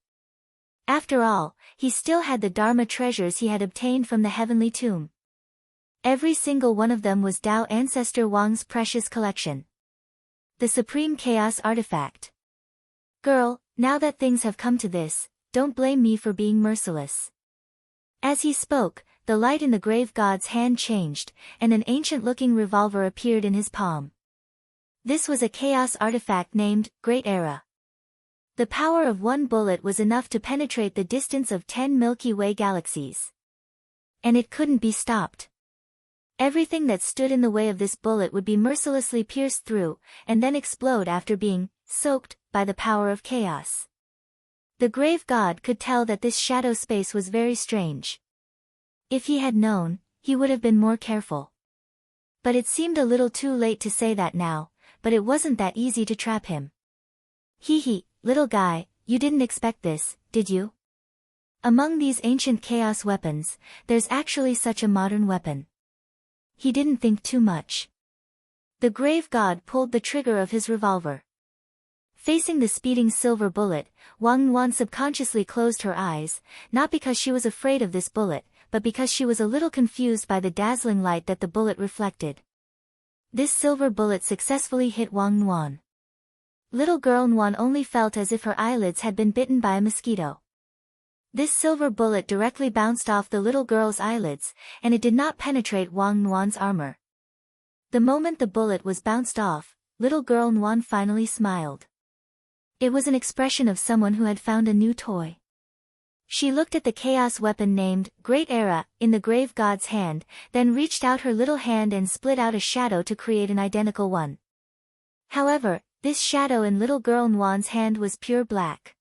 After all, he still had the Dharma treasures he had obtained from the heavenly tomb. Every single one of them was Dao ancestor Wang's precious collection. The supreme chaos artifact. Girl, now that things have come to this, don't blame me for being merciless. As he spoke, the light in the grave god's hand changed, and an ancient-looking revolver appeared in his palm. This was a chaos artifact named Great Era. The power of one bullet was enough to penetrate the distance of 10 Milky Way galaxies. And it couldn't be stopped. Everything that stood in the way of this bullet would be mercilessly pierced through, and then explode after being soaked by the power of chaos. The grave god could tell that this shadow space was very strange. If he had known, he would have been more careful. But it seemed a little too late to say that now, but it wasn't that easy to trap him. Hee, little guy, you didn't expect this, did you? Among these ancient chaos weapons, there's actually such a modern weapon. He didn't think too much. The grave god pulled the trigger of his revolver. Facing the speeding silver bullet, Wang Nuan subconsciously closed her eyes, not because she was afraid of this bullet, but because she was a little confused by the dazzling light that the bullet reflected. This silver bullet successfully hit Wang Nuan. Little girl Nuan only felt as if her eyelids had been bitten by a mosquito. This silver bullet directly bounced off the little girl's eyelids, and it did not penetrate Wang Nuan's armor. The moment the bullet was bounced off, little girl Nuan finally smiled. It was an expression of someone who had found a new toy. She looked at the chaos weapon named Great Era in the grave god's hand, then reached out her little hand and split out a shadow to create an identical one. However, this shadow in little girl Nuan's hand was pure black.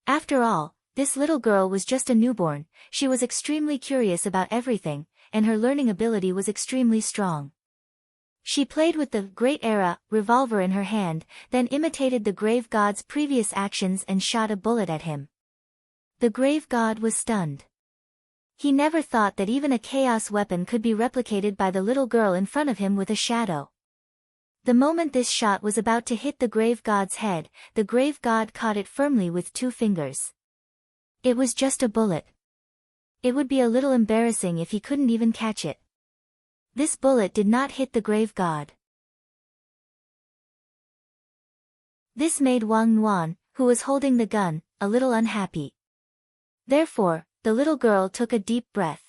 After all, this little girl was just a newborn, she was extremely curious about everything, and her learning ability was extremely strong. She played with the Great Era revolver in her hand, then imitated the grave god's previous actions and shot a bullet at him. The grave god was stunned. He never thought that even a chaos weapon could be replicated by the little girl in front of him with a shadow. The moment this shot was about to hit the grave god's head, the grave god caught it firmly with 2 fingers. It was just a bullet. It would be a little embarrassing if he couldn't even catch it. This bullet did not hit the grave god. This made Wang Nuan, who was holding the gun, a little unhappy. Therefore, the little girl took a deep breath.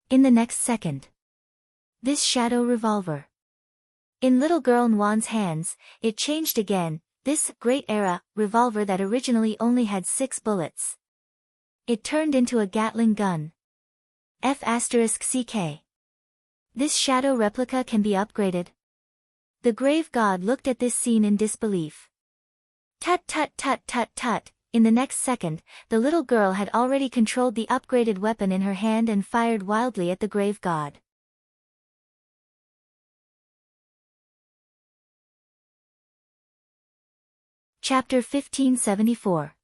In the next second, this shadow revolver. In little girl Nwan's hands, it changed again, this great era revolver that originally only had 6 bullets. It turned into a Gatling gun. F***CK. This shadow replica can be upgraded. The grave god looked at this scene in disbelief. Tut tut tut tut tut. In the next second, the little girl had already controlled the upgraded weapon in her hand and fired wildly at the grave god. Chapter 1574.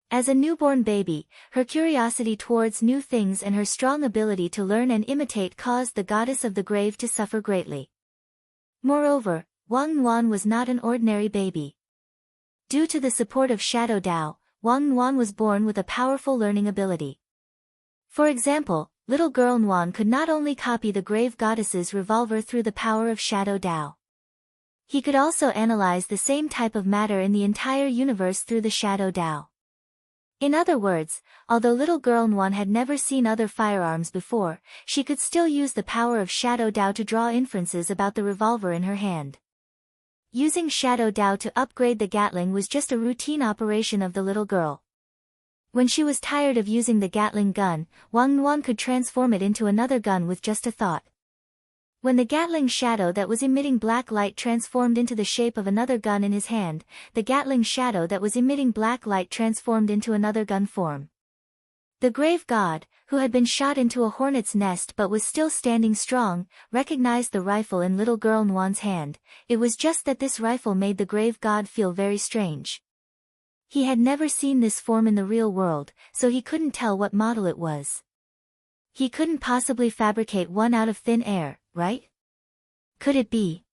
As a newborn baby, her curiosity towards new things and her strong ability to learn and imitate caused the goddess of the grave to suffer greatly. Moreover, Wang Nwan was not an ordinary baby. Due to the support of Shadow Dao, Wang Nwan was born with a powerful learning ability. For example, little girl Nwan could not only copy the grave goddess's revolver through the power of Shadow Dao. He could also analyze the same type of matter in the entire universe through the Shadow Dao. In other words, although little girl Nwan had never seen other firearms before, she could still use the power of Shadow Dao to draw inferences about the revolver in her hand. Using Shadow Dao to upgrade the Gatling was just a routine operation of the little girl. When she was tired of using the Gatling gun, Wang Nwan could transform it into another gun with just a thought. When the Gatling shadow that was emitting black light transformed into the shape of another gun in his hand, the Gatling shadow that was emitting black light transformed into another gun form. The grave god, who had been shot into a hornet's nest but was still standing strong, recognized the rifle in little girl Nwan's hand. It was just that this rifle made the grave god feel very strange. He had never seen this form in the real world, so he couldn't tell what model it was. He couldn't possibly fabricate one out of thin air, right? Could it be?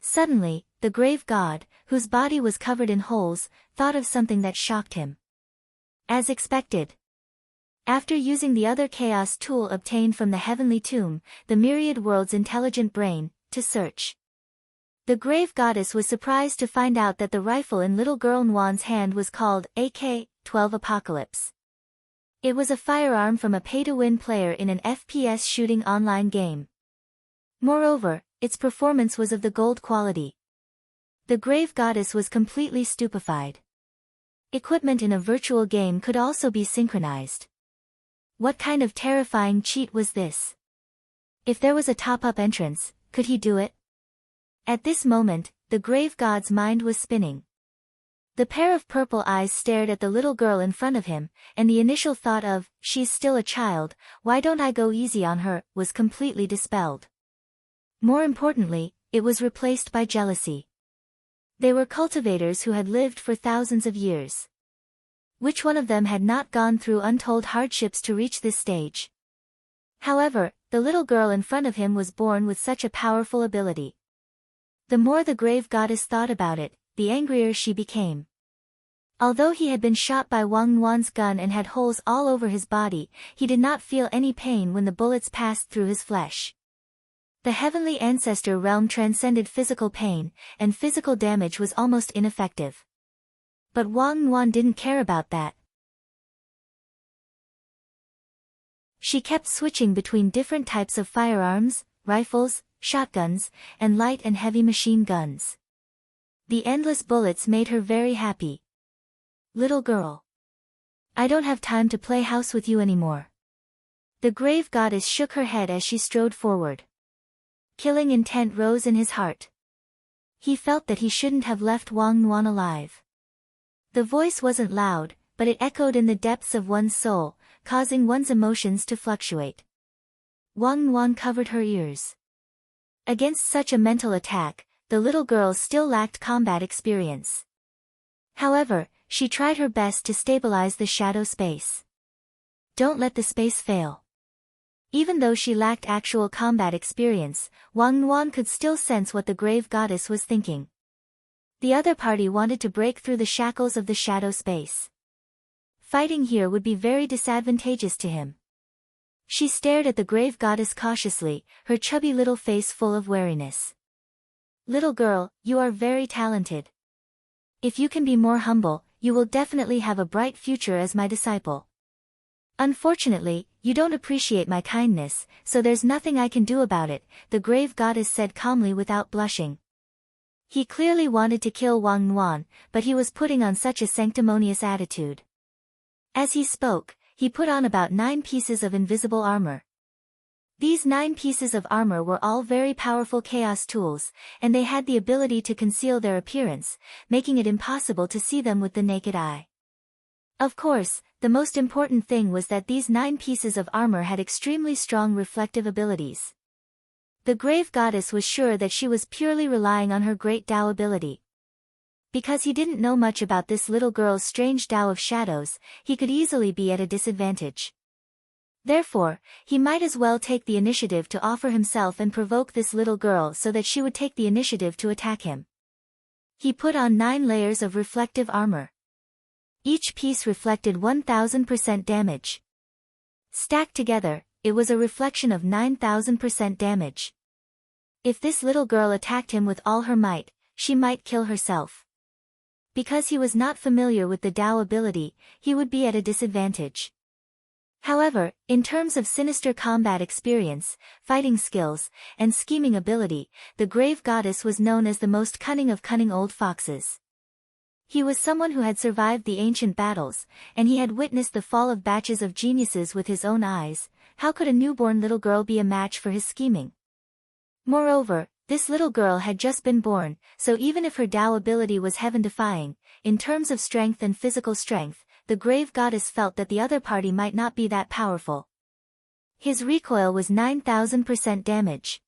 Suddenly, the grave god, whose body was covered in holes, thought of something that shocked him. As expected. After using the other chaos tool obtained from the heavenly tomb, the myriad world's intelligent brain, to search. The grave goddess was surprised to find out that the rifle in little girl Nwan's hand was called AK-12 Apocalypse. It was a firearm from a pay-to-win player in an FPS shooting online game. Moreover, its performance was of the gold quality. The grave goddess was completely stupefied. Equipment in a virtual game could also be synchronized. What kind of terrifying cheat was this? If there was a top-up entrance, could he do it? At this moment, the grave god's mind was spinning. The pair of purple eyes stared at the little girl in front of him, and the initial thought of, she's still a child, why don't I go easy on her, was completely dispelled. More importantly, it was replaced by jealousy. They were cultivators who had lived for thousands of years. Which one of them had not gone through untold hardships to reach this stage? However, the little girl in front of him was born with such a powerful ability. The more the grave goddess thought about it, the angrier she became. Although he had been shot by Wang Nwan's gun and had holes all over his body, he did not feel any pain when the bullets passed through his flesh. The heavenly ancestor realm transcended physical pain, and physical damage was almost ineffective. But Wang Nwan didn't care about that. She kept switching between different types of firearms, rifles, shotguns, and light and heavy machine guns. The endless bullets made her very happy. Little girl. I don't have time to play house with you anymore. The grave goddess shook her head as she strode forward. Killing intent rose in his heart. He felt that he shouldn't have left Wang Nwan alive. The voice wasn't loud, but it echoed in the depths of one's soul, causing one's emotions to fluctuate. Wang Nwan covered her ears. Against such a mental attack, the little girl still lacked combat experience. However, she tried her best to stabilize the shadow space. Don't let the space fail. Even though she lacked actual combat experience, Wang Nwan could still sense what the grave goddess was thinking. The other party wanted to break through the shackles of the shadow space. Fighting here would be very disadvantageous to him. She stared at the grave goddess cautiously, her chubby little face full of wariness. Little girl, you are very talented. If you can be more humble, you will definitely have a bright future as my disciple. Unfortunately, "You don't appreciate my kindness, so there's nothing I can do about it," the grave goddess said calmly without blushing. He clearly wanted to kill Wang Nuan, but he was putting on such a sanctimonious attitude. As he spoke, he put on about 9 pieces of invisible armor. These 9 pieces of armor were all very powerful chaos tools, and they had the ability to conceal their appearance, making it impossible to see them with the naked eye. Of course, the most important thing was that these 9 pieces of armor had extremely strong reflective abilities. The grave goddess was sure that she was purely relying on her great Tao ability. Because he didn't know much about this little girl's strange Tao of shadows, he could easily be at a disadvantage. Therefore, he might as well take the initiative to offer himself and provoke this little girl so that she would take the initiative to attack him. He put on 9 layers of reflective armor. Each piece reflected 1000% damage. Stacked together, it was a reflection of 9000% damage. If this little girl attacked him with all her might, she might kill herself. Because he was not familiar with the Tao ability, he would be at a disadvantage. However, in terms of sinister combat experience, fighting skills, and scheming ability, the grave goddess was known as the most cunning of cunning old foxes. He was someone who had survived the ancient battles, and he had witnessed the fall of batches of geniuses with his own eyes. How could a newborn little girl be a match for his scheming? Moreover, this little girl had just been born, so even if her Tao ability was heaven-defying, in terms of strength and physical strength, the grave goddess felt that the other party might not be that powerful. His recoil was 9000% damage.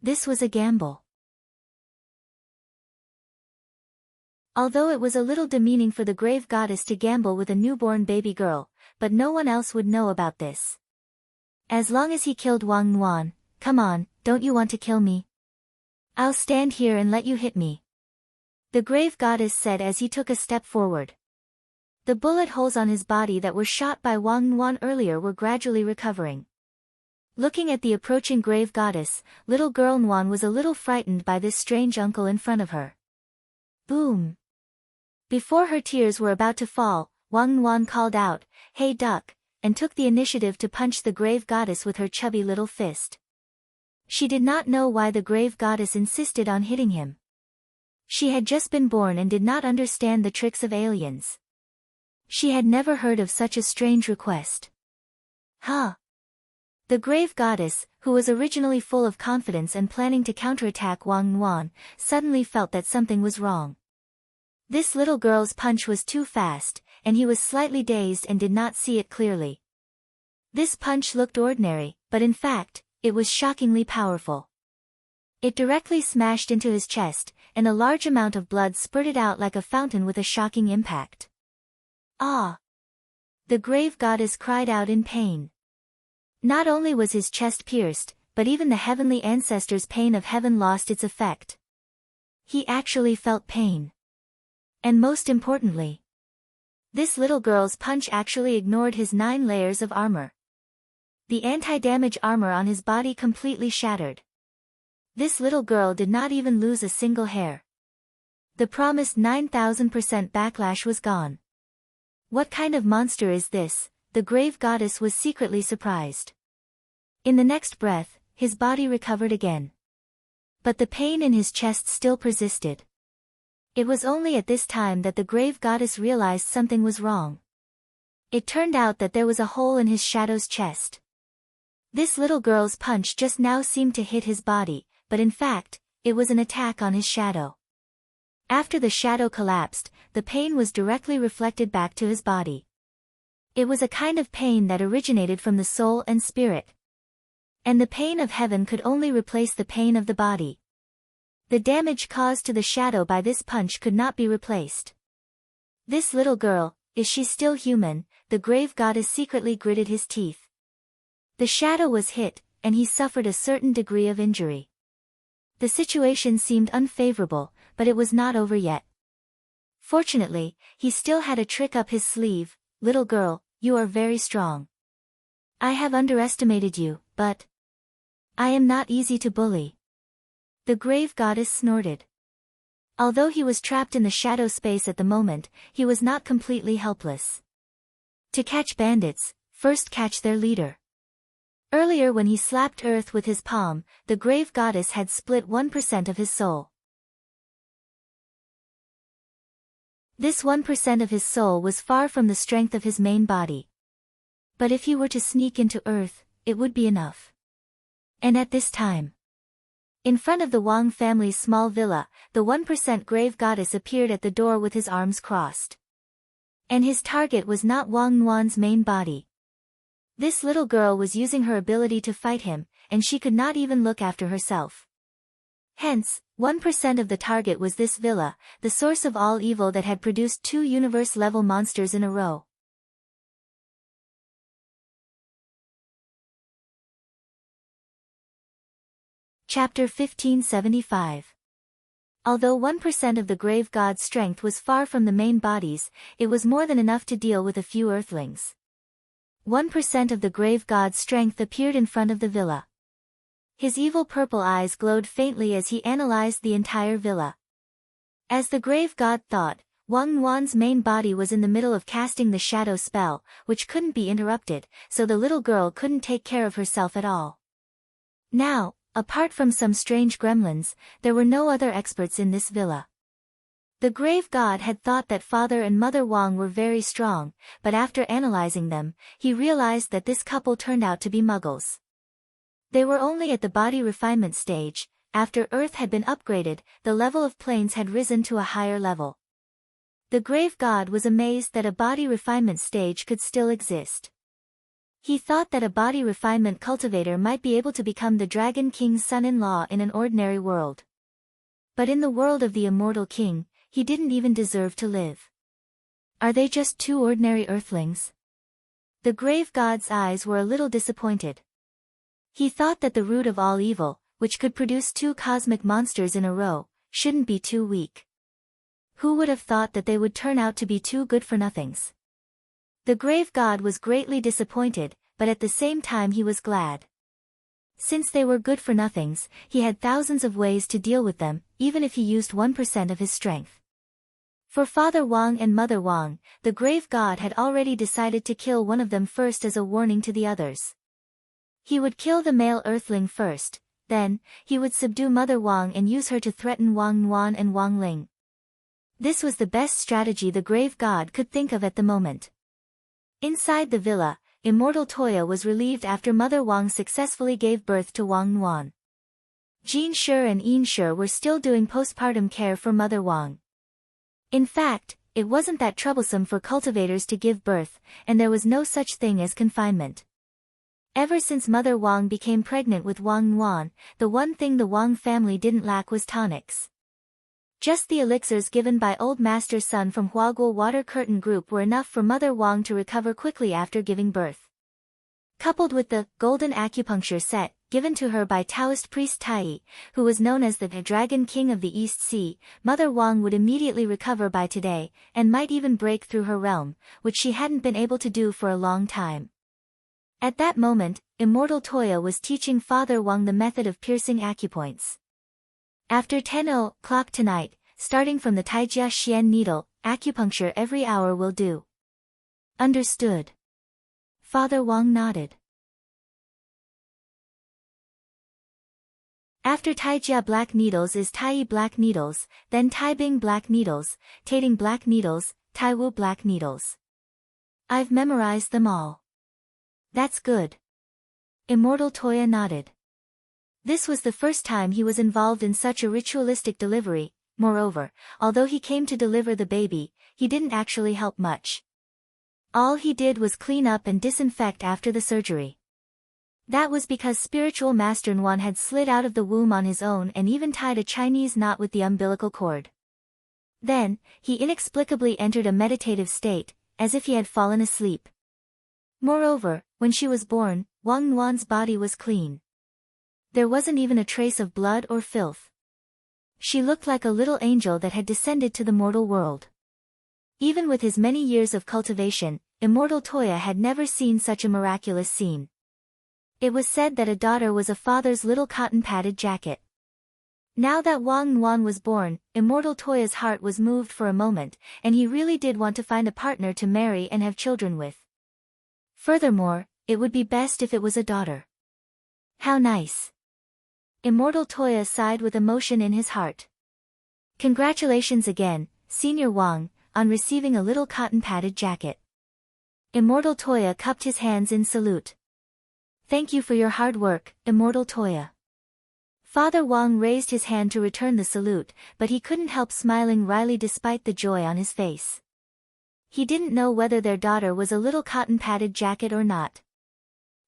This was a gamble. Although it was a little demeaning for the grave goddess to gamble with a newborn baby girl, but no one else would know about this. As long as he killed Wang Nuan, "Come on, don't you want to kill me? I'll stand here and let you hit me," the grave goddess said as he took a step forward. The bullet holes on his body that were shot by Wang Nuan earlier were gradually recovering. Looking at the approaching grave goddess, little girl Nuan was a little frightened by this strange uncle in front of her. Boom! Before her tears were about to fall, Wang Nuan called out, "Hey duck," and took the initiative to punch the grave goddess with her chubby little fist. She did not know why the grave goddess insisted on hitting him. She had just been born and did not understand the tricks of aliens. She had never heard of such a strange request. Huh? The grave goddess, who was originally full of confidence and planning to counterattack Wang Nuan, suddenly felt that something was wrong. This little girl's punch was too fast, and he was slightly dazed and did not see it clearly. This punch looked ordinary, but in fact, it was shockingly powerful. It directly smashed into his chest, and a large amount of blood spurted out like a fountain with a shocking impact. Ah! The grave goddess cried out in pain. Not only was his chest pierced, but even the heavenly ancestors' pain of heaven lost its effect. He actually felt pain. And most importantly, this little girl's punch actually ignored his 9 layers of armor. The anti-damage armor on his body completely shattered. This little girl did not even lose a single hair. The promised 9000% backlash was gone. What kind of monster is this? The grave goddess was secretly surprised. In the next breath, his body recovered again. But the pain in his chest still persisted. It was only at this time that the grave goddess realized something was wrong. It turned out that there was a hole in his shadow's chest. This little girl's punch just now seemed to hit his body, but in fact, it was an attack on his shadow. After the shadow collapsed, the pain was directly reflected back to his body. It was a kind of pain that originated from the soul and spirit. And the pain of heaven could only replace the pain of the body. The damage caused to the shadow by this punch could not be replaced. This little girl, is she still human? The grave goddess secretly gritted his teeth. The shadow was hit, and he suffered a certain degree of injury. The situation seemed unfavorable, but it was not over yet. Fortunately, he still had a trick up his sleeve. "Little girl, you are very strong. I have underestimated you, but I am not easy to bully." The grave goddess snorted. Although he was trapped in the shadow space at the moment, he was not completely helpless. To catch bandits, first catch their leader. Earlier when he slapped earth with his palm, the grave goddess had split 1% of his soul. This 1% of his soul was far from the strength of his main body. But if he were to sneak into earth, it would be enough. And at this time, in front of the Wang family's small villa, the 1% grave goddess appeared at the door with his arms crossed. And his target was not Wang Nuan's main body. This little girl was using her ability to fight him, and she could not even look after herself. Hence, 1% of the target was this villa, the source of all evil that had produced 2 universe-level monsters in a row. Chapter 1575. Although 1% of the grave god's strength was far from the main bodies, it was more than enough to deal with a few earthlings. 1% of the grave god's strength appeared in front of the villa. His evil purple eyes glowed faintly as he analyzed the entire villa. As the grave god thought, Wang Nuan's main body was in the middle of casting the shadow spell, which couldn't be interrupted, so the little girl couldn't take care of herself at all. Now, apart from some strange gremlins, there were no other experts in this villa. The grave god had thought that Father and Mother Wang were very strong, but after analyzing them, he realized that this couple turned out to be muggles. They were only at the body refinement stage. After Earth had been upgraded, the level of planes had risen to a higher level. The grave god was amazed that a body refinement stage could still exist. He thought that a body refinement cultivator might be able to become the Dragon King's son-in-law in an ordinary world. But in the world of the Immortal King, he didn't even deserve to live. Are they just 2 ordinary earthlings? The grave god's eyes were a little disappointed. He thought that the root of all evil, which could produce 2 cosmic monsters in a row, shouldn't be too weak. Who would have thought that they would turn out to be 2 good-for-nothings? The grave god was greatly disappointed, but at the same time he was glad. Since they were good-for-nothings, he had thousands of ways to deal with them, even if he used 1% of his strength. For Father Wang and Mother Wang, the grave god had already decided to kill one of them first as a warning to the others. He would kill the male earthling first, then, he would subdue Mother Wang and use her to threaten Wang Nuan and Wang Ling. This was the best strategy the grave god could think of at the moment. Inside the villa, Immortal Toya was relieved after Mother Wang successfully gave birth to Wang Nuan. Jean Shi and Yin Shi were still doing postpartum care for Mother Wang. In fact, it wasn't that troublesome for cultivators to give birth, and there was no such thing as confinement. Ever since Mother Wang became pregnant with Wang Nuan, the one thing the Wang family didn't lack was tonics. Just the elixirs given by Old Master Sun from Huaguo Water Curtain Group were enough for Mother Wang to recover quickly after giving birth. Coupled with the golden acupuncture set, given to her by Taoist priest Tai, who was known as the Dragon King of the East Sea, Mother Wang would immediately recover by today, and might even break through her realm, which she hadn't been able to do for a long time. At that moment, Immortal Toya was teaching Father Wang the method of piercing acupoints. After 10 o'clock tonight, starting from the Taijia Xian needle, acupuncture every hour will do. Understood. Father Wang nodded. After Taijia black needles is Tai black needles, then Taibing black needles, Tating black needles, Taiwu black needles. I've memorized them all. That's good. Immortal Toya nodded. This was the first time he was involved in such a ritualistic delivery. Moreover, although he came to deliver the baby, he didn't actually help much. All he did was clean up and disinfect after the surgery. That was because Spiritual Master Nuan had slid out of the womb on his own and even tied a Chinese knot with the umbilical cord. Then, he inexplicably entered a meditative state, as if he had fallen asleep. Moreover, when she was born, Wang Nuan's body was clean. There wasn't even a trace of blood or filth. She looked like a little angel that had descended to the mortal world. Even with his many years of cultivation, Immortal Toya had never seen such a miraculous scene. It was said that a daughter was a father's little cotton-padded jacket. Now that Wang Nuan was born, Immortal Toya's heart was moved for a moment, and he really did want to find a partner to marry and have children with. Furthermore, it would be best if it was a daughter. How nice. Immortal Toya sighed with emotion in his heart. Congratulations again, Senior Wang, on receiving a little cotton-padded jacket. Immortal Toya cupped his hands in salute. Thank you for your hard work, Immortal Toya. Father Wang raised his hand to return the salute, but he couldn't help smiling wryly despite the joy on his face. He didn't know whether their daughter was a little cotton-padded jacket or not.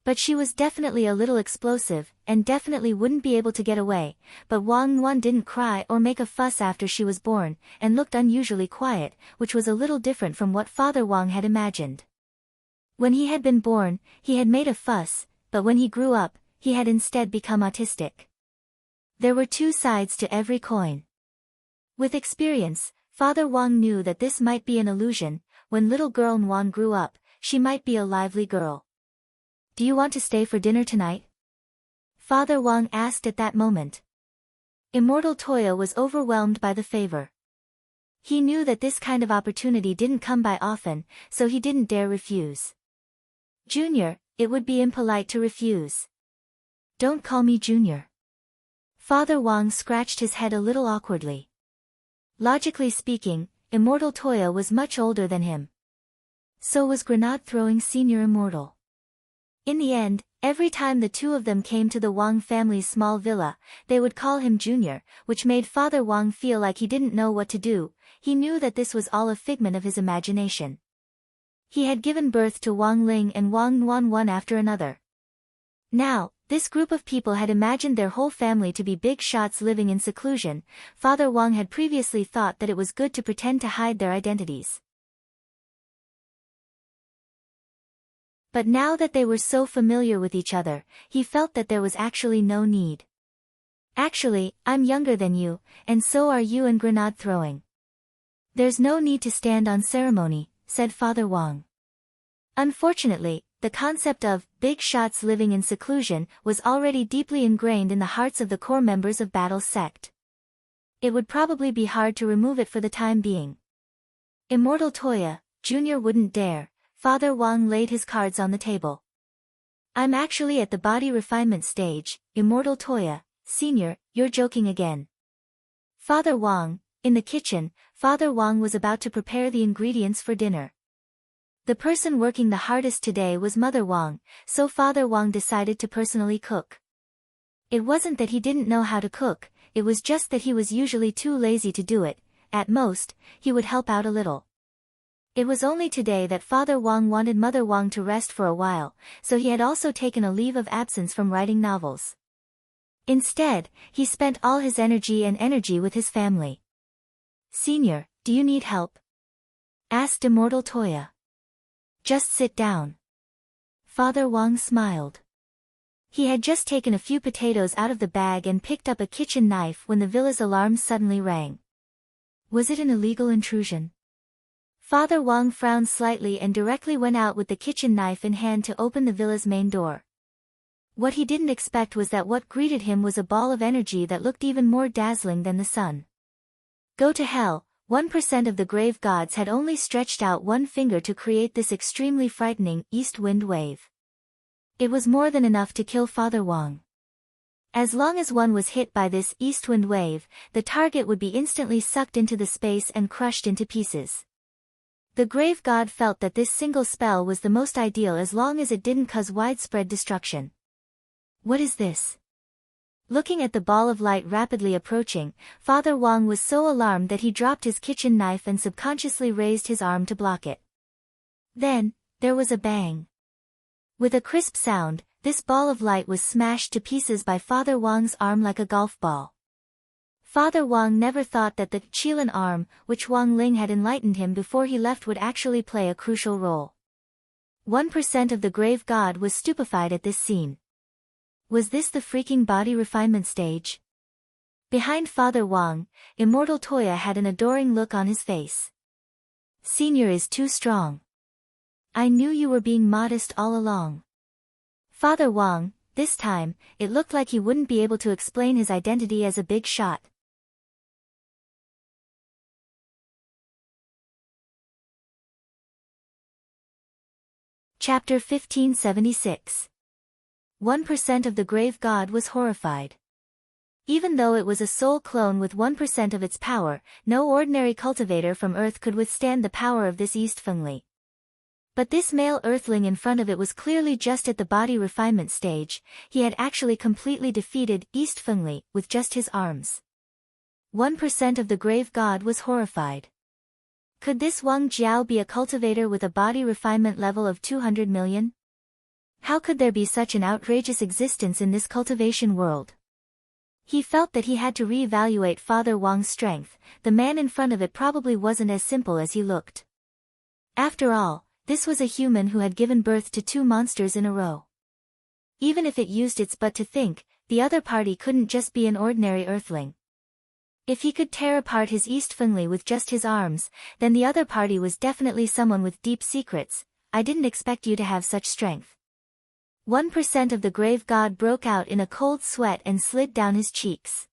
But she was definitely a little explosive, and definitely wouldn't be able to get away, but Wang Yuan didn't cry or make a fuss after she was born, and looked unusually quiet, which was a little different from what Father Wang had imagined. When he had been born, he had made a fuss, but when he grew up, he had instead become autistic. There were two sides to every coin. With experience, Father Wang knew that this might be an illusion. When little girl Nguyen grew up, she might be a lively girl. Do you want to stay for dinner tonight? Father Wang asked at that moment. Immortal Toya was overwhelmed by the favor. He knew that this kind of opportunity didn't come by often, so he didn't dare refuse. Junior, it would be impolite to refuse. Don't call me Junior. Father Wang scratched his head a little awkwardly. Logically speaking, Immortal Toya was much older than him. So was grenade-throwing Senior Immortal. In the end, every time the two of them came to the Wang family's small villa, they would call him Junior, which made Father Wang feel like he didn't know what to do. He knew that this was all a figment of his imagination. He had given birth to Wang Ling and Wang Nuan one after another. Now, this group of people had imagined their whole family to be big shots living in seclusion. Father Wang had previously thought that it was good to pretend to hide their identities. But now that they were so familiar with each other, he felt that there was actually no need. Actually, I'm younger than you, and so are you in grenade throwing. There's no need to stand on ceremony, said Father Wang. Unfortunately, the concept of big shots living in seclusion was already deeply ingrained in the hearts of the core members of Battle's sect. It would probably be hard to remove it for the time being. Immortal Toya, Junior wouldn't dare. Father Wang laid his cards on the table. I'm actually at the body refinement stage, Immortal Toya, Senior, you're joking again. Father Wang, in the kitchen, Father Wang was about to prepare the ingredients for dinner. The person working the hardest today was Mother Wang, so Father Wang decided to personally cook. It wasn't that he didn't know how to cook, it was just that he was usually too lazy to do it. At most, he would help out a little. It was only today that Father Wang wanted Mother Wang to rest for a while, so he had also taken a leave of absence from writing novels. Instead, he spent all his energy with his family. Senior, do you need help? Asked Immortal Toya. Just sit down. Father Wang smiled. He had just taken a few potatoes out of the bag and picked up a kitchen knife when the villa's alarm suddenly rang. Was it an illegal intrusion? Father Wang frowned slightly and directly went out with the kitchen knife in hand to open the villa's main door. What he didn't expect was that what greeted him was a ball of energy that looked even more dazzling than the sun. Go to hell. 1% of the grave gods had only stretched out one finger to create this extremely frightening east wind wave. It was more than enough to kill Father Wang. As long as one was hit by this east wind wave, the target would be instantly sucked into the space and crushed into pieces. The grave god felt that this single spell was the most ideal as long as it didn't cause widespread destruction. What is this? Looking at the ball of light rapidly approaching, Father Wang was so alarmed that he dropped his kitchen knife and subconsciously raised his arm to block it. Then, there was a bang. With a crisp sound, this ball of light was smashed to pieces by Father Wang's arm like a golf ball. Father Wang never thought that the Qilin arm, which Wang Ling had enlightened him before he left, would actually play a crucial role. 1% of the grave god was stupefied at this scene. Was this the freaking body refinement stage? Behind Father Wang, Immortal Toya had an adoring look on his face. Senior is too strong. I knew you were being modest all along. Father Wang, this time, it looked like he wouldn't be able to explain his identity as a big shot. Chapter 1576. 1% of the grave god was horrified. Even though it was a soul clone with 1% of its power, no ordinary cultivator from Earth could withstand the power of this East Fengli. But this male Earthling in front of it was clearly just at the body refinement stage. He had actually completely defeated East Fengli with just his arms. 1% of the grave god was horrified. Could this Wang Jiao be a cultivator with a body refinement level of 200 million? How could there be such an outrageous existence in this cultivation world? He felt that he had to re-evaluate Father Wang's strength. The man in front of it probably wasn't as simple as he looked. After all, this was a human who had given birth to 2 monsters in a row. Even if it used its butt to think, the other party couldn't just be an ordinary Earthling. If he could tear apart his East Fengli with just his arms, then the other party was definitely someone with deep secrets. I didn't expect you to have such strength. 1% of the grave god broke out in a cold sweat and slid down his cheeks.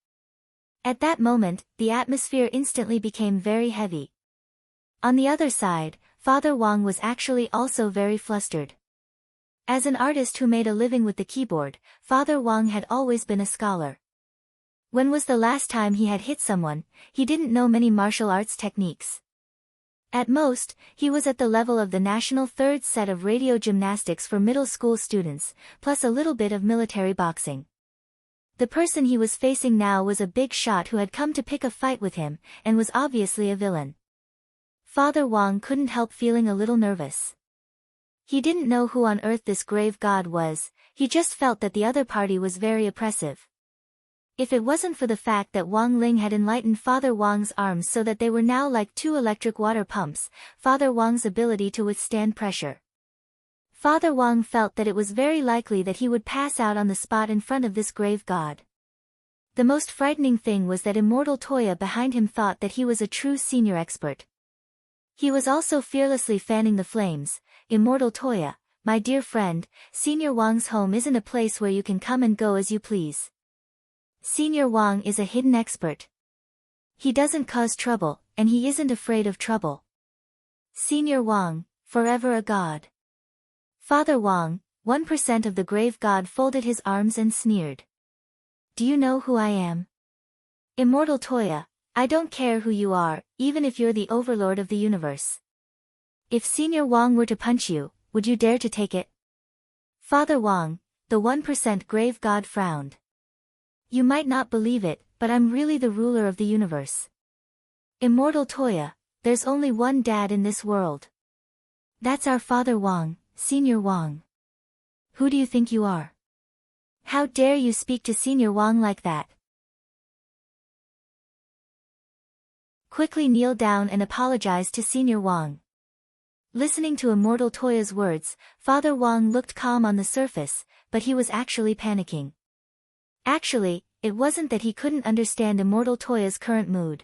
At that moment, the atmosphere instantly became very heavy. On the other side, Father Wang was actually also very flustered. As an artist who made a living with the keyboard, Father Wang had always been a scholar. When was the last time he had hit someone? He didn't know many martial arts techniques. At most, he was at the level of the national third set of radio gymnastics for middle school students, plus a little bit of military boxing. The person he was facing now was a big shot who had come to pick a fight with him, and was obviously a villain. Father Wang couldn't help feeling a little nervous. He didn't know who on earth this grave god was, he just felt that the other party was very oppressive. If it wasn't for the fact that Wang Ling had enlightened Father Wang's arms so that they were now like 2 electric water pumps, Father Wang's ability to withstand pressure. Father Wang felt that it was very likely that he would pass out on the spot in front of this grave god. The most frightening thing was that Immortal Toya behind him thought that he was a true senior expert. He was also fearlessly fanning the flames. Immortal Toya, my dear friend, Senior Wang's home isn't a place where you can come and go as you please. Senior Wang is a hidden expert. He doesn't cause trouble, and he isn't afraid of trouble. Senior Wang, forever a god. Father Wang, 1% of the grave god folded his arms and sneered. Do you know who I am? Immortal Toya, I don't care who you are, even if you're the overlord of the universe. If Senior Wang were to punch you, would you dare to take it? Father Wang, the 1% grave god frowned. You might not believe it, but I'm really the ruler of the universe. Immortal Toya, there's only one dad in this world. That's our Father Wang, Senior Wang. Who do you think you are? How dare you speak to Senior Wang like that? Quickly kneel down and apologize to Senior Wang. Listening to Immortal Toya's words, Father Wang looked calm on the surface, but he was actually panicking. Actually, it wasn't that he couldn't understand Immortal Toya's current mood.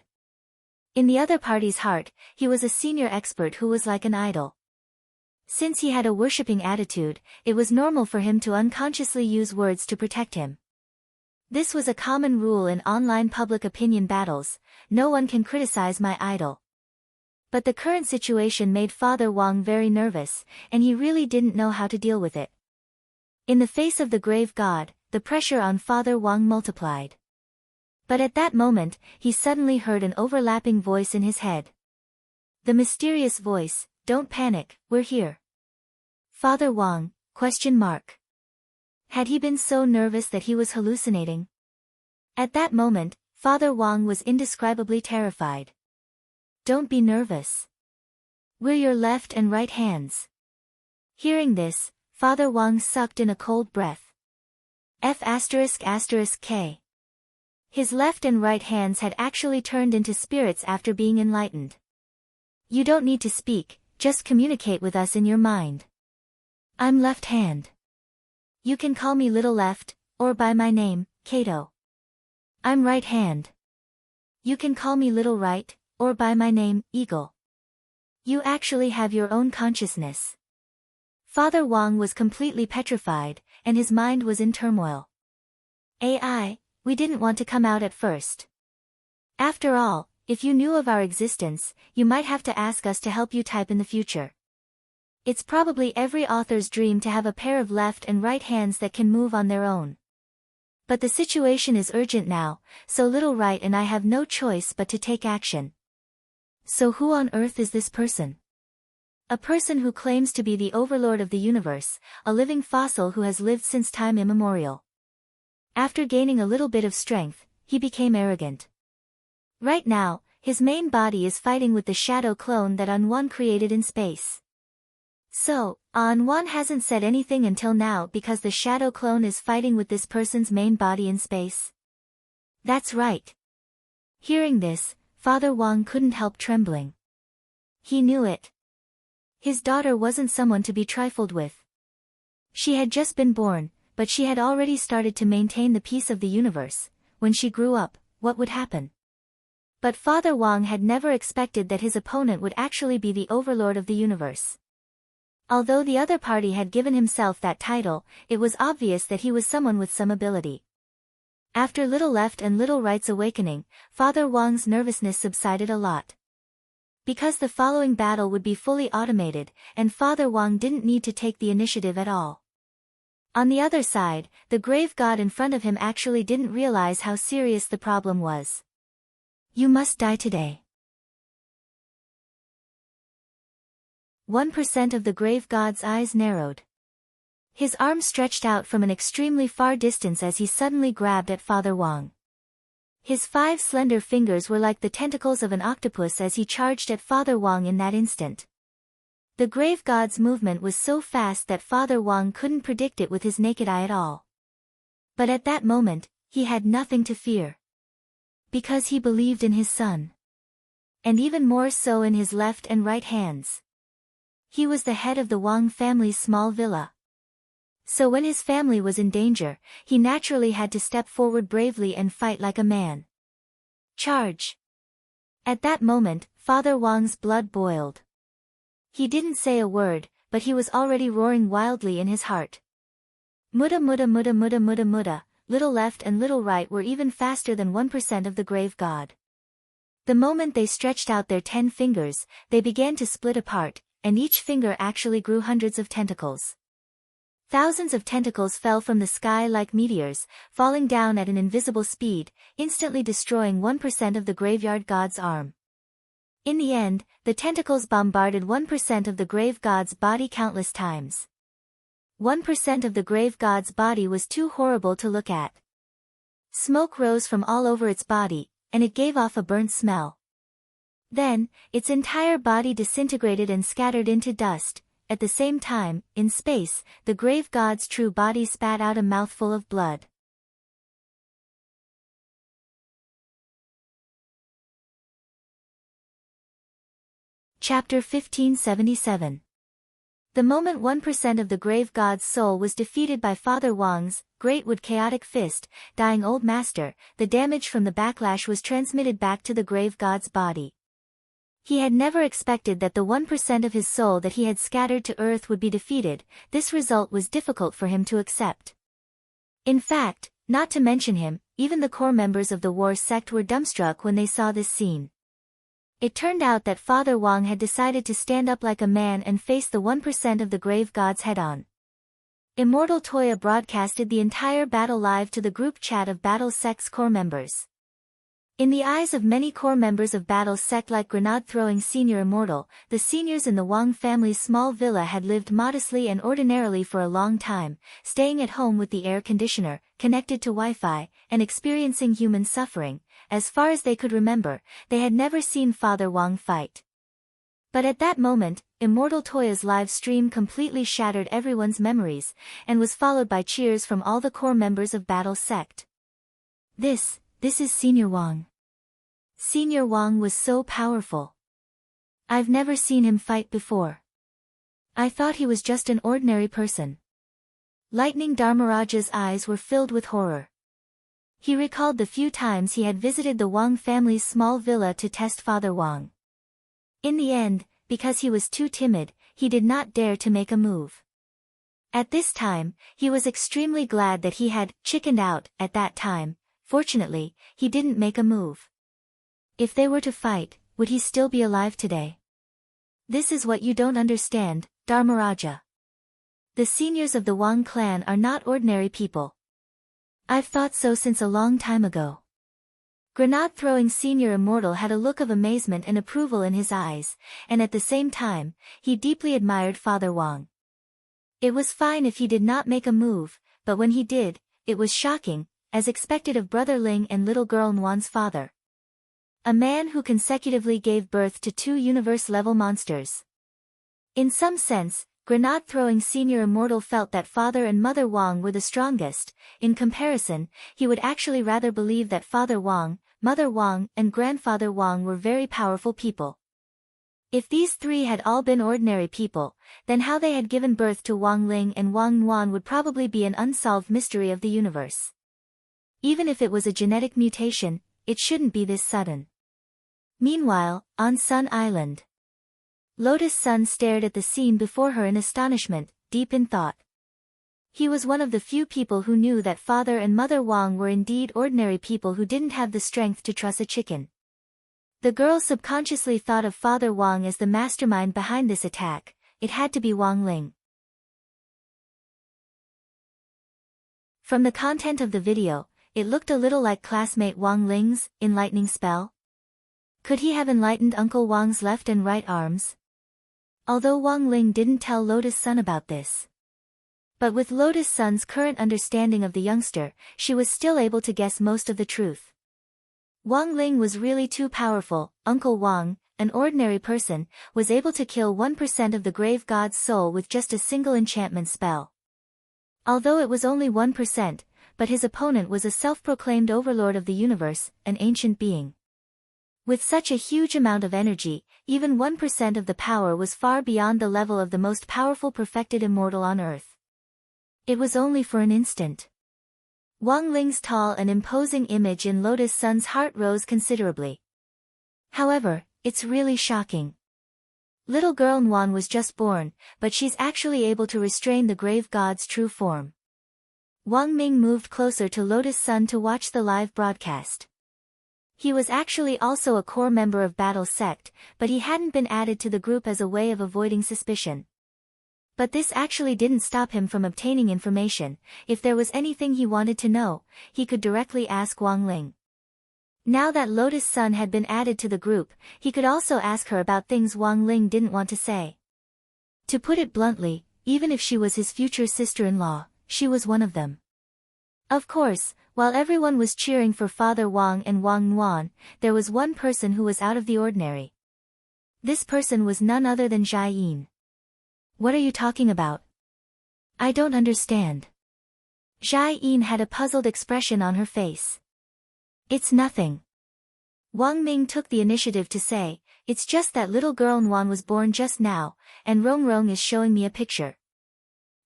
In the other party's heart, he was a senior expert who was like an idol. Since he had a worshipping attitude, it was normal for him to unconsciously use words to protect him. This was a common rule in online public opinion battles: no one can criticize my idol. But the current situation made Father Wang very nervous, and he really didn't know how to deal with it. In the face of the grave god, the pressure on Father Wang multiplied. But at that moment, he suddenly heard an overlapping voice in his head. The mysterious voice, "Don't panic, we're here." Father Wang, ? Had he been so nervous that he was hallucinating? At that moment, Father Wang was indescribably terrified. Don't be nervous. We're your left and right hands. Hearing this, Father Wang sucked in a cold breath. F***K. His left and right hands had actually turned into spirits after being enlightened. You don't need to speak, just communicate with us in your mind. I'm left hand. You can call me Little Left, or by my name, Kato. I'm right hand. You can call me Little Right, or by my name, Eagle. You actually have your own consciousness. Father Wang was completely petrified, and his mind was in turmoil. AI, we didn't want to come out at first. After all, if you knew of our existence, you might have to ask us to help you type in the future. It's probably every author's dream to have a pair of left and right hands that can move on their own. But the situation is urgent now, so Little Right and I have no choice but to take action. So who on earth is this person? A person who claims to be the overlord of the universe, a living fossil who has lived since time immemorial. After gaining a little bit of strength, he became arrogant. Right now, his main body is fighting with the shadow clone that An created in space. So, An hasn't said anything until now because the shadow clone is fighting with this person's main body in space? That's right. Hearing this, Father Wang couldn't help trembling. He knew it. His daughter wasn't someone to be trifled with. She had just been born, but she had already started to maintain the peace of the universe. When she grew up, what would happen? But Father Wang had never expected that his opponent would actually be the overlord of the universe. Although the other party had given himself that title, it was obvious that he was someone with some ability. After Little Left and Little Right's awakening, Father Wang's nervousness subsided a lot. Because the following battle would be fully automated, and Father Wang didn't need to take the initiative at all. On the other side, the grave god in front of him actually didn't realize how serious the problem was. You must die today. 1% of the grave god's eyes narrowed. His arm stretched out from an extremely far distance as he suddenly grabbed at Father Wang. His 5 slender fingers were like the tentacles of an octopus as he charged at Father Wang in that instant. The grave god's movement was so fast that Father Wang couldn't predict it with his naked eye at all. But at that moment, he had nothing to fear. Because he believed in his son. And even more so in his left and right hands. He was the head of the Wang family's small villa. So when his family was in danger, he naturally had to step forward bravely and fight like a man. Charge! At that moment, Father Wang's blood boiled. He didn't say a word, but he was already roaring wildly in his heart. Mutta mutta mutta mutta mutta mutta, Little Left and Little Right were even faster than 1% of the grave god. The moment they stretched out their 10 fingers, they began to split apart, and each finger actually grew hundreds of tentacles. Thousands of tentacles fell from the sky like meteors, falling down at an invisible speed, instantly destroying 1% of the graveyard god's arm. In the end, the tentacles bombarded 1% of the grave god's body countless times. 1% of the grave god's body was too horrible to look at. Smoke rose from all over its body, and it gave off a burnt smell. Then, its entire body disintegrated and scattered into dust. At the same time, in space, the grave god's true body spat out a mouthful of blood. Chapter 1577. The moment 1% of the grave god's soul was defeated by Father Wang's great wood chaotic fist, dying old master, the damage from the backlash was transmitted back to the grave god's body. He had never expected that the 1% of his soul that he had scattered to earth would be defeated. This result was difficult for him to accept. In fact, not to mention him, even the core members of the war sect were dumbstruck when they saw this scene. It turned out that Father Wang had decided to stand up like a man and face the 1% of the grave gods head-on. Immortal Toya broadcasted the entire battle live to the group chat of Battle Sect's core members. In the eyes of many core members of Battle Sect like grenade-throwing Senior Immortal, the seniors in the Wang family's small villa had lived modestly and ordinarily for a long time, staying at home with the air conditioner, connected to Wi-Fi, and experiencing human suffering. As far as they could remember, they had never seen Father Wang fight. But at that moment, Immortal Toya's live stream completely shattered everyone's memories, and was followed by cheers from all the core members of Battle Sect. This is Senior Wang. Senior Wang was so powerful. I've never seen him fight before. I thought he was just an ordinary person. Lightning Dharmaraja's eyes were filled with horror. He recalled the few times he had visited the Wang family's small villa to test Father Wang. In the end, because he was too timid, he did not dare to make a move. At this time, he was extremely glad that he had chickened out at that time. Fortunately, he didn't make a move. If they were to fight, would he still be alive today? This is what you don't understand, Dharmaraja. The seniors of the Wang clan are not ordinary people. I've thought so since a long time ago. Grenade-throwing senior immortal had a look of amazement and approval in his eyes, and at the same time, he deeply admired Father Wang. It was fine if he did not make a move, but when he did, it was shocking, as expected of Brother Ling and little girl Nguyen's father. A man who consecutively gave birth to two universe-level monsters. In some sense, Grenade-throwing senior immortal felt that Father and Mother Wang were the strongest. In comparison, he would actually rather believe that Father Wang, Mother Wang, and Grandfather Wang were very powerful people. If these three had all been ordinary people, then how they had given birth to Wang Ling and Wang Nguyen would probably be an unsolved mystery of the universe. Even if it was a genetic mutation, it shouldn't be this sudden. Meanwhile, on Sun Island, Lotus Sun stared at the scene before her in astonishment, deep in thought. He was one of the few people who knew that Father and Mother Wang were indeed ordinary people who didn't have the strength to truss a chicken. The girl subconsciously thought of Father Wang as the mastermind behind this attack. It had to be Wang Ling. From the content of the video, it looked a little like classmate Wang Ling's enlightening spell. Could he have enlightened Uncle Wang's left and right arms? Although Wang Ling didn't tell Lotus Sun about this. But with Lotus Sun's current understanding of the youngster, she was still able to guess most of the truth. Wang Ling was really too powerful. Uncle Wang, an ordinary person, was able to kill 1% of the grave god's soul with just a single enchantment spell. Although it was only 1%, but his opponent was a self-proclaimed overlord of the universe, an ancient being. With such a huge amount of energy, even 1% of the power was far beyond the level of the most powerful perfected immortal on Earth. It was only for an instant. Wang Ling's tall and imposing image in Lotus Sun's heart rose considerably. However, it's really shocking. Little girl Nguyen was just born, but she's actually able to restrain the grave god's true form. Wang Ming moved closer to Lotus Sun to watch the live broadcast. He was actually also a core member of Battle Sect, but he hadn't been added to the group as a way of avoiding suspicion. But this actually didn't stop him from obtaining information. If there was anything he wanted to know, he could directly ask Wang Ling. Now that Lotus Sun had been added to the group, he could also ask her about things Wang Ling didn't want to say. To put it bluntly, even if she was his future sister-in-law, she was one of them. Of course, while everyone was cheering for Father Wang and Wang Nguyen, there was one person who was out of the ordinary. This person was none other than Jai Yin. What are you talking about? I don't understand. Jai Yin had a puzzled expression on her face. It's nothing. Wang Ming took the initiative to say, it's just that little girl Nguyen was born just now, and Rong Rong is showing me a picture.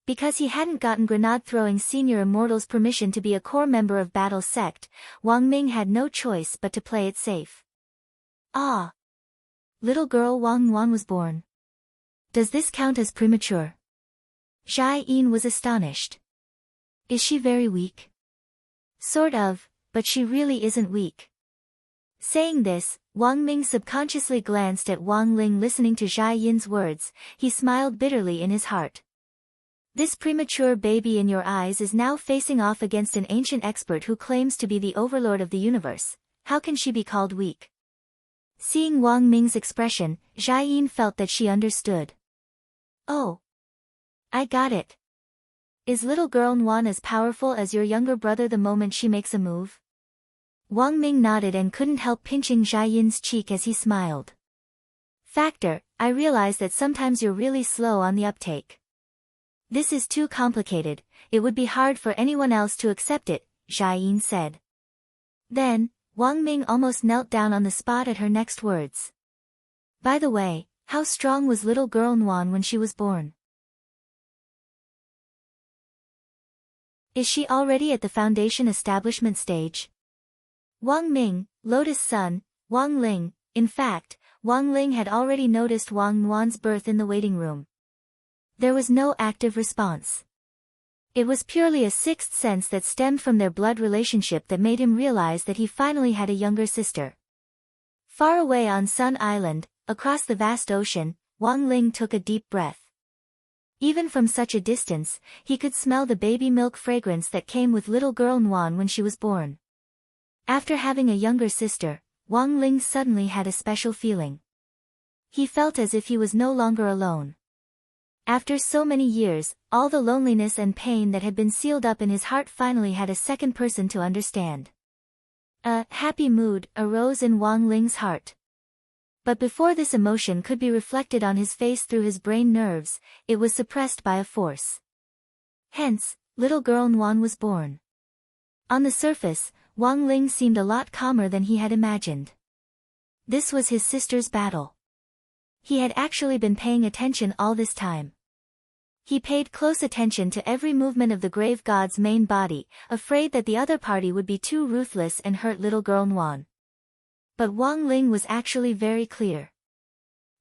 Because he hadn't gotten Grenade-throwing senior immortal's permission to be a core member of Battle Sect, Wang Ming had no choice but to play it safe. Ah! Little girl Wang Nguyen was born. Does this count as premature? Jai Yin was astonished. Is she very weak? Sort of, but she really isn't weak. Saying this, Wang Ming subconsciously glanced at Wang Ling. Listening to Jai Yin's words, he smiled bitterly in his heart. This premature baby in your eyes is now facing off against an ancient expert who claims to be the overlord of the universe. How can she be called weak? Seeing Wang Ming's expression, Jai Yin felt that she understood. Oh. I got it. Is little girl Nguyen as powerful as your younger brother the moment she makes a move? Wang Ming nodded and couldn't help pinching Jai Yin's cheek as he smiled. Factor, I realize that sometimes you're really slow on the uptake. This is too complicated, it would be hard for anyone else to accept it, Jai Yin said. Then, Wang Ming almost knelt down on the spot at her next words. By the way, how strong was little girl Nguyen when she was born? Is she already at the foundation establishment stage? Wang Ming, Lotus Sun, Wang Ling. In fact, Wang Ling had already noticed Wang Nguyen's birth in the waiting room. There was no active response. It was purely a sixth sense that stemmed from their blood relationship that made him realize that he finally had a younger sister. Far away on Sun Island, across the vast ocean, Wang Ling took a deep breath. Even from such a distance, he could smell the baby milk fragrance that came with little girl Nguyen when she was born. After having a younger sister, Wang Ling suddenly had a special feeling. He felt as if he was no longer alone. After so many years, all the loneliness and pain that had been sealed up in his heart finally had a second person to understand. A happy mood arose in Wang Ling's heart. But before this emotion could be reflected on his face through his brain nerves, it was suppressed by a force. Hence, little girl Nguyen was born. On the surface, Wang Ling seemed a lot calmer than he had imagined. This was his sister's battle. He had actually been paying attention all this time. He paid close attention to every movement of the grave god's main body, afraid that the other party would be too ruthless and hurt little girl Nguyen. But Wang Ling was actually very clear.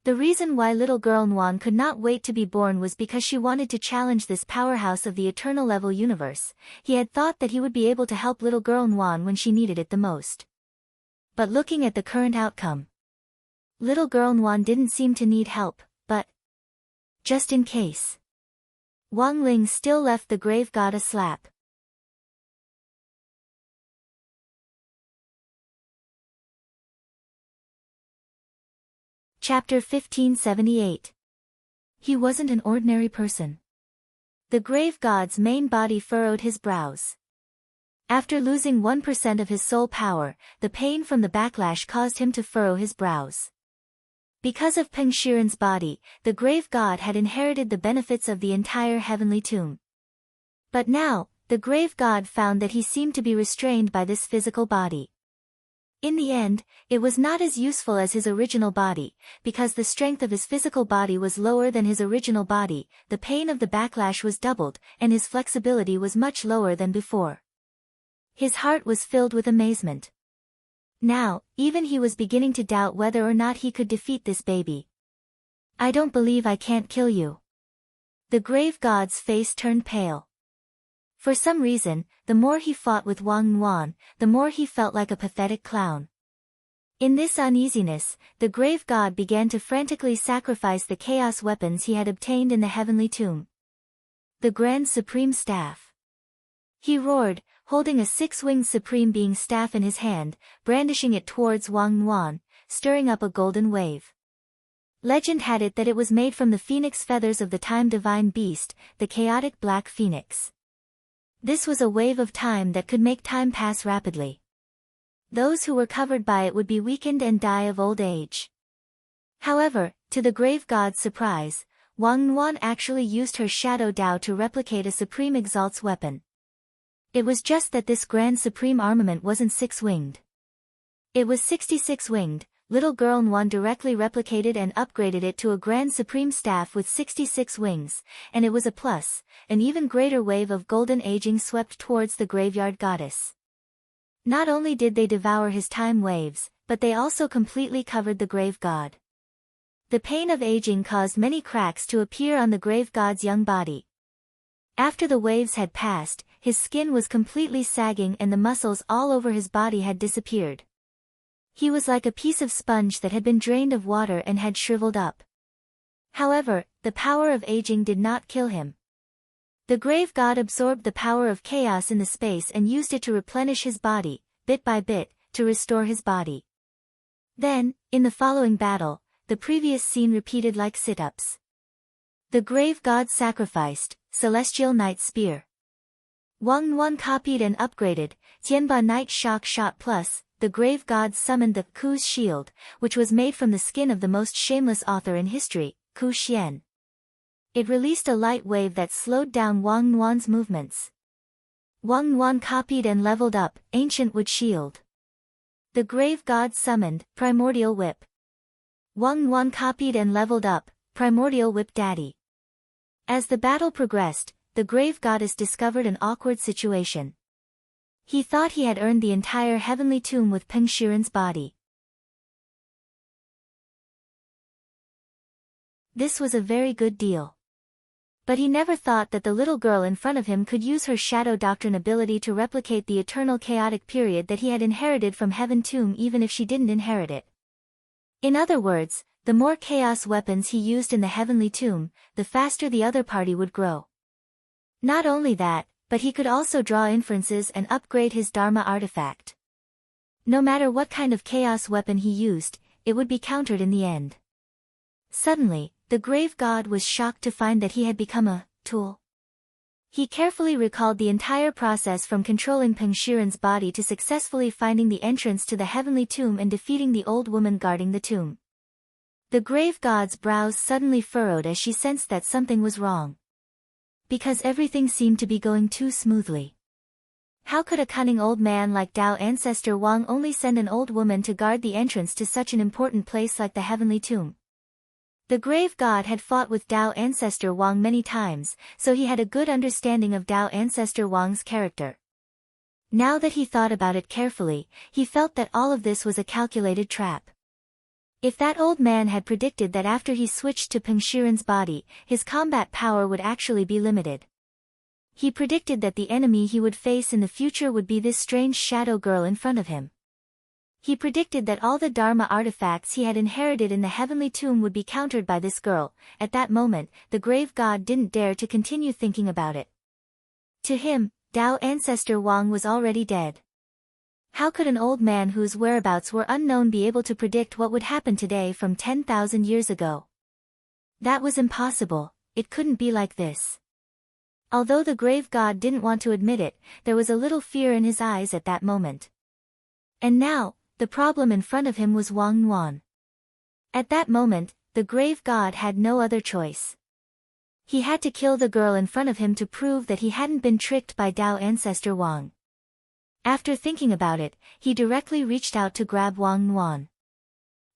The reason why little girl Nguyen could not wait to be born was because she wanted to challenge this powerhouse of the eternal level universe. He had thought that he would be able to help little girl Nguyen when she needed it the most. But looking at the current outcome, little girl Nguyen didn't seem to need help, but just in case, Wang Ling still left the grave god a slap. Chapter 1578. He wasn't an ordinary person. The grave god's main body furrowed his brows. After losing 1% of his soul power, the pain from the backlash caused him to furrow his brows. Because of Peng Shiren's body, the grave god had inherited the benefits of the entire heavenly tomb. But now, the grave god found that he seemed to be restrained by this physical body. In the end, it was not as useful as his original body, because the strength of his physical body was lower than his original body, the pain of the backlash was doubled, and his flexibility was much lower than before. His heart was filled with amazement. Now, even he was beginning to doubt whether or not he could defeat this baby. I don't believe I can't kill you. The grave god's face turned pale. For some reason, the more he fought with Wang Nguyen, the more he felt like a pathetic clown. In this uneasiness, the grave god began to frantically sacrifice the chaos weapons he had obtained in the heavenly tomb. The Grand Supreme Staff. He roared, holding a six-winged Supreme Being staff in his hand, brandishing it towards Wang Nguyen, stirring up a golden wave. Legend had it that it was made from the phoenix feathers of the time divine beast, the chaotic black phoenix. This was a wave of time that could make time pass rapidly. Those who were covered by it would be weakened and die of old age. However, to the grave god's surprise, Wang Nguyen actually used her shadow Dao to replicate a Supreme Exalt's weapon. It was just that this Grand Supreme armament wasn't six-winged. It was 66-winged. Little girl Nguyen directly replicated and upgraded it to a Grand Supreme Staff with 66 wings, and it was a plus. An even greater wave of golden aging swept towards the graveyard goddess. Not only did they devour his time waves, but they also completely covered the grave god. The pain of aging caused many cracks to appear on the grave god's young body. After the waves had passed, his skin was completely sagging and the muscles all over his body had disappeared. He was like a piece of sponge that had been drained of water and had shriveled up. However, the power of aging did not kill him. The grave god absorbed the power of chaos in the space and used it to replenish his body, bit by bit, to restore his body. Then, in the following battle, the previous scene repeated like sit-ups. The grave god sacrificed, Celestial Night Spear. Wang Nguyen copied and upgraded, Tianba Night Shock Shot Plus. The grave god summoned the Ku's shield, which was made from the skin of the most shameless author in history, Ku Xian. It released a light wave that slowed down Wang Nguyen's movements. Wang Nguyen copied and leveled up Ancient Wood Shield. The grave god summoned Primordial Whip. Wang Nguyen copied and leveled up Primordial Whip Daddy. As the battle progressed, the grave goddess discovered an awkward situation. He thought he had earned the entire heavenly tomb with Peng Shiren's body. This was a very good deal. But he never thought that the little girl in front of him could use her shadow doctrine ability to replicate the eternal chaotic period that he had inherited from Heaven Tomb even if she didn't inherit it. In other words, the more chaos weapons he used in the heavenly tomb, the faster the other party would grow. Not only that, but he could also draw inferences and upgrade his Dharma artifact. No matter what kind of chaos weapon he used, it would be countered in the end. Suddenly, the grave god was shocked to find that he had become a tool. He carefully recalled the entire process from controlling Peng Shiren's body to successfully finding the entrance to the heavenly tomb and defeating the old woman guarding the tomb. The grave god's brows suddenly furrowed as she sensed that something was wrong. Because everything seemed to be going too smoothly. How could a cunning old man like Tao Ancestor Wang only send an old woman to guard the entrance to such an important place like the heavenly tomb? The grave god had fought with Tao Ancestor Wang many times, so he had a good understanding of Tao Ancestor Wang's character. Now that he thought about it carefully, he felt that all of this was a calculated trap. If that old man had predicted that after he switched to Peng Shiren's body, his combat power would actually be limited. He predicted that the enemy he would face in the future would be this strange shadow girl in front of him. He predicted that all the Dharma artifacts he had inherited in the heavenly tomb would be countered by this girl. At that moment, the grave god didn't dare to continue thinking about it. To him, Tao Ancestor Wang was already dead. How could an old man whose whereabouts were unknown be able to predict what would happen today from 10,000 years ago? That was impossible, it couldn't be like this. Although the grave god didn't want to admit it, there was a little fear in his eyes at that moment. And now, the problem in front of him was Wang Nuan. At that moment, the grave god had no other choice. He had to kill the girl in front of him to prove that he hadn't been tricked by Tao Ancestor Wang. After thinking about it, he directly reached out to grab Wang Nuan.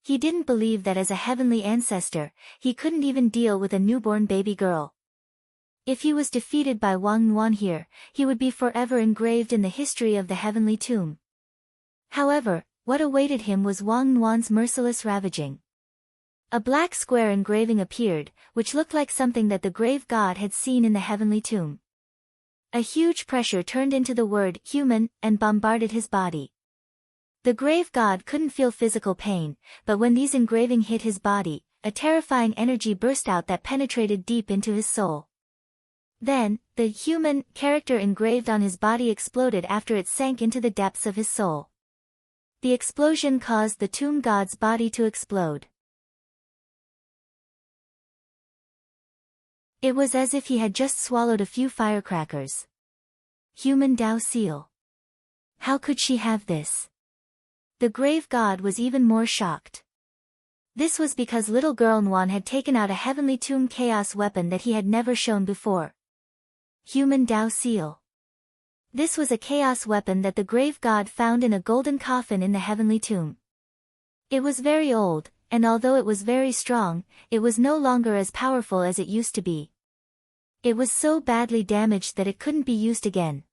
He didn't believe that as a heavenly ancestor, he couldn't even deal with a newborn baby girl. If he was defeated by Wang Nuan here, he would be forever engraved in the history of the heavenly tomb. However, what awaited him was Wang Nuan's merciless ravaging. A black square engraving appeared, which looked like something that the grave god had seen in the heavenly tomb. A huge pressure turned into the word human and bombarded his body. The grave god couldn't feel physical pain, but when these engraving hit his body, a terrifying energy burst out that penetrated deep into his soul. Then, the human character engraved on his body exploded after it sank into the depths of his soul. The explosion caused the tomb god's body to explode. It was as if he had just swallowed a few firecrackers. Human Dao Seal. How could she have this? The grave god was even more shocked. This was because little girl Nuan had taken out a heavenly tomb chaos weapon that he had never shown before. Human Dao Seal. This was a chaos weapon that the grave god found in a golden coffin in the heavenly tomb. It was very old, and although it was very strong, it was no longer as powerful as it used to be. It was so badly damaged that it couldn't be used again.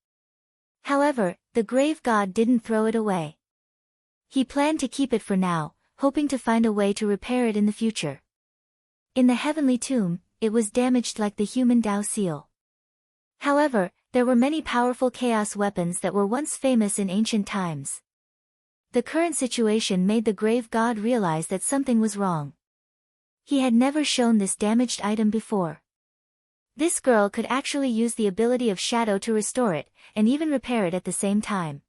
However, the grave god didn't throw it away. He planned to keep it for now, hoping to find a way to repair it in the future. In the heavenly tomb, it was damaged like the human Dao Seal. However, there were many powerful chaos weapons that were once famous in ancient times. The current situation made the grave god realize that something was wrong. He had never shown this damaged item before. This girl could actually use the ability of shadow to restore it, and even repair it at the same time.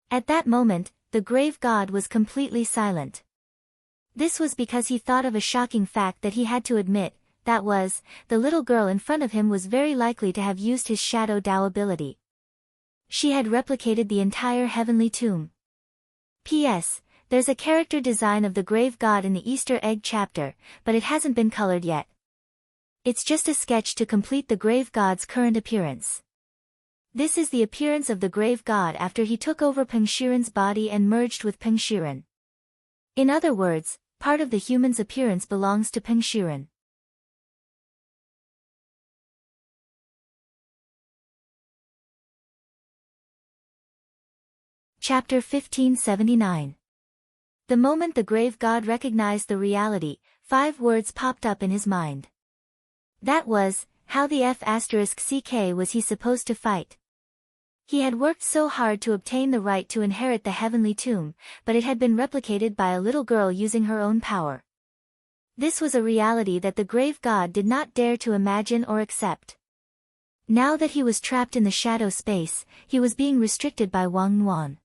At that moment, the grave god was completely silent. This was because he thought of a shocking fact that he had to admit, that was, the little girl in front of him was very likely to have used his shadow Dao ability. She had replicated the entire heavenly tomb. P.S. There's a character design of the grave god in the Easter egg chapter, but it hasn't been colored yet. It's just a sketch to complete the grave god's current appearance. This is the appearance of the grave god after he took over Peng Shiren's body and merged with Peng Shiren. In other words, part of the human's appearance belongs to Peng Shiren. Chapter 1579. The moment the grave god recognized the reality, 5 words popped up in his mind. That was, how the F***ck was he supposed to fight? He had worked so hard to obtain the right to inherit the heavenly tomb, but it had been replicated by a little girl using her own power. This was a reality that the grave god did not dare to imagine or accept. Now that he was trapped in the shadow space, he was being restricted by Wang Nuan.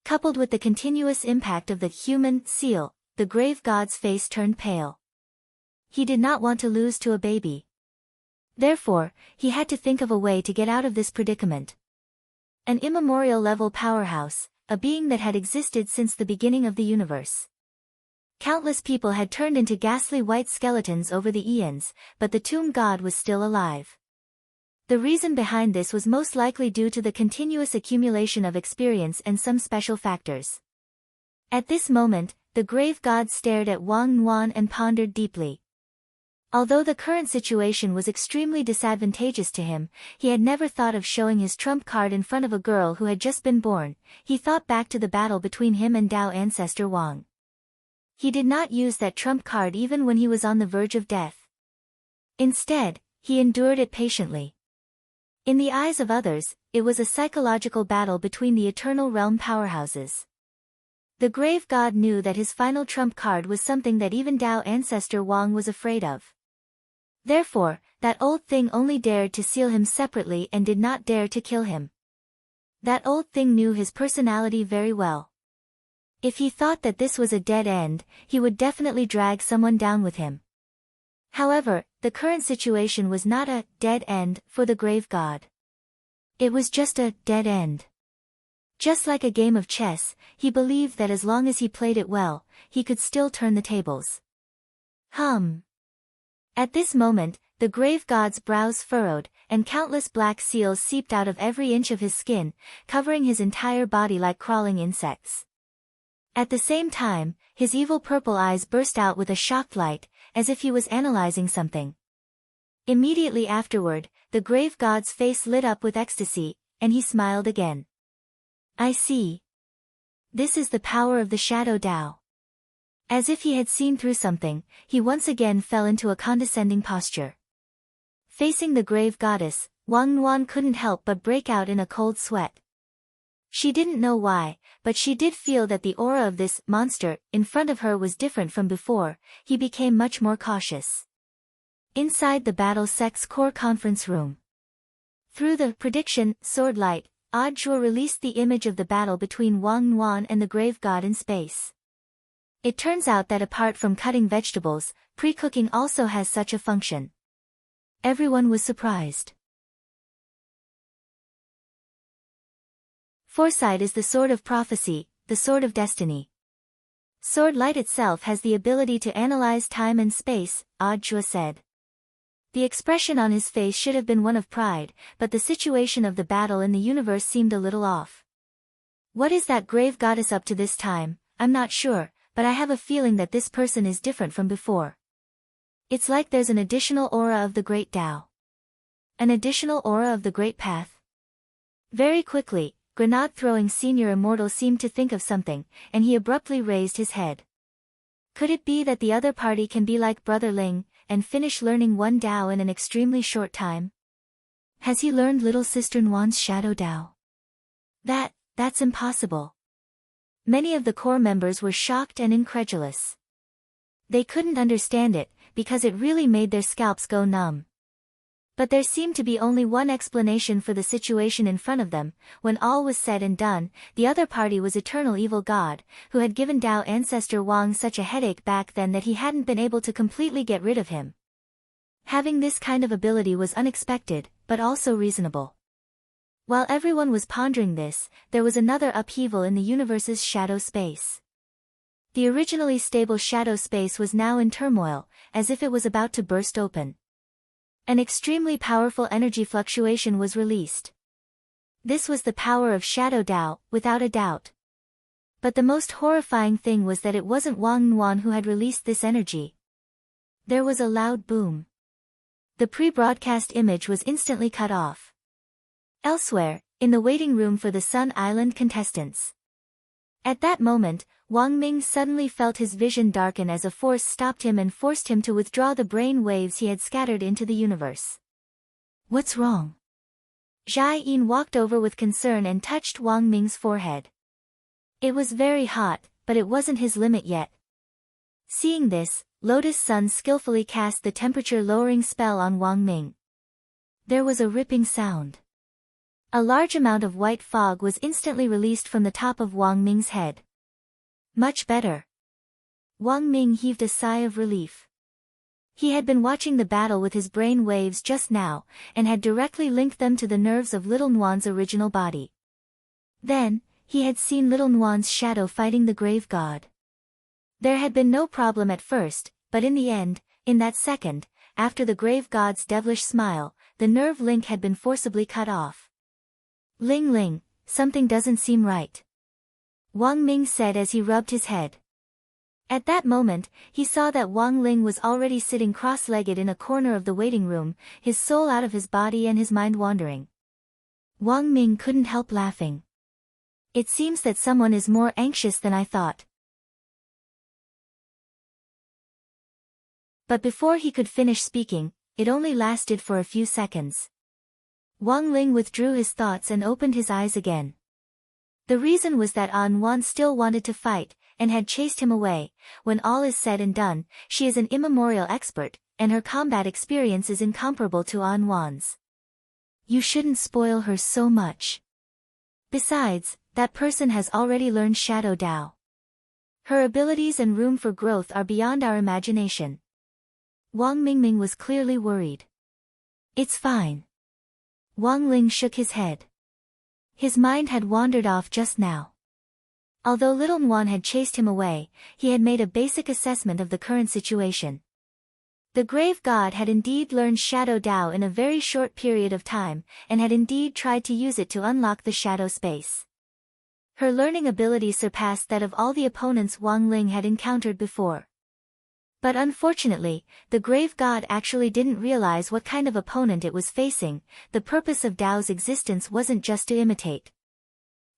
Coupled with the continuous impact of the human seal, the grave god's face turned pale. He did not want to lose to a baby. Therefore, he had to think of a way to get out of this predicament. An immemorial level powerhouse, a being that had existed since the beginning of the universe. Countless people had turned into ghastly white skeletons over the eons, but the tomb god was still alive. The reason behind this was most likely due to the continuous accumulation of experience and some special factors. At this moment, the grave god stared at Wang Nuan and pondered deeply. Although the current situation was extremely disadvantageous to him, he had never thought of showing his trump card in front of a girl who had just been born. He thought back to the battle between him and Dao ancestor Wang. He did not use that trump card even when he was on the verge of death. Instead, he endured it patiently. In the eyes of others, it was a psychological battle between the eternal realm powerhouses. The grave god knew that his final trump card was something that even Dao ancestor Wang was afraid of. Therefore, that old thing only dared to seal him separately and did not dare to kill him. That old thing knew his personality very well. If he thought that this was a dead end, he would definitely drag someone down with him. However, the current situation was not a dead end for the grave god. It was just a dead end. Just like a game of chess, he believed that as long as he played it well, he could still turn the tables. At this moment, the grave god's brows furrowed, and countless black seals seeped out of every inch of his skin, covering his entire body like crawling insects. At the same time, his evil purple eyes burst out with a shocked light, as if he was analyzing something. Immediately afterward, the grave god's face lit up with ecstasy, and he smiled again. I see. This is the power of the Shadow Dao. As if he had seen through something, he once again fell into a condescending posture. Facing the grave goddess, Wang Nuan couldn't help but break out in a cold sweat. She didn't know why, but she did feel that the aura of this monster in front of her was different from before. He became much more cautious. Inside the Battle Sect's core conference room. Through the prediction sword light, Audiobook released the image of the battle between Wang Nuan and the grave god in space. It turns out that apart from cutting vegetables, pre-cooking also has such a function. Everyone was surprised. Foresight is the sword of prophecy, the sword of destiny. Sword light itself has the ability to analyze time and space, Audiobook said. The expression on his face should have been one of pride, but the situation of the battle in the universe seemed a little off. What is that grave goddess up to this time? I'm not sure, but I have a feeling that this person is different from before. It's like there's an additional aura of the great Tao. An additional aura of the great path. Very quickly, grenade-throwing senior immortal seemed to think of something, and he abruptly raised his head. Could it be that the other party can be like Brother Ling, and finish learning one Dao in an extremely short time? Has he learned little sister Nuan's Shadow Dao? That's impossible. Many of the core members were shocked and incredulous. They couldn't understand it, because it really made their scalps go numb. But there seemed to be only one explanation for the situation in front of them. When all was said and done, the other party was Eternal Evil God, who had given Dao ancestor Wang such a headache back then that he hadn't been able to completely get rid of him. Having this kind of ability was unexpected, but also reasonable. While everyone was pondering this, there was another upheaval in the universe's shadow space. The originally stable shadow space was now in turmoil, as if it was about to burst open. An extremely powerful energy fluctuation was released. This was the power of Shadow Dao, without a doubt. But the most horrifying thing was that it wasn't Wang Nuan who had released this energy. There was a loud boom. The pre-broadcast image was instantly cut off. Elsewhere, in the waiting room for the Sun Island contestants. At that moment, Wang Ming suddenly felt his vision darken as a force stopped him and forced him to withdraw the brain waves he had scattered into the universe. What's wrong? Zhai Yin walked over with concern and touched Wang Ming's forehead. It was very hot, but it wasn't his limit yet. Seeing this, Lotus Sun skillfully cast the temperature-lowering spell on Wang Ming. There was a ripping sound. A large amount of white fog was instantly released from the top of Wang Ming's head. Much better. Wang Ming heaved a sigh of relief. He had been watching the battle with his brain waves just now, and had directly linked them to the nerves of Little Nuan's original body. Then, he had seen Little Nuan's shadow fighting the grave god. There had been no problem at first, but in the end, in that second, after the grave god's devilish smile, the nerve link had been forcibly cut off. Ling Ling, something doesn't seem right. Wang Ming said as he rubbed his head. At that moment, he saw that Wang Ling was already sitting cross-legged in a corner of the waiting room, his soul out of his body and his mind wandering. Wang Ming couldn't help laughing. It seems that someone is more anxious than I thought. But before he could finish speaking, it only lasted for a few seconds. Wang Ling withdrew his thoughts and opened his eyes again. The reason was that An Wan still wanted to fight, and had chased him away. When all is said and done, she is an immemorial expert, and her combat experience is incomparable to An Wan's. You shouldn't spoil her so much. Besides, that person has already learned Shadow Dao. Her abilities and room for growth are beyond our imagination. Wang Mingming was clearly worried. It's fine. Wang Ling shook his head. His mind had wandered off just now. Although Little Nuan had chased him away, he had made a basic assessment of the current situation. The grave god had indeed learned Shadow Dao in a very short period of time, and had indeed tried to use it to unlock the shadow space. Her learning ability surpassed that of all the opponents Wang Ling had encountered before. But unfortunately, the grave god actually didn't realize what kind of opponent it was facing. The purpose of Dao's existence wasn't just to imitate.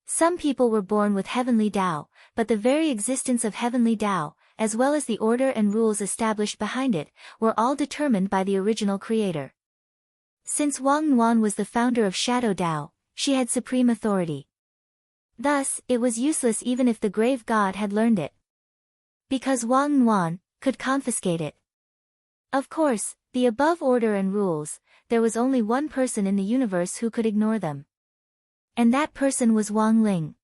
Some people were born with heavenly Dao, but the very existence of heavenly Dao, as well as the order and rules established behind it, were all determined by the original creator. Since Wang Nuan was the founder of Shadow Dao, she had supreme authority. Thus, it was useless even if the grave god had learned it. Because Wang Nuan could confiscate it. Of course, the above order and rules, there was only one person in the universe who could ignore them. And that person was Wang Ling.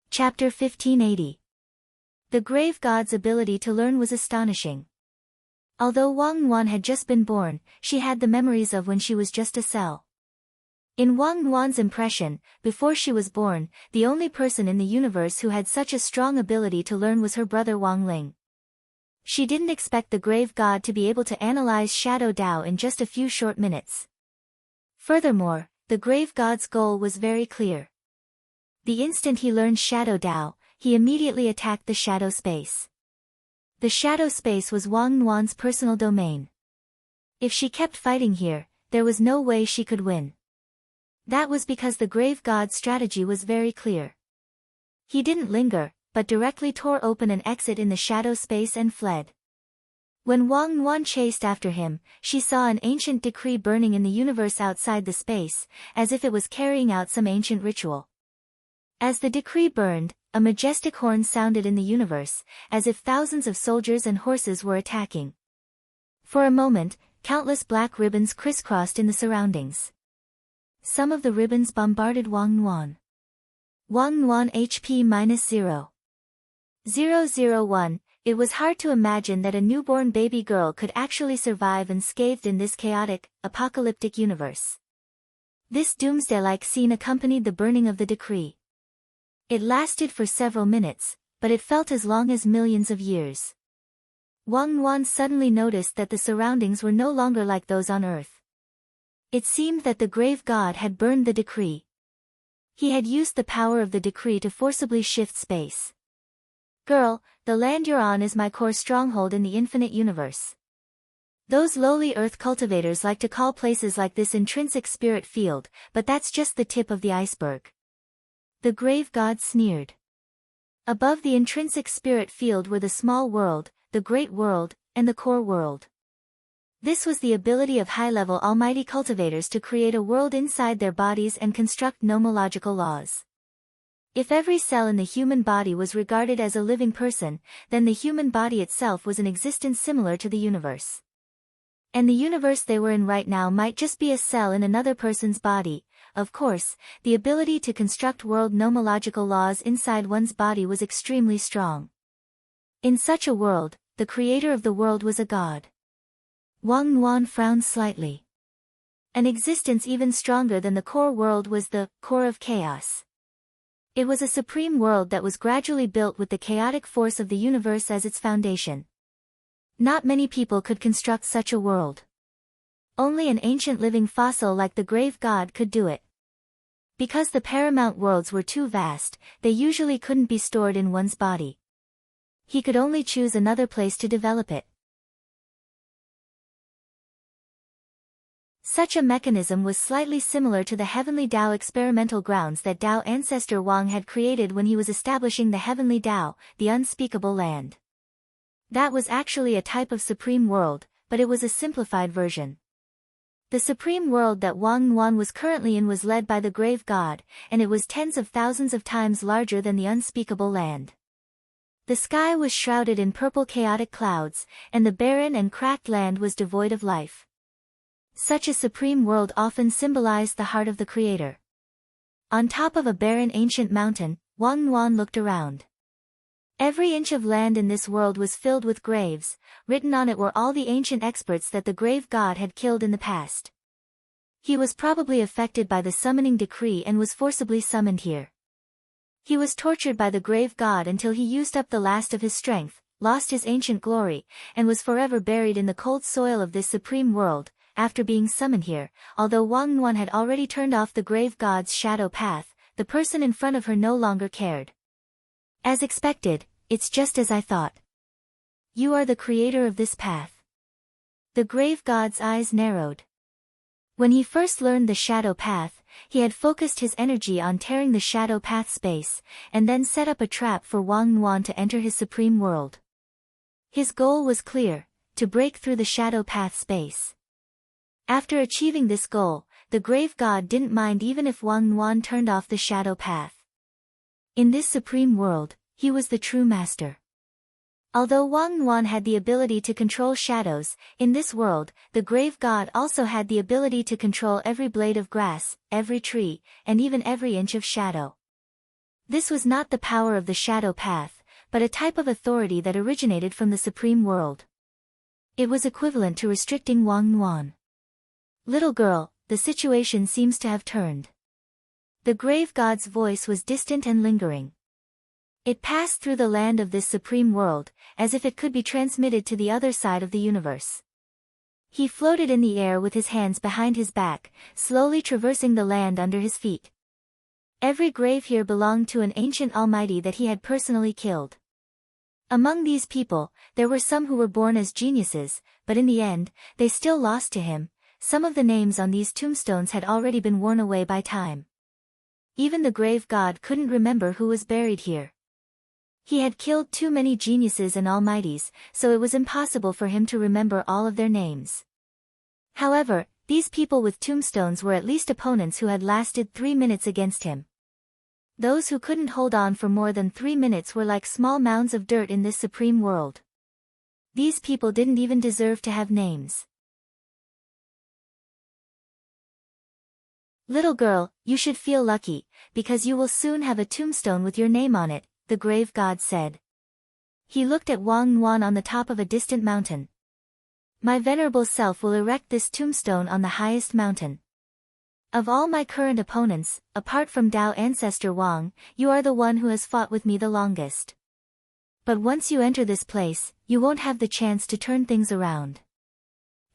Chapter 1580. The grave god's ability to learn was astonishing. Although Wang Nuan had just been born, she had the memories of when she was just a cell. In Wang Nuan's impression, before she was born, the only person in the universe who had such a strong ability to learn was her brother Wang Ling. She didn't expect the grave god to be able to analyze Shadow Dao in just a few short minutes. Furthermore, the grave god's goal was very clear. The instant he learned Shadow Dao, he immediately attacked the shadow space. The shadow space was Wang Nuan's personal domain. If she kept fighting here, there was no way she could win. That was because the grave god's strategy was very clear. He didn't linger, but directly tore open an exit in the shadow space and fled. When Wang Nuan chased after him, she saw an ancient decree burning in the universe outside the space, as if it was carrying out some ancient ritual. As the decree burned, a majestic horn sounded in the universe, as if thousands of soldiers and horses were attacking. For a moment, countless black ribbons crisscrossed in the surroundings. Some of the ribbons bombarded Wang Nuan. Wang Nuan HP -0. 001. It was hard to imagine that a newborn baby girl could actually survive unscathed in this chaotic, apocalyptic universe. This doomsday-like scene accompanied the burning of the decree. It lasted for several minutes, but it felt as long as millions of years. Wang Nuan suddenly noticed that the surroundings were no longer like those on Earth. It seemed that the grave god had burned the decree. He had used the power of the decree to forcibly shift space. Girl, the land you're on is my core stronghold in the infinite universe. Those lowly earth cultivators like to call places like this intrinsic spirit field, but that's just the tip of the iceberg. The grave god sneered. Above the intrinsic spirit field were the small world, the great world, and the core world. This was the ability of high-level almighty cultivators to create a world inside their bodies and construct nomological laws. If every cell in the human body was regarded as a living person, then the human body itself was an existence similar to the universe. And the universe they were in right now might just be a cell in another person's body. Of course, the ability to construct world nomological laws inside one's body was extremely strong. In such a world, the creator of the world was a god. Wang Nuan frowned slightly. An existence even stronger than the core world was the core of chaos. It was a supreme world that was gradually built with the chaotic force of the universe as its foundation. Not many people could construct such a world. Only an ancient living fossil like the grave god could do it. Because the paramount worlds were too vast, they usually couldn't be stored in one's body. He could only choose another place to develop it. Such a mechanism was slightly similar to the Heavenly Tao experimental grounds that Tao ancestor Wang had created when he was establishing the Heavenly Tao, the unspeakable land. That was actually a type of supreme world, but it was a simplified version. The supreme world that Wang Nuan was currently in was led by the grave god, and it was tens of thousands of times larger than the unspeakable land. The sky was shrouded in purple chaotic clouds, and the barren and cracked land was devoid of life. Such a supreme world often symbolized the heart of the creator. On top of a barren ancient mountain, Wang Nuan looked around. Every inch of land in this world was filled with graves. Written on it were all the ancient experts that the grave god had killed in the past. He was probably affected by the summoning decree and was forcibly summoned here. He was tortured by the grave god until he used up the last of his strength, lost his ancient glory, and was forever buried in the cold soil of this supreme world. After being summoned here, although Wang Nuan had already turned off the grave god's shadow path, the person in front of her no longer cared. As expected, it's just as I thought. You are the creator of this path. The grave god's eyes narrowed. When he first learned the shadow path, he had focused his energy on tearing the shadow path space, and then set up a trap for Wang Nuan to enter his supreme world. His goal was clear, to break through the shadow path space. After achieving this goal, the grave god didn't mind even if Wang Nuan turned off the shadow path. In this supreme world, he was the true master. Although Wang Nuan had the ability to control shadows, in this world, the grave god also had the ability to control every blade of grass, every tree, and even every inch of shadow. This was not the power of the shadow path, but a type of authority that originated from the supreme world. It was equivalent to restricting Wang Nuan. Little girl, the situation seems to have turned. The grave god's voice was distant and lingering. It passed through the land of this supreme world, as if it could be transmitted to the other side of the universe. He floated in the air with his hands behind his back, slowly traversing the land under his feet. Every grave here belonged to an ancient almighty that he had personally killed. Among these people, there were some who were born as geniuses, but in the end, they still lost to him. Some of the names on these tombstones had already been worn away by time. Even the grave god couldn't remember who was buried here. He had killed too many geniuses and almighties, so it was impossible for him to remember all of their names. However, these people with tombstones were at least opponents who had lasted 3 minutes against him. Those who couldn't hold on for more than 3 minutes were like small mounds of dirt in this supreme world. These people didn't even deserve to have names. Little girl, you should feel lucky, because you will soon have a tombstone with your name on it, the grave god said. He looked at Wang Nuan on the top of a distant mountain. My venerable self will erect this tombstone on the highest mountain. Of all my current opponents, apart from Tao ancestor Wang, you are the one who has fought with me the longest. But once you enter this place, you won't have the chance to turn things around.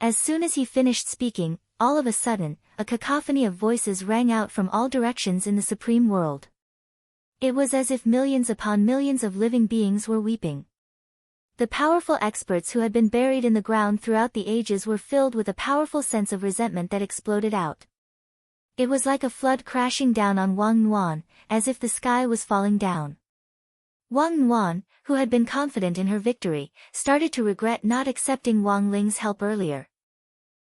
As soon as he finished speaking, all of a sudden, a cacophony of voices rang out from all directions in the supreme world. It was as if millions upon millions of living beings were weeping. The powerful experts who had been buried in the ground throughout the ages were filled with a powerful sense of resentment that exploded out. It was like a flood crashing down on Wang Nuan, as if the sky was falling down. Wang Nuan, who had been confident in her victory, started to regret not accepting Wang Ling's help earlier.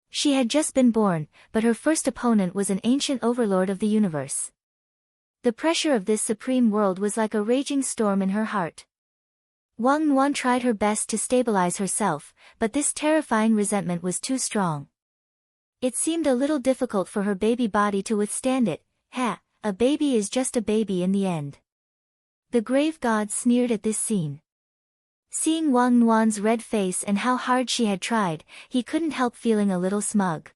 She had just been born, but her first opponent was an ancient overlord of the universe. The pressure of this supreme world was like a raging storm in her heart. Wang Nuan tried her best to stabilize herself, but this terrifying resentment was too strong. It seemed a little difficult for her baby body to withstand it. A baby is just a baby in the end. The grave god sneered at this scene. Seeing Wang Nuan's red face and how hard she had tried, he couldn't help feeling a little smug.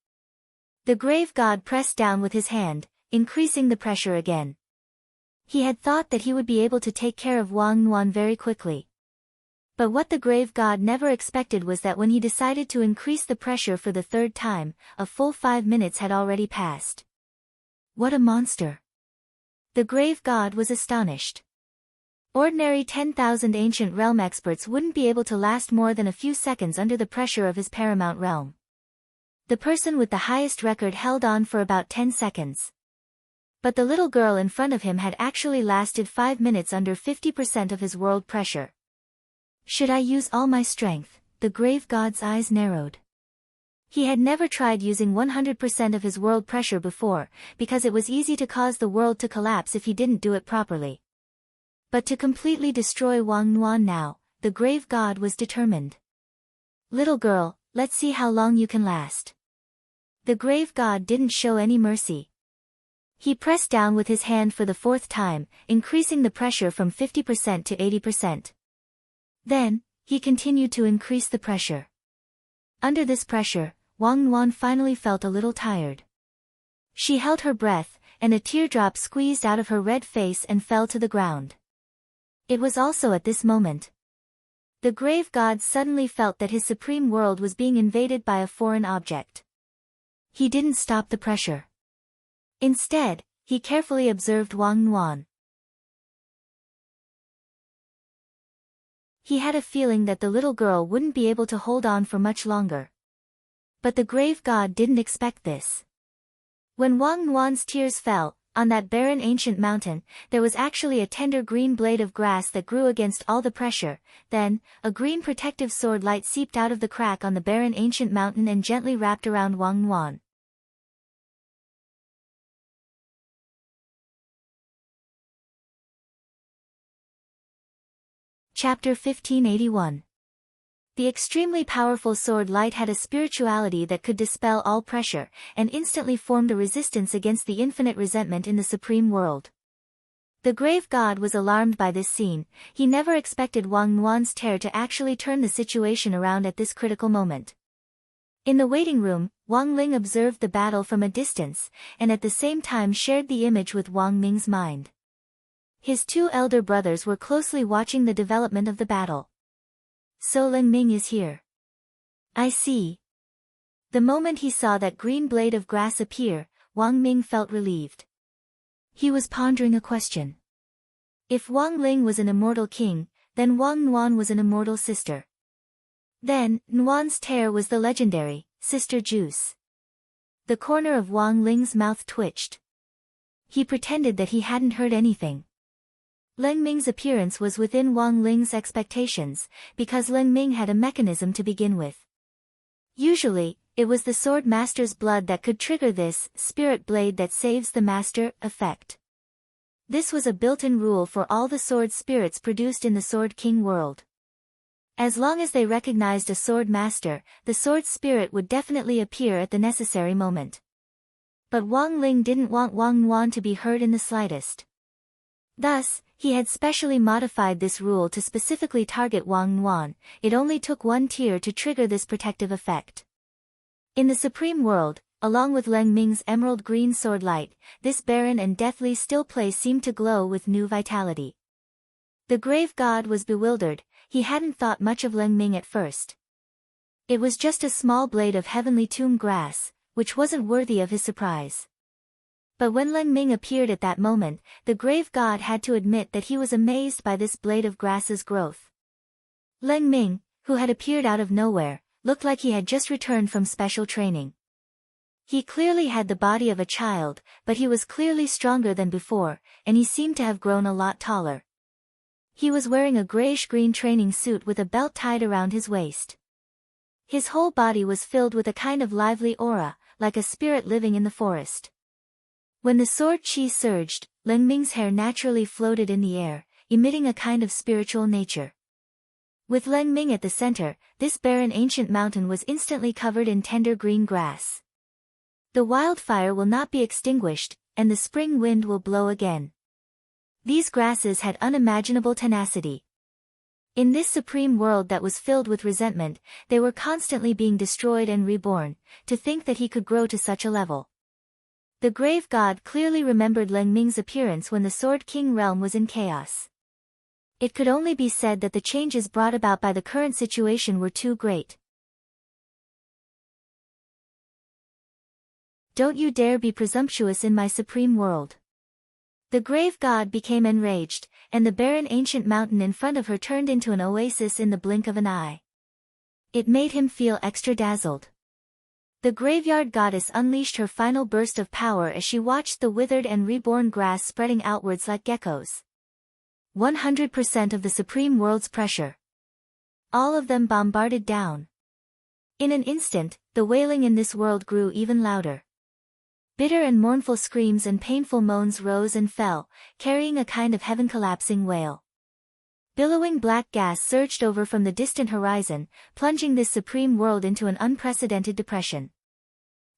The grave god pressed down with his hand, increasing the pressure again. He had thought that he would be able to take care of Wang Nuan very quickly. But what the grave god never expected was that when he decided to increase the pressure for the third time, a full 5 minutes had already passed. What a monster! The grave god was astonished. Ordinary 10,000 ancient realm experts wouldn't be able to last more than a few seconds under the pressure of his paramount realm. The person with the highest record held on for about 10 seconds. But the little girl in front of him had actually lasted 5 minutes under 50% of his world pressure. Should I use all my strength? The grave god's eyes narrowed. He had never tried using 100% of his world pressure before, because it was easy to cause the world to collapse if he didn't do it properly. But to completely destroy Wang Nuan now, the grave god was determined. Little girl, let's see how long you can last. The grave god didn't show any mercy. He pressed down with his hand for the 4th time, increasing the pressure from 50% to 80%. Then, he continued to increase the pressure. Under this pressure, Wang Nuan finally felt a little tired. She held her breath, and a teardrop squeezed out of her red face and fell to the ground. It was also at this moment. The grave god suddenly felt that his supreme world was being invaded by a foreign object. He didn't stop the pressure. Instead, he carefully observed Wang Nuan. He had a feeling that the little girl wouldn't be able to hold on for much longer. But the grave god didn't expect this. When Wang Nuan's tears fell, on that barren ancient mountain, there was actually a tender green blade of grass that grew against all the pressure. Then, a green protective sword light seeped out of the crack on the barren ancient mountain and gently wrapped around Wang Nuan. Chapter 1581. The extremely powerful sword light had a spirituality that could dispel all pressure, and instantly formed a resistance against the infinite resentment in the supreme world. The grave god was alarmed by this scene. He never expected Wang Nuan's tear to actually turn the situation around at this critical moment. In the waiting room, Wang Ling observed the battle from a distance, and at the same time shared the image with Wang Ming's mind. His 2 elder brothers were closely watching the development of the battle. So Leng Ming is here. I see. The moment he saw that green blade of grass appear, Wang Ming felt relieved. He was pondering a question. If Wang Ling was an immortal king, then Wang Nuan was an immortal sister. Then, Nuan's tear was the legendary, Sister Juice. The corner of Wang Ling's mouth twitched. He pretended that he hadn't heard anything. Leng Ming's appearance was within Wang Ling's expectations, because Leng Ming had a mechanism to begin with. Usually, it was the sword master's blood that could trigger this spirit blade that saves the master effect. This was a built-in rule for all the sword spirits produced in the Sword King world. As long as they recognized a sword master, the sword spirit would definitely appear at the necessary moment. But Wang Ling didn't want Wang Nuan to be hurt in the slightest. Thus, he had specially modified this rule to specifically target Wang Nuan. It only took 1 tear to trigger this protective effect. In the Supreme World, along with Leng Ming's emerald green sword light, this barren and deathly still place seemed to glow with new vitality. The grave god was bewildered. He hadn't thought much of Leng Ming at first. It was just a small blade of heavenly tomb grass, which wasn't worthy of his surprise. But when Leng Ming appeared at that moment, the grave god had to admit that he was amazed by this blade of grass's growth. Leng Ming, who had appeared out of nowhere, looked like he had just returned from special training. He clearly had the body of a child, but he was clearly stronger than before, and he seemed to have grown a lot taller. He was wearing a grayish-green training suit with a belt tied around his waist. His whole body was filled with a kind of lively aura, like a spirit living in the forest. When the sword chi surged, Leng Ming's hair naturally floated in the air, emitting a kind of spiritual nature. With Leng Ming at the center, this barren ancient mountain was instantly covered in tender green grass. The wildfire will not be extinguished, and the spring wind will blow again. These grasses had unimaginable tenacity. In this supreme world that was filled with resentment, they were constantly being destroyed and reborn. To think that he could grow to such a level. The grave god clearly remembered Leng Ming's appearance when the Sword King realm was in chaos. It could only be said that the changes brought about by the current situation were too great. Don't you dare be presumptuous in my supreme world. The grave god became enraged, and the barren ancient mountain in front of her turned into an oasis in the blink of an eye. It made him feel extra dazzled. The graveyard goddess unleashed her final burst of power as she watched the withered and reborn grass spreading outwards like geckos. 100% of the supreme world's pressure. All of them bombarded down. In an instant, the wailing in this world grew even louder. Bitter and mournful screams and painful moans rose and fell, carrying a kind of heaven-collapsing wail. Billowing black gas surged over from the distant horizon, plunging this supreme world into an unprecedented depression.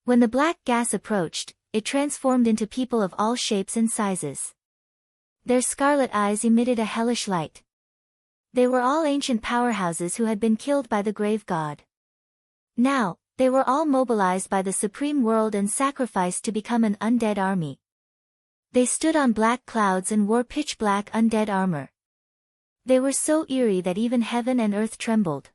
When the black gas approached, it transformed into people of all shapes and sizes. Their scarlet eyes emitted a hellish light. They were all ancient powerhouses who had been killed by the grave god. Now, they were all mobilized by the supreme world and sacrificed to become an undead army. They stood on black clouds and wore pitch-black undead armor. They were so eerie that even heaven and earth trembled.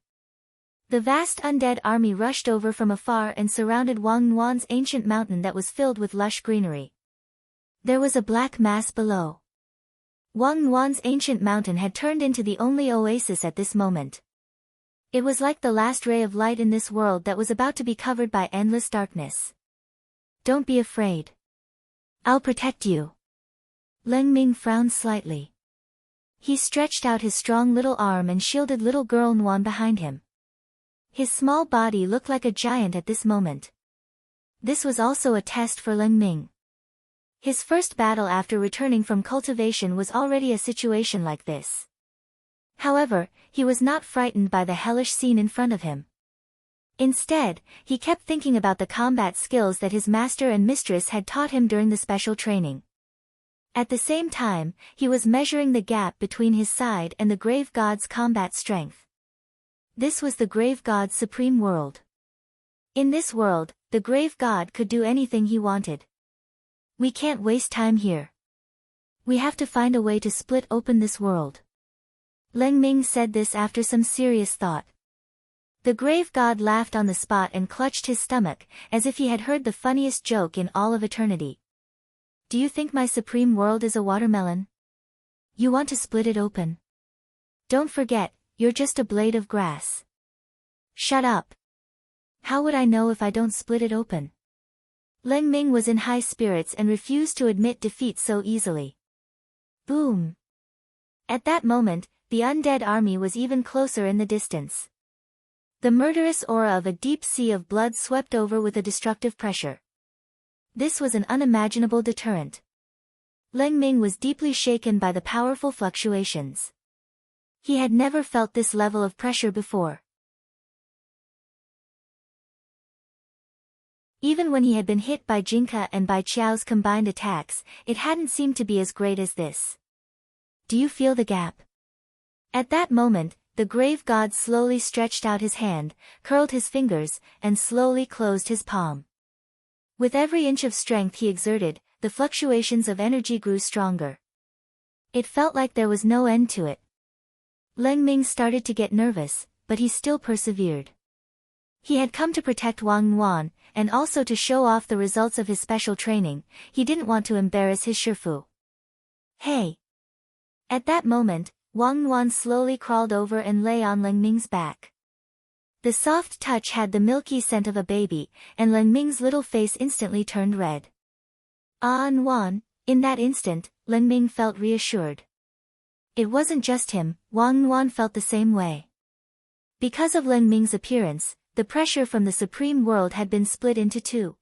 The vast undead army rushed over from afar and surrounded Wang Nuan's ancient mountain that was filled with lush greenery. There was a black mass below. Wang Nuan's ancient mountain had turned into the only oasis at this moment. It was like the last ray of light in this world that was about to be covered by endless darkness. Don't be afraid. I'll protect you. Leng Ming frowned slightly. He stretched out his strong little arm and shielded little girl Nuan behind him. His small body looked like a giant at this moment. This was also a test for Leng Ming. His first battle after returning from cultivation was already a situation like this. However, he was not frightened by the hellish scene in front of him. Instead, he kept thinking about the combat skills that his master and mistress had taught him during the special training. At the same time, he was measuring the gap between his side and the grave god's combat strength. This was the grave god's supreme world. In this world, the grave god could do anything he wanted. We can't waste time here. We have to find a way to split open this world. Leng Ming said this after some serious thought. The grave god laughed on the spot and clutched his stomach, as if he had heard the funniest joke in all of eternity. Do you think my supreme world is a watermelon? You want to split it open? Don't forget, you're just a blade of grass. Shut up. How would I know if I don't split it open? Leng Ming was in high spirits and refused to admit defeat so easily. Boom. At that moment, the undead army was even closer in the distance. The murderous aura of a deep sea of blood swept over with a destructive pressure. This was an unimaginable deterrent. Leng Ming was deeply shaken by the powerful fluctuations. He had never felt this level of pressure before. Even when he had been hit by Jinka and by Qiao's combined attacks, it hadn't seemed to be as great as this. Do you feel the gap? At that moment, the grave god slowly stretched out his hand, curled his fingers, and slowly closed his palm. With every inch of strength he exerted, the fluctuations of energy grew stronger. It felt like there was no end to it. Leng Ming started to get nervous, but he still persevered. He had come to protect Wang Nuan, and also to show off the results of his special training. He didn't want to embarrass his Shifu. Hey! At that moment, Wang Nuan slowly crawled over and lay on Leng Ming's back. The soft touch had the milky scent of a baby, and Leng Ming's little face instantly turned red. Ah, Nuan. In that instant, Leng Ming felt reassured. It wasn't just him, Wang Nuan felt the same way. Because of Leng Ming's appearance, the pressure from the supreme world had been split into two.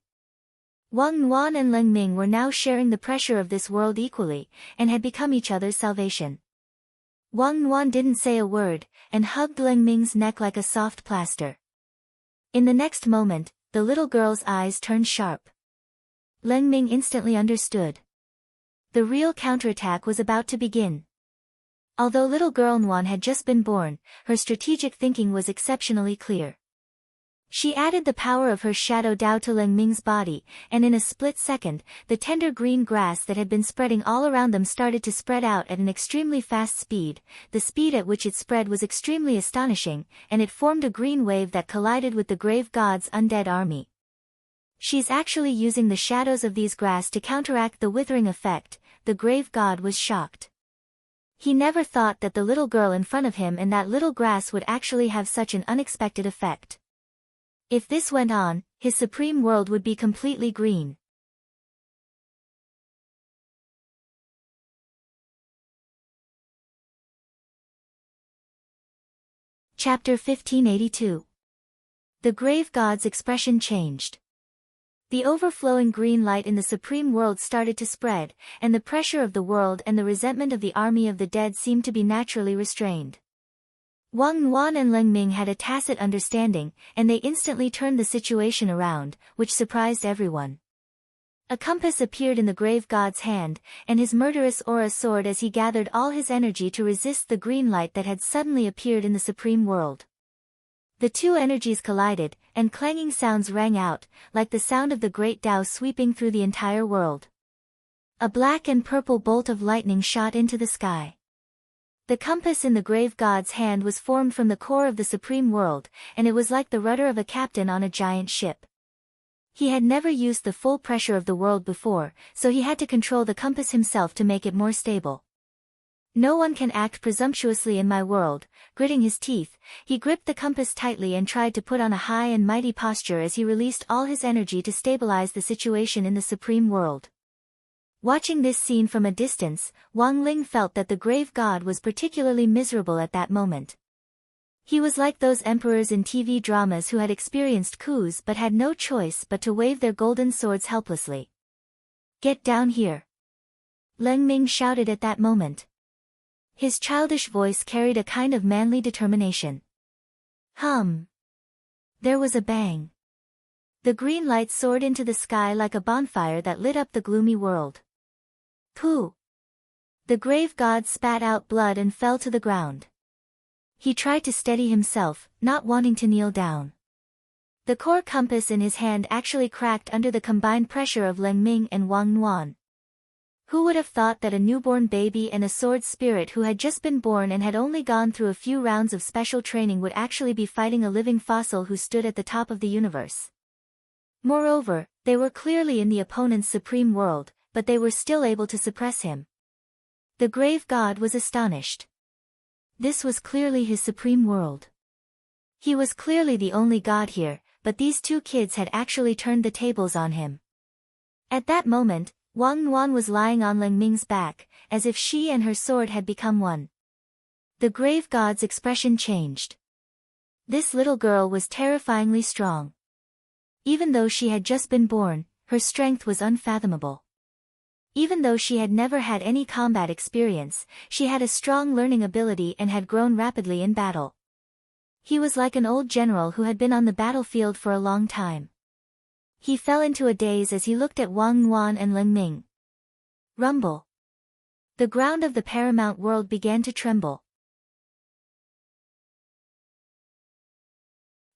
Wang Nuan and Leng Ming were now sharing the pressure of this world equally, and had become each other's salvation. Wang Nuan didn't say a word, and hugged Leng Ming's neck like a soft plaster. In the next moment, the little girl's eyes turned sharp. Leng Ming instantly understood. The real counterattack was about to begin. Although little girl Nuan had just been born, her strategic thinking was exceptionally clear. She added the power of her shadow Dao to Leng Ming's body, and in a split second, the tender green grass that had been spreading all around them started to spread out at an extremely fast speed. The speed at which it spread was extremely astonishing, and it formed a green wave that collided with the grave god's undead army. She's actually using the shadows of these grass to counteract the withering effect. The grave god was shocked. He never thought that the little girl in front of him and that little grass would actually have such an unexpected effect. If this went on, his supreme world would be completely green. Chapter 1582. The grave god's expression changed. The overflowing green light in the supreme world started to spread, and the pressure of the world and the resentment of the army of the dead seemed to be naturally restrained. Wang Nuan and Leng Ming had a tacit understanding, and they instantly turned the situation around, which surprised everyone. A compass appeared in the grave god's hand, and his murderous aura soared as he gathered all his energy to resist the green light that had suddenly appeared in the supreme world. The two energies collided, and clanging sounds rang out, like the sound of the great Tao sweeping through the entire world. A black and purple bolt of lightning shot into the sky. The compass in the grave god's hand was formed from the core of the supreme world, and it was like the rudder of a captain on a giant ship. He had never used the full pressure of the world before, so he had to control the compass himself to make it more stable. No one can act presumptuously in my world. Gritting his teeth, he gripped the compass tightly and tried to put on a high and mighty posture as he released all his energy to stabilize the situation in the supreme world. Watching this scene from a distance, Wang Ling felt that the grave god was particularly miserable at that moment. He was like those emperors in TV dramas who had experienced coups but had no choice but to wave their golden swords helplessly. "Get down here!" Leng Ming shouted at that moment. His childish voice carried a kind of manly determination. There was a bang. The green light soared into the sky like a bonfire that lit up the gloomy world. Pooh! The grave god spat out blood and fell to the ground. He tried to steady himself, not wanting to kneel down. The core compass in his hand actually cracked under the combined pressure of Leng Ming and Wang Nuan. Who would have thought that a newborn baby and a sword spirit who had just been born and had only gone through a few rounds of special training would actually be fighting a living fossil who stood at the top of the universe? Moreover, they were clearly in the opponent's supreme world, but they were still able to suppress him. The grave god was astonished. This was clearly his supreme world. He was clearly the only god here, but these two kids had actually turned the tables on him. At that moment, Wang Nuan was lying on Leng Ming's back, as if she and her sword had become one. The grave god's expression changed. This little girl was terrifyingly strong. Even though she had just been born, her strength was unfathomable. Even though she had never had any combat experience, she had a strong learning ability and had grown rapidly in battle. He was like an old general who had been on the battlefield for a long time. He fell into a daze as he looked at Wang Nuan and Leng Ming. Rumble. The ground of the paramount world began to tremble.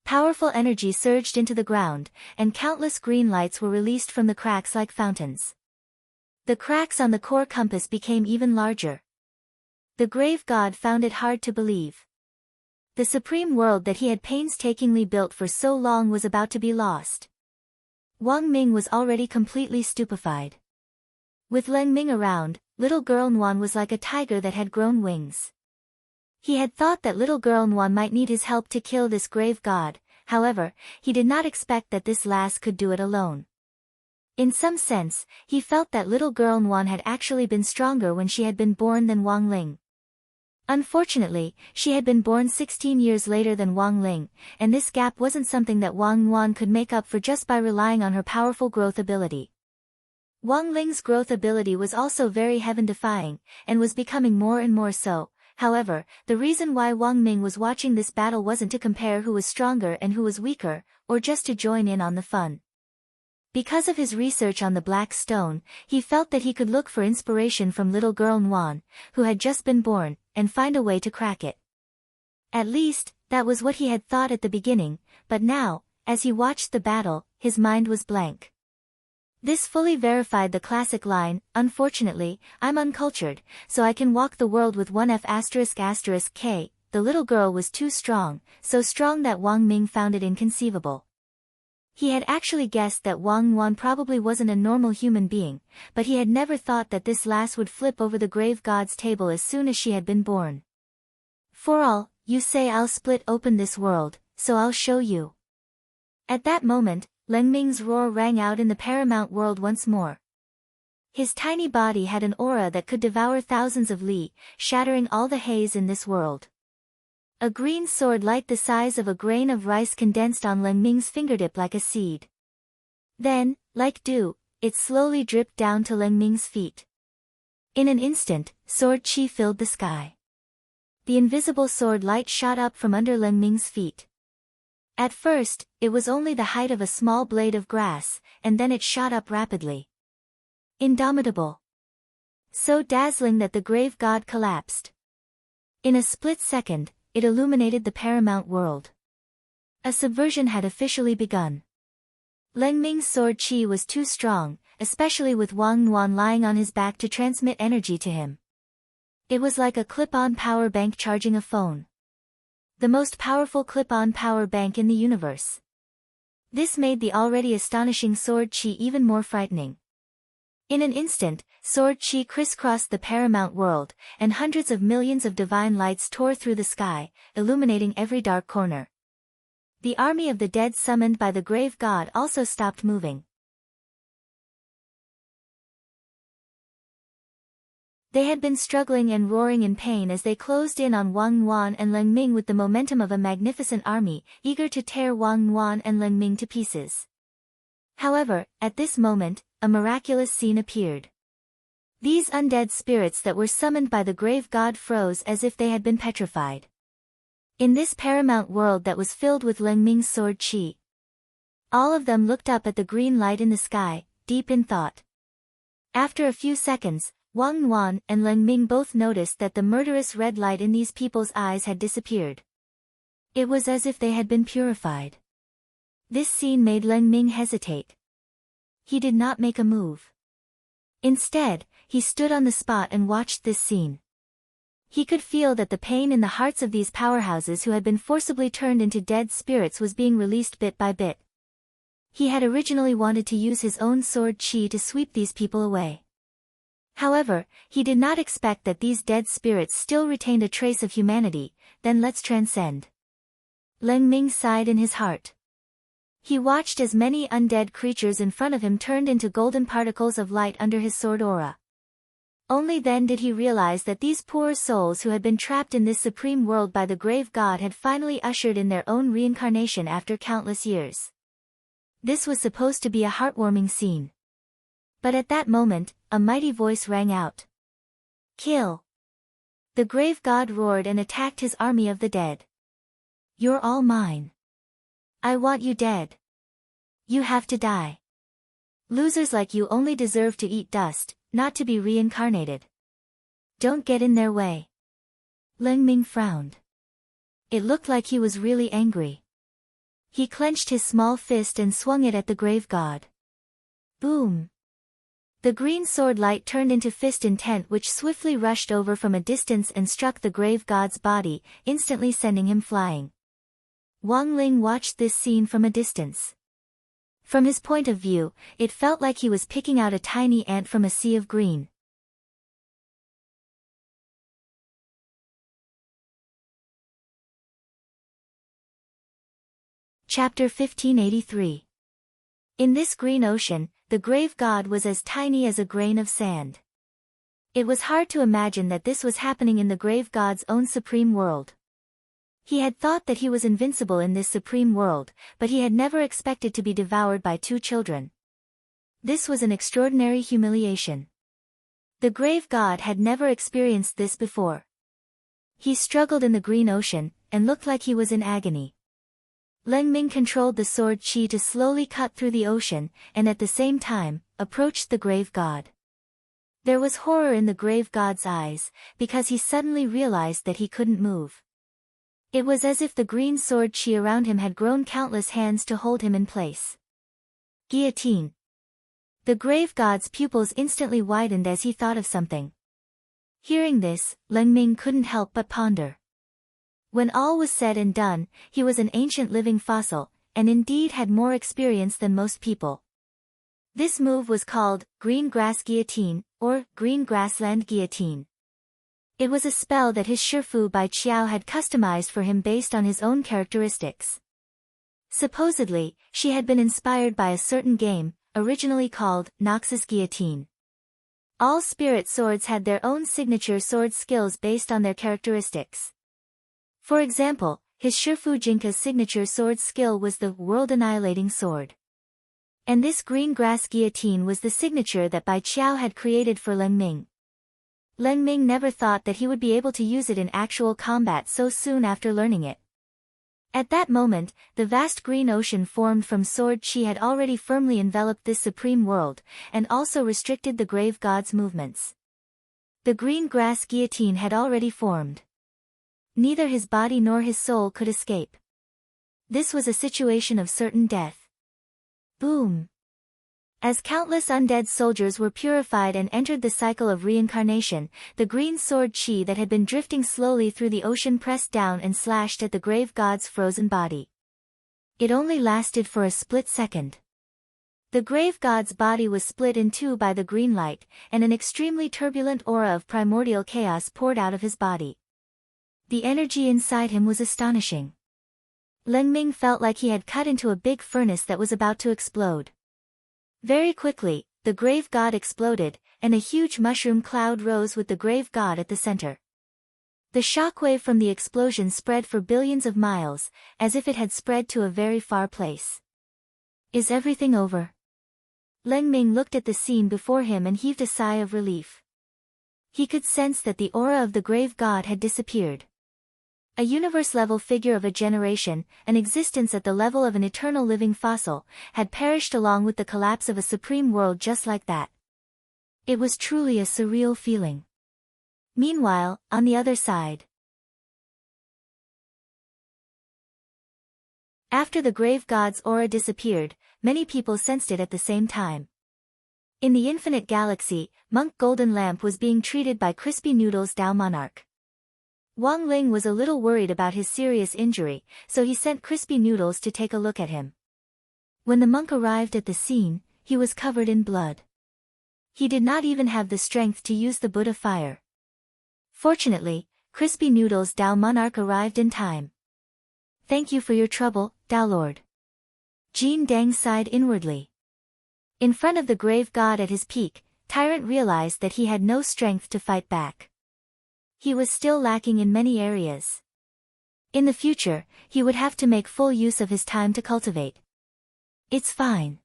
Powerful energy surged into the ground, and countless green lights were released from the cracks like fountains. The cracks on the core compass became even larger. The grave god found it hard to believe. The supreme world that he had painstakingly built for so long was about to be lost. Wang Ming was already completely stupefied. With Leng Ming around, little girl Nuan was like a tiger that had grown wings. He had thought that little girl Nuan might need his help to kill this grave god, however, he did not expect that this lass could do it alone. In some sense, he felt that little girl Nuan had actually been stronger when she had been born than Wang Ling. Unfortunately, she had been born 16 years later than Wang Ling, and this gap wasn't something that Wang Yuan could make up for just by relying on her powerful growth ability. Wang Ling's growth ability was also very heaven-defying, and was becoming more and more so. However, the reason why Wang Ming was watching this battle wasn't to compare who was stronger and who was weaker, or just to join in on the fun. Because of his research on the Black Stone, he felt that he could look for inspiration from little girl Nguyen, who had just been born, and find a way to crack it. At least, that was what he had thought at the beginning, but now, as he watched the battle, his mind was blank. This fully verified the classic line, "Unfortunately, I'm uncultured, so I can walk the world with one F***K. The little girl was too strong, so strong that Wang Ming found it inconceivable. He had actually guessed that Wang Yuan probably wasn't a normal human being, but he had never thought that this lass would flip over the grave god's table as soon as she had been born. "For all, you say I'll split open this world, so I'll show you." At that moment, Leng Ming's roar rang out in the paramount world once more. His tiny body had an aura that could devour thousands of li, shattering all the haze in this world. A green sword light the size of a grain of rice condensed on Leng Ming's fingertip like a seed. Then, like dew, it slowly dripped down to Leng Ming's feet. In an instant, sword chi filled the sky. The invisible sword light shot up from under Leng Ming's feet. At first, it was only the height of a small blade of grass, and then it shot up rapidly. Indomitable. So dazzling that the grave god collapsed. In a split second, it illuminated the paramount world. A subversion had officially begun. Leng Ming's sword chi was too strong, especially with Wang Yuan lying on his back to transmit energy to him. It was like a clip-on power bank charging a phone. The most powerful clip-on power bank in the universe. This made the already astonishing sword chi even more frightening. In an instant, sword chi crisscrossed the paramount world, and hundreds of millions of divine lights tore through the sky, illuminating every dark corner. The army of the dead summoned by the grave god also stopped moving. They had been struggling and roaring in pain as they closed in on Wang Yuan and Leng Ming with the momentum of a magnificent army, eager to tear Wang Yuan and Leng Ming to pieces. However, at this moment, a miraculous scene appeared. These undead spirits that were summoned by the grave god froze as if they had been petrified. In this paramount world that was filled with Leng Ming's sword chi, all of them looked up at the green light in the sky, deep in thought. After a few seconds, Wang Yuan and Leng Ming both noticed that the murderous red light in these people's eyes had disappeared. It was as if they had been purified. This scene made Leng Ming hesitate. He did not make a move. Instead, he stood on the spot and watched this scene. He could feel that the pain in the hearts of these powerhouses who had been forcibly turned into dead spirits was being released bit by bit. He had originally wanted to use his own sword chi to sweep these people away. However, he did not expect that these dead spirits still retained a trace of humanity. Then let's transcend. Leng Ming sighed in his heart. He watched as many undead creatures in front of him turned into golden particles of light under his sword aura. Only then did he realize that these poor souls who had been trapped in this supreme world by the grave god had finally ushered in their own reincarnation after countless years. This was supposed to be a heartwarming scene. But at that moment, a mighty voice rang out. "Kill!" The grave god roared and attacked his army of the dead. "You're all mine. I want you dead. You have to die. Losers like you only deserve to eat dust, not to be reincarnated. Don't get in their way." Leng Ming frowned. It looked like he was really angry. He clenched his small fist and swung it at the grave god. Boom! The green sword light turned into fist intent which swiftly rushed over from a distance and struck the grave god's body, instantly sending him flying. Wang Ling watched this scene from a distance. From his point of view, it felt like he was picking out a tiny ant from a sea of green. Chapter 1583. In this green ocean, the grave god was as tiny as a grain of sand. It was hard to imagine that this was happening in the grave god's own supreme world. He had thought that he was invincible in this supreme world, but he had never expected to be devoured by two children. This was an extraordinary humiliation. The grave god had never experienced this before. He struggled in the green ocean, and looked like he was in agony. Leng Ming controlled the sword qi to slowly cut through the ocean, and at the same time, approached the grave god. There was horror in the grave god's eyes, because he suddenly realized that he couldn't move. It was as if the green sword qi around him had grown countless hands to hold him in place. Guillotine. The grave god's pupils instantly widened as he thought of something. Hearing this, Leng Ming couldn't help but ponder. When all was said and done, he was an ancient living fossil, and indeed had more experience than most people. This move was called green grass guillotine, or green grassland guillotine. It was a spell that his Shifu Bai Qiao had customized for him based on his own characteristics. Supposedly, she had been inspired by a certain game, originally called Noxus Guillotine. All spirit swords had their own signature sword skills based on their characteristics. For example, his Shifu Jinka's signature sword skill was the world-annihilating sword. And this green grass guillotine was the signature that Bai Qiao had created for Leng Ming. Leng Ming never thought that he would be able to use it in actual combat so soon after learning it. At that moment, the vast green ocean formed from sword qi had already firmly enveloped this supreme world, and also restricted the grave god's movements. The green grass guillotine had already formed. Neither his body nor his soul could escape. This was a situation of certain death. Boom! As countless undead soldiers were purified and entered the cycle of reincarnation, the green sword qi that had been drifting slowly through the ocean pressed down and slashed at the grave god's frozen body. It only lasted for a split second. The grave god's body was split in two by the green light, and an extremely turbulent aura of primordial chaos poured out of his body. The energy inside him was astonishing. Leng Ming felt like he had cut into a big furnace that was about to explode. Very quickly, the grave god exploded, and a huge mushroom cloud rose with the grave god at the center. The shockwave from the explosion spread for billions of miles, as if it had spread to a very far place. Is everything over? Leng Ming looked at the scene before him and heaved a sigh of relief. He could sense that the aura of the grave god had disappeared. A universe-level figure of a generation, an existence at the level of an eternal living fossil, had perished along with the collapse of a supreme world just like that. It was truly a surreal feeling. Meanwhile, on the other side. After the grave god's aura disappeared, many people sensed it at the same time. In the infinite galaxy, Monk Golden Lamp was being treated by Crispy Noodles Dao Monarch. Wang Ling was a little worried about his serious injury, so he sent Crispy Noodles to take a look at him. When the monk arrived at the scene, he was covered in blood. He did not even have the strength to use the Buddha fire. Fortunately, Crispy Noodles Dao Monarch arrived in time. Thank you for your trouble, Dao Lord. Jin Dang sighed inwardly. In front of the grave god at his peak, Tyrant realized that he had no strength to fight back. He was still lacking in many areas. In the future, he would have to make full use of his time to cultivate. It's fine.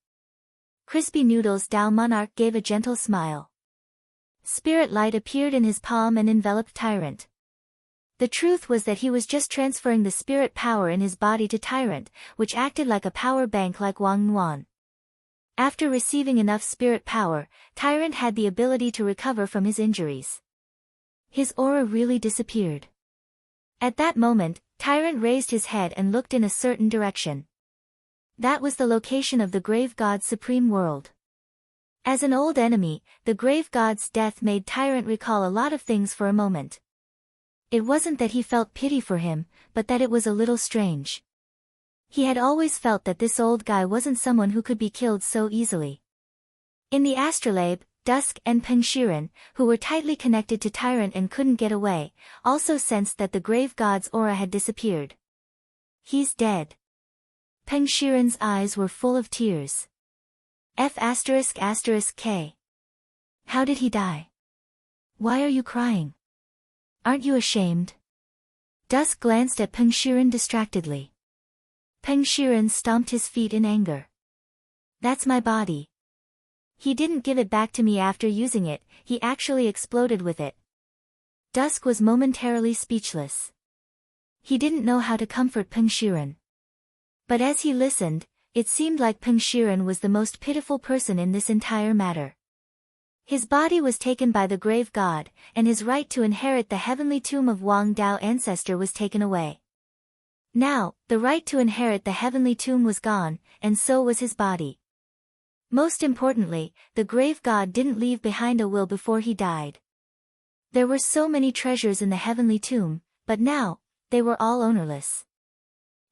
Crispy Noodles Dao Monarch gave a gentle smile. Spirit light appeared in his palm and enveloped Tyrant. The truth was that he was just transferring the spirit power in his body to Tyrant, which acted like a power bank like Wang Nuan. After receiving enough spirit power, Tyrant had the ability to recover from his injuries. His aura really disappeared. At that moment, Tyrant raised his head and looked in a certain direction. That was the location of the grave god's supreme world. As an old enemy, the grave god's death made Tyrant recall a lot of things for a moment. It wasn't that he felt pity for him, but that it was a little strange. He had always felt that this old guy wasn't someone who could be killed so easily. In the astrolabe, Dusk and Peng Shiren, who were tightly connected to Tyrant and couldn't get away, also sensed that the grave god's aura had disappeared. He's dead. Peng Shiren's eyes were full of tears. F***K. How did he die? Why are you crying? Aren't you ashamed? Dusk glanced at Peng Shiren distractedly. Peng Shiren stomped his feet in anger. That's my body. He didn't give it back to me after using it, he actually exploded with it. Dusk was momentarily speechless. He didn't know how to comfort Peng Shiren. But as he listened, it seemed like Peng Shiren was the most pitiful person in this entire matter. His body was taken by the grave god, and his right to inherit the heavenly tomb of Wang Dao ancestor was taken away. Now, the right to inherit the heavenly tomb was gone, and so was his body. Most importantly, the grave god didn't leave behind a will before he died. There were so many treasures in the heavenly tomb, but now, they were all ownerless.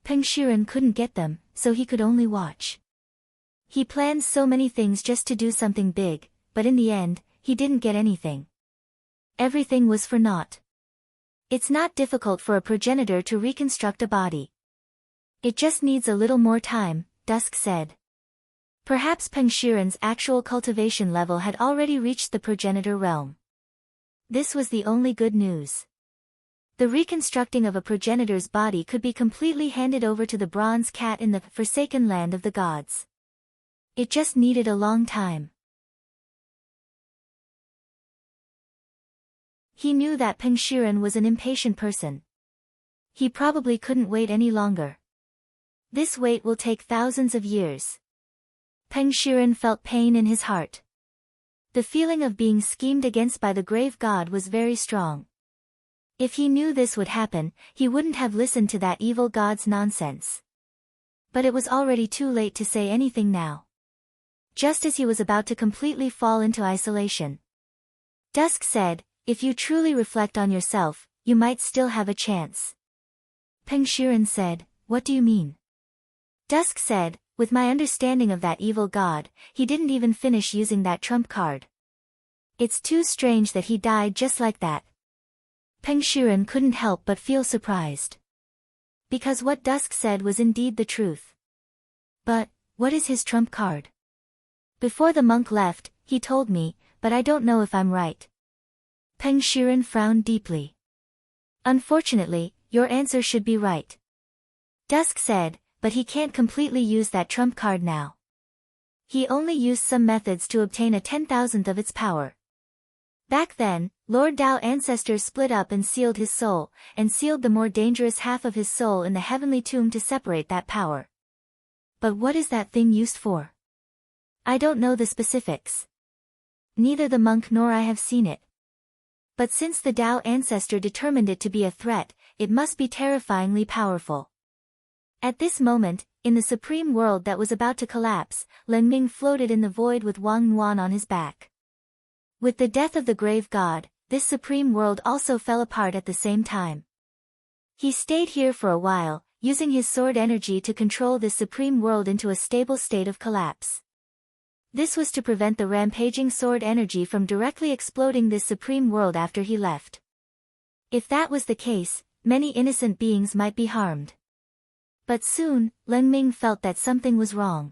Peng Shiren couldn't get them, so he could only watch. He planned so many things just to do something big, but in the end, he didn't get anything. Everything was for naught. It's not difficult for a progenitor to reconstruct a body. It just needs a little more time, Dusk said. Perhaps Peng Shiren's actual cultivation level had already reached the progenitor realm. This was the only good news. The reconstructing of a progenitor's body could be completely handed over to the bronze cat in the forsaken land of the gods. It just needed a long time. He knew that Peng Shiren was an impatient person. He probably couldn't wait any longer. This wait will take thousands of years. Peng Shiren felt pain in his heart. The feeling of being schemed against by the grave god was very strong. If he knew this would happen, he wouldn't have listened to that evil god's nonsense. But it was already too late to say anything now. Just as he was about to completely fall into isolation. Dusk said, if you truly reflect on yourself, you might still have a chance. Peng Shiren said, what do you mean? Dusk said, with my understanding of that evil god, he didn't even finish using that trump card. It's too strange that he died just like that. Peng Shiren couldn't help but feel surprised. Because what Dusk said was indeed the truth. But, what is his trump card? Before the monk left, he told me, but I don't know if I'm right. Peng Shiren frowned deeply. Unfortunately, your answer should be right. Dusk said, but he can't completely use that trump card now. He only used some methods to obtain a 10,000th of its power. Back then, Lord Dao ancestor split up and sealed his soul, and sealed the more dangerous half of his soul in the heavenly tomb to separate that power. But what is that thing used for? I don't know the specifics. Neither the monk nor I have seen it. But since the Dao ancestor determined it to be a threat, it must be terrifyingly powerful. At this moment, in the supreme world that was about to collapse, Leng Ming floated in the void with Wang Nuan on his back. With the death of the grave god, this supreme world also fell apart at the same time. He stayed here for a while, using his sword energy to control this supreme world into a stable state of collapse. This was to prevent the rampaging sword energy from directly exploding this supreme world after he left. If that was the case, many innocent beings might be harmed. But soon, Leng Ming felt that something was wrong.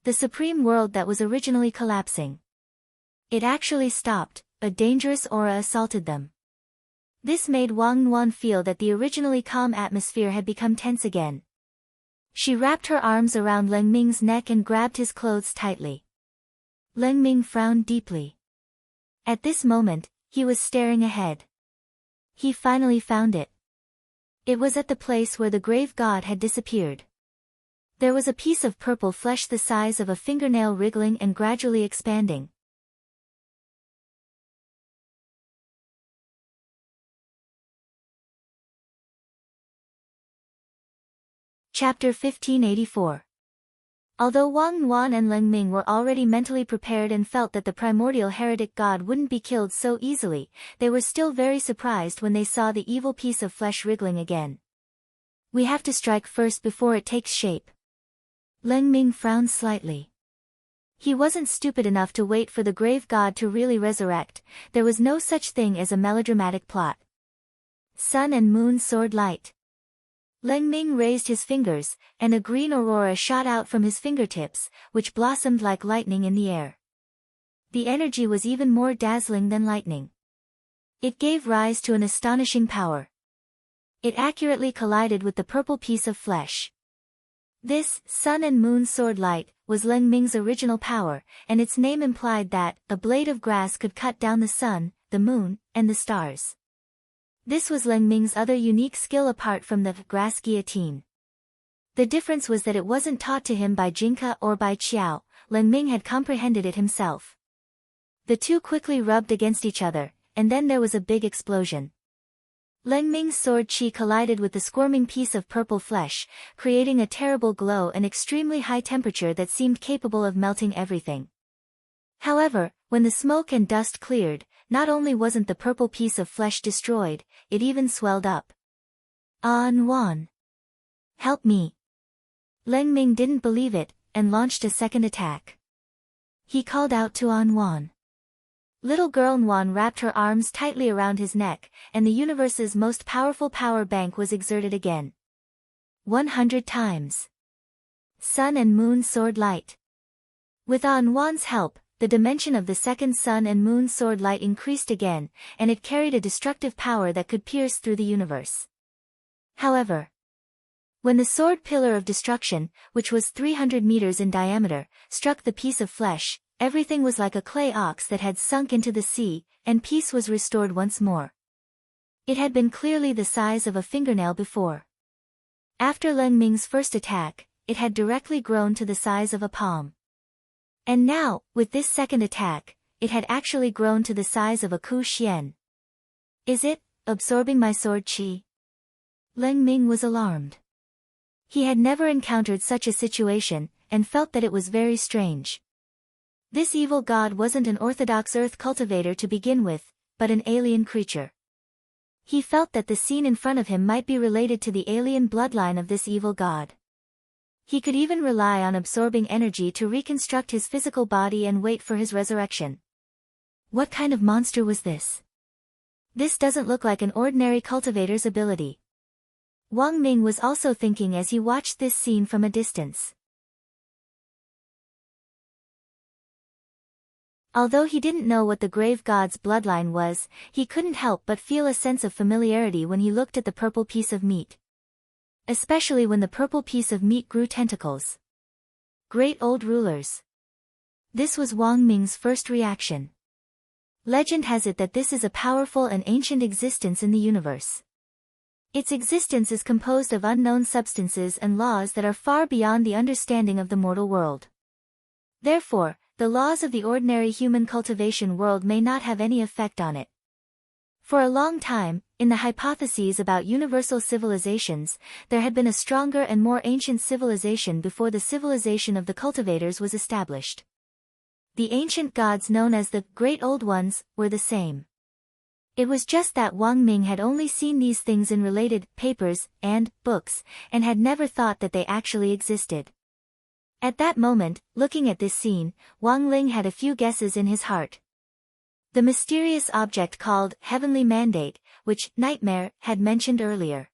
The supreme world that was originally collapsing. It actually stopped, a dangerous aura assaulted them. This made Wang Nuan feel that the originally calm atmosphere had become tense again. She wrapped her arms around Leng Ming's neck and grabbed his clothes tightly. Leng Ming frowned deeply. At this moment, he was staring ahead. He finally found it. It was at the place where the grave god had disappeared. There was a piece of purple flesh the size of a fingernail wriggling and gradually expanding. Chapter 1584. Although Wang Nuan and Leng Ming were already mentally prepared and felt that the primordial heretic god wouldn't be killed so easily, they were still very surprised when they saw the evil piece of flesh wriggling again. We have to strike first before it takes shape. Leng Ming frowned slightly. He wasn't stupid enough to wait for the grave god to really resurrect, there was no such thing as a melodramatic plot. Sun and moon sword light. Leng Ming raised his fingers, and a green aurora shot out from his fingertips, which blossomed like lightning in the air. The energy was even more dazzling than lightning. It gave rise to an astonishing power. It accurately collided with the purple piece of flesh. This, sun and moon sword light, was Leng Ming's original power, and its name implied that a blade of grass could cut down the sun, the moon, and the stars. This was Leng Ming's other unique skill apart from the grass guillotine. The difference was that it wasn't taught to him by Jinka or by Qiao. Leng Ming had comprehended it himself. The two quickly rubbed against each other, and then there was a big explosion. Leng Ming's sword qi collided with the squirming piece of purple flesh, creating a terrible glow and extremely high temperature that seemed capable of melting everything. However, when the smoke and dust cleared, not only wasn't the purple piece of flesh destroyed, it even swelled up. An Wan! Help me! Leng Ming didn't believe it, and launched a second attack. He called out to An Wan. Little girl Nwan wrapped her arms tightly around his neck, and the universe's most powerful power bank was exerted again. 100 times. Sun and moon sword light. With An Wan's help, the dimension of the second sun and moon sword light increased again, and it carried a destructive power that could pierce through the universe. However, when the sword pillar of destruction, which was 300 meters in diameter, struck the piece of flesh, everything was like a clay ox that had sunk into the sea, and peace was restored once more. It had been clearly the size of a fingernail before. After Leng Ming's first attack, it had directly grown to the size of a palm. And now, with this second attack, it had actually grown to the size of a ku xian. Is it absorbing my sword qi? Leng Ming was alarmed. He had never encountered such a situation, and felt that it was very strange. This evil god wasn't an orthodox earth cultivator to begin with, but an alien creature. He felt that the scene in front of him might be related to the alien bloodline of this evil god. He could even rely on absorbing energy to reconstruct his physical body and wait for his resurrection. What kind of monster was this? This doesn't look like an ordinary cultivator's ability. Wang Ming was also thinking as he watched this scene from a distance. Although he didn't know what the grave god's bloodline was, he couldn't help but feel a sense of familiarity when he looked at the purple piece of meat. Especially when the purple piece of meat grew tentacles. Great old rulers. This was Wang Ming's first reaction. Legend has it that this is a powerful and ancient existence in the universe. Its existence is composed of unknown substances and laws that are far beyond the understanding of the mortal world. Therefore, the laws of the ordinary human cultivation world may not have any effect on it. For a long time, in the hypotheses about universal civilizations, there had been a stronger and more ancient civilization before the civilization of the cultivators was established. The ancient gods known as the Great Old Ones were the same. It was just that Wang Ming had only seen these things in related papers and books, and had never thought that they actually existed. At that moment, looking at this scene, Wang Ling had a few guesses in his heart. The mysterious object called Heavenly Mandate, which Nightmare had mentioned earlier.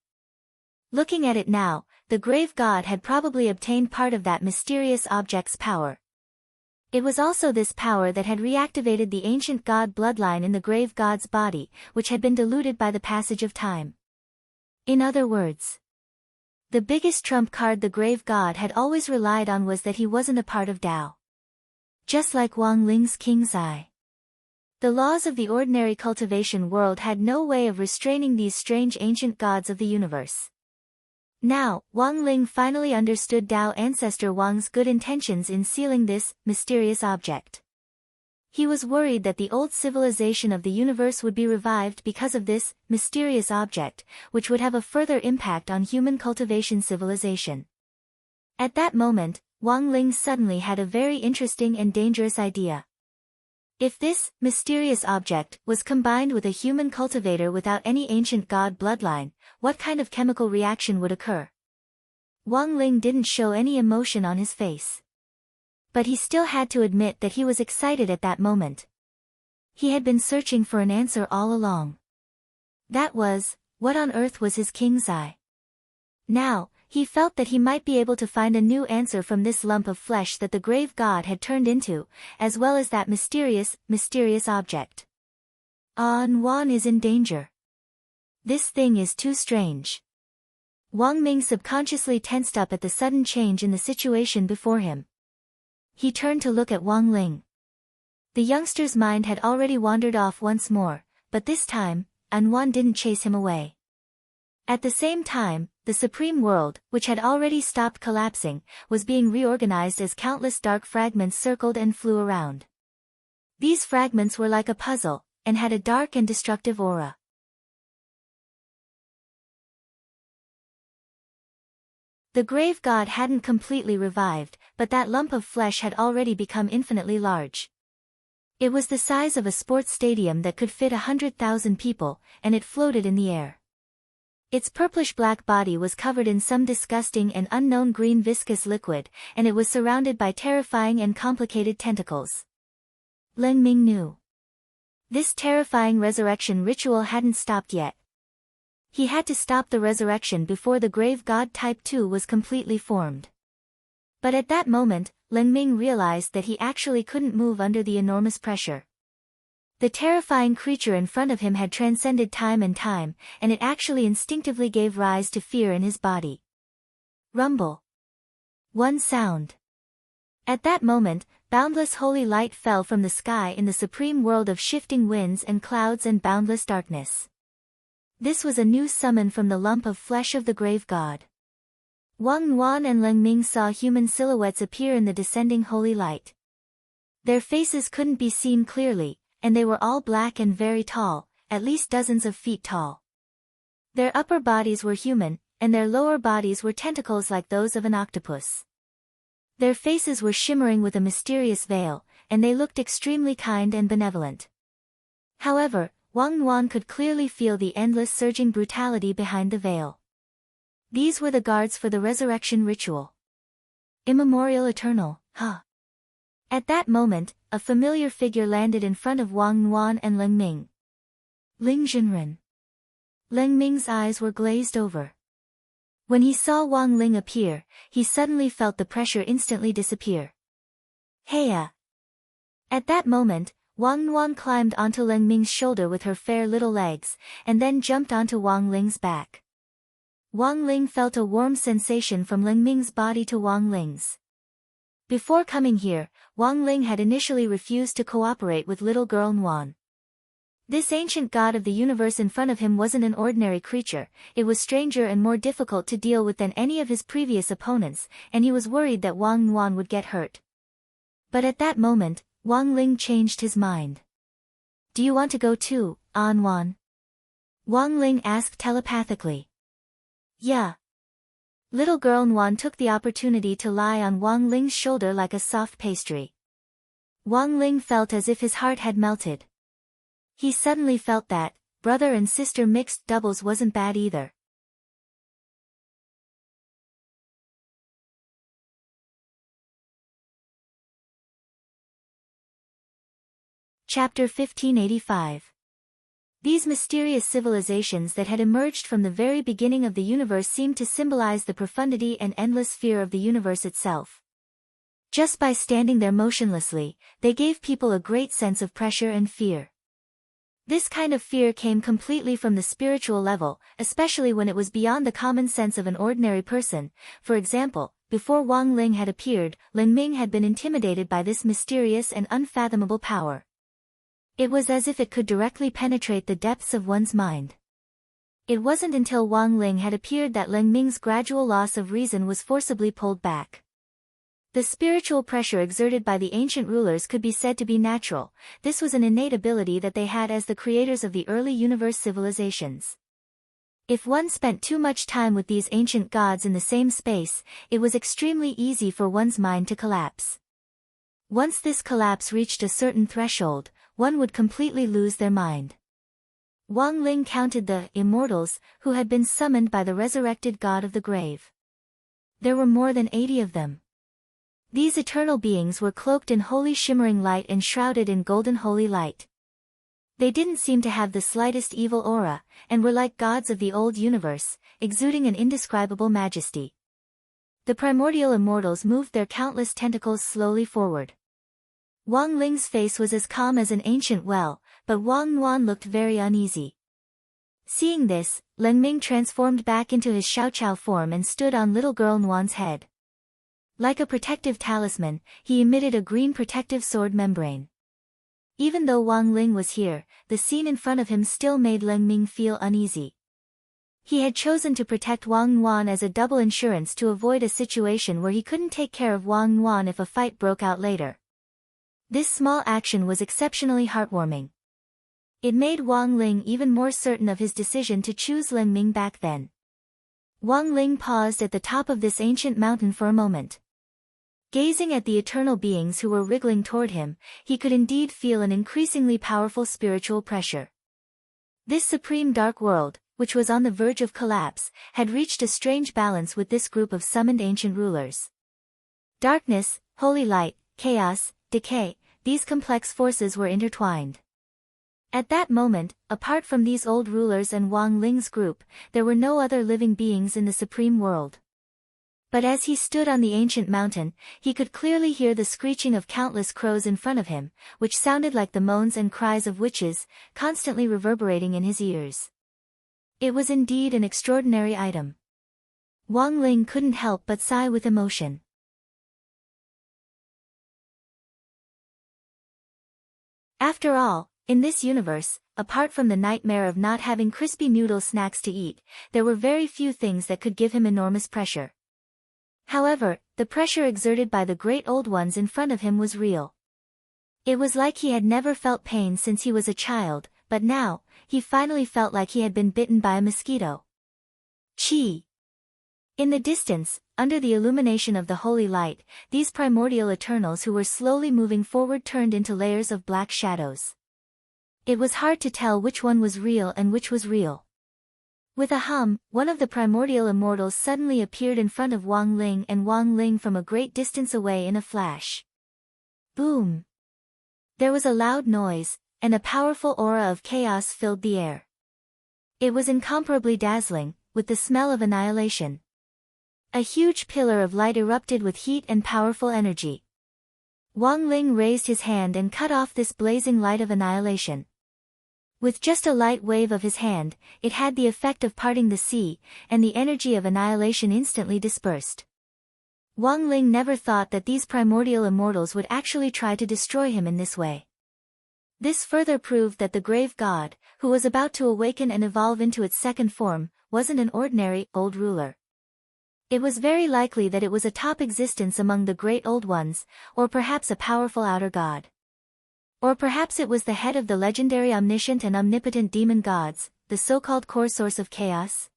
Looking at it now, the grave god had probably obtained part of that mysterious object's power. It was also this power that had reactivated the ancient god bloodline in the grave god's body, which had been diluted by the passage of time. In other words, the biggest trump card the grave god had always relied on was that he wasn't a part of Tao. Just like Wang Ling's king's eye. The laws of the ordinary cultivation world had no way of restraining these strange ancient gods of the universe. Now, Wang Ling finally understood Tao ancestor Wang's good intentions in sealing this mysterious object. He was worried that the old civilization of the universe would be revived because of this mysterious object, which would have a further impact on human cultivation civilization. At that moment, Wang Ling suddenly had a very interesting and dangerous idea. If this mysterious object was combined with a human cultivator without any ancient god bloodline, what kind of chemical reaction would occur? Wang Ling didn't show any emotion on his face. But he still had to admit that he was excited at that moment. He had been searching for an answer all along. That was, what on earth was his king's eye? Now, he felt that he might be able to find a new answer from this lump of flesh that the grave god had turned into, as well as that mysterious object. Wan is in danger. This thing is too strange. Wang Ming subconsciously tensed up at the sudden change in the situation before him. He turned to look at Wang Ling. The youngster's mind had already wandered off once more, but this time, Wan didn't chase him away. At the same time, the Supreme World, which had already stopped collapsing, was being reorganized as countless dark fragments circled and flew around. These fragments were like a puzzle, and had a dark and destructive aura. The grave god hadn't completely revived, but that lump of flesh had already become infinitely large. It was the size of a sports stadium that could fit 100,000 people, and it floated in the air. Its purplish-black body was covered in some disgusting and unknown green viscous liquid, and it was surrounded by terrifying and complicated tentacles. Leng Ming knew. This terrifying resurrection ritual hadn't stopped yet. He had to stop the resurrection before the grave god Type 2 was completely formed. But at that moment, Leng Ming realized that he actually couldn't move under the enormous pressure. The terrifying creature in front of him had transcended time and time, and it actually instinctively gave rise to fear in his body. Rumble. One sound. At that moment, boundless holy light fell from the sky in the supreme world of shifting winds and clouds and boundless darkness. This was a new summon from the lump of flesh of the grave god. Wang Wan and Leng Ming saw human silhouettes appear in the descending holy light. Their faces couldn't be seen clearly, and they were all black and very tall, at least dozens of feet tall. Their upper bodies were human, and their lower bodies were tentacles like those of an octopus. Their faces were shimmering with a mysterious veil, and they looked extremely kind and benevolent. However, Wang Wan could clearly feel the endless surging brutality behind the veil. These were the guards for the resurrection ritual. Immemorial eternal, huh? At that moment, a familiar figure landed in front of Wang Wan and Leng Ming. Ling Zhenren. Leng Ming's eyes were glazed over. When he saw Wang Ling appear, he suddenly felt the pressure instantly disappear. Heya! At that moment, Wang Wan climbed onto Leng Ming's shoulder with her fair little legs, and then jumped onto Wang Ling's back. Wang Ling felt a warm sensation from Leng Ming's body to Wang Ling's. Before coming here, Wang Ling had initially refused to cooperate with little girl Nguan. This ancient god of the universe in front of him wasn't an ordinary creature, it was stranger and more difficult to deal with than any of his previous opponents, and he was worried that Wang Nguan would get hurt. But at that moment, Wang Ling changed his mind. Do you want to go too, Wan? Wang Ling asked telepathically. Yeah. Little girl Nguan took the opportunity to lie on Wang Ling's shoulder like a soft pastry. Wang Ling felt as if his heart had melted. He suddenly felt that, brother and sister mixed doubles wasn't bad either. Chapter 1585. These mysterious civilizations that had emerged from the very beginning of the universe seemed to symbolize the profundity and endless fear of the universe itself. Just by standing there motionlessly, they gave people a great sense of pressure and fear. This kind of fear came completely from the spiritual level, especially when it was beyond the common sense of an ordinary person. For example, before Wang Ling had appeared, Leng Ming had been intimidated by this mysterious and unfathomable power. It was as if it could directly penetrate the depths of one's mind. It wasn't until Wang Ling had appeared that Leng Ming's gradual loss of reason was forcibly pulled back. The spiritual pressure exerted by the ancient rulers could be said to be natural. This was an innate ability that they had as the creators of the early universe civilizations. If one spent too much time with these ancient gods in the same space, it was extremely easy for one's mind to collapse. Once this collapse reached a certain threshold, one would completely lose their mind. Wang Ling counted the immortals who had been summoned by the resurrected god of the grave. There were more than 80 of them. These eternal beings were cloaked in holy shimmering light and shrouded in golden holy light. They didn't seem to have the slightest evil aura, and were like gods of the old universe, exuding an indescribable majesty. The primordial immortals moved their countless tentacles slowly forward. Wang Ling's face was as calm as an ancient well, but Wang Nuan looked very uneasy. Seeing this, Leng Ming transformed back into his Xiaoqiao form and stood on little girl Nuan's head. Like a protective talisman, he emitted a green protective sword membrane. Even though Wang Ling was here, the scene in front of him still made Leng Ming feel uneasy. He had chosen to protect Wang Nuan as a double insurance to avoid a situation where he couldn't take care of Wang Nuan if a fight broke out later. This small action was exceptionally heartwarming. It made Wang Ling even more certain of his decision to choose Leng Ming back then. Wang Ling paused at the top of this ancient mountain for a moment. Gazing at the eternal beings who were wriggling toward him, he could indeed feel an increasingly powerful spiritual pressure. This supreme dark world, which was on the verge of collapse, had reached a strange balance with this group of summoned ancient rulers. Darkness, holy light, chaos, decay, these complex forces were intertwined. At that moment, apart from these old rulers and Wang Ling's group, there were no other living beings in the supreme world. But as he stood on the ancient mountain, he could clearly hear the screeching of countless crows in front of him, which sounded like the moans and cries of witches, constantly reverberating in his ears. It was indeed an extraordinary item. Wang Ling couldn't help but sigh with emotion. After all, in this universe, apart from the nightmare of not having crispy noodle snacks to eat, there were very few things that could give him enormous pressure. However, the pressure exerted by the great old ones in front of him was real. It was like he had never felt pain since he was a child, but now, he finally felt like he had been bitten by a mosquito. Chi! In the distance, under the illumination of the holy light, these primordial eternals who were slowly moving forward turned into layers of black shadows. It was hard to tell which one was real and which was real. With a hum, one of the primordial immortals suddenly appeared in front of Wang Ling and Wang Ling from a great distance away in a flash. Boom! There was a loud noise, and a powerful aura of chaos filled the air. It was incomparably dazzling, with the smell of annihilation. A huge pillar of light erupted with heat and powerful energy. Wang Ling raised his hand and cut off this blazing light of annihilation. With just a light wave of his hand, it had the effect of parting the sea, and the energy of annihilation instantly dispersed. Wang Ling never thought that these primordial immortals would actually try to destroy him in this way. This further proved that the grave god, who was about to awaken and evolve into its second form, wasn't an ordinary, old ruler. It was very likely that it was a top existence among the great old ones, or perhaps a powerful outer god. Or perhaps it was the head of the legendary omniscient and omnipotent demon gods, the so-called core source of chaos.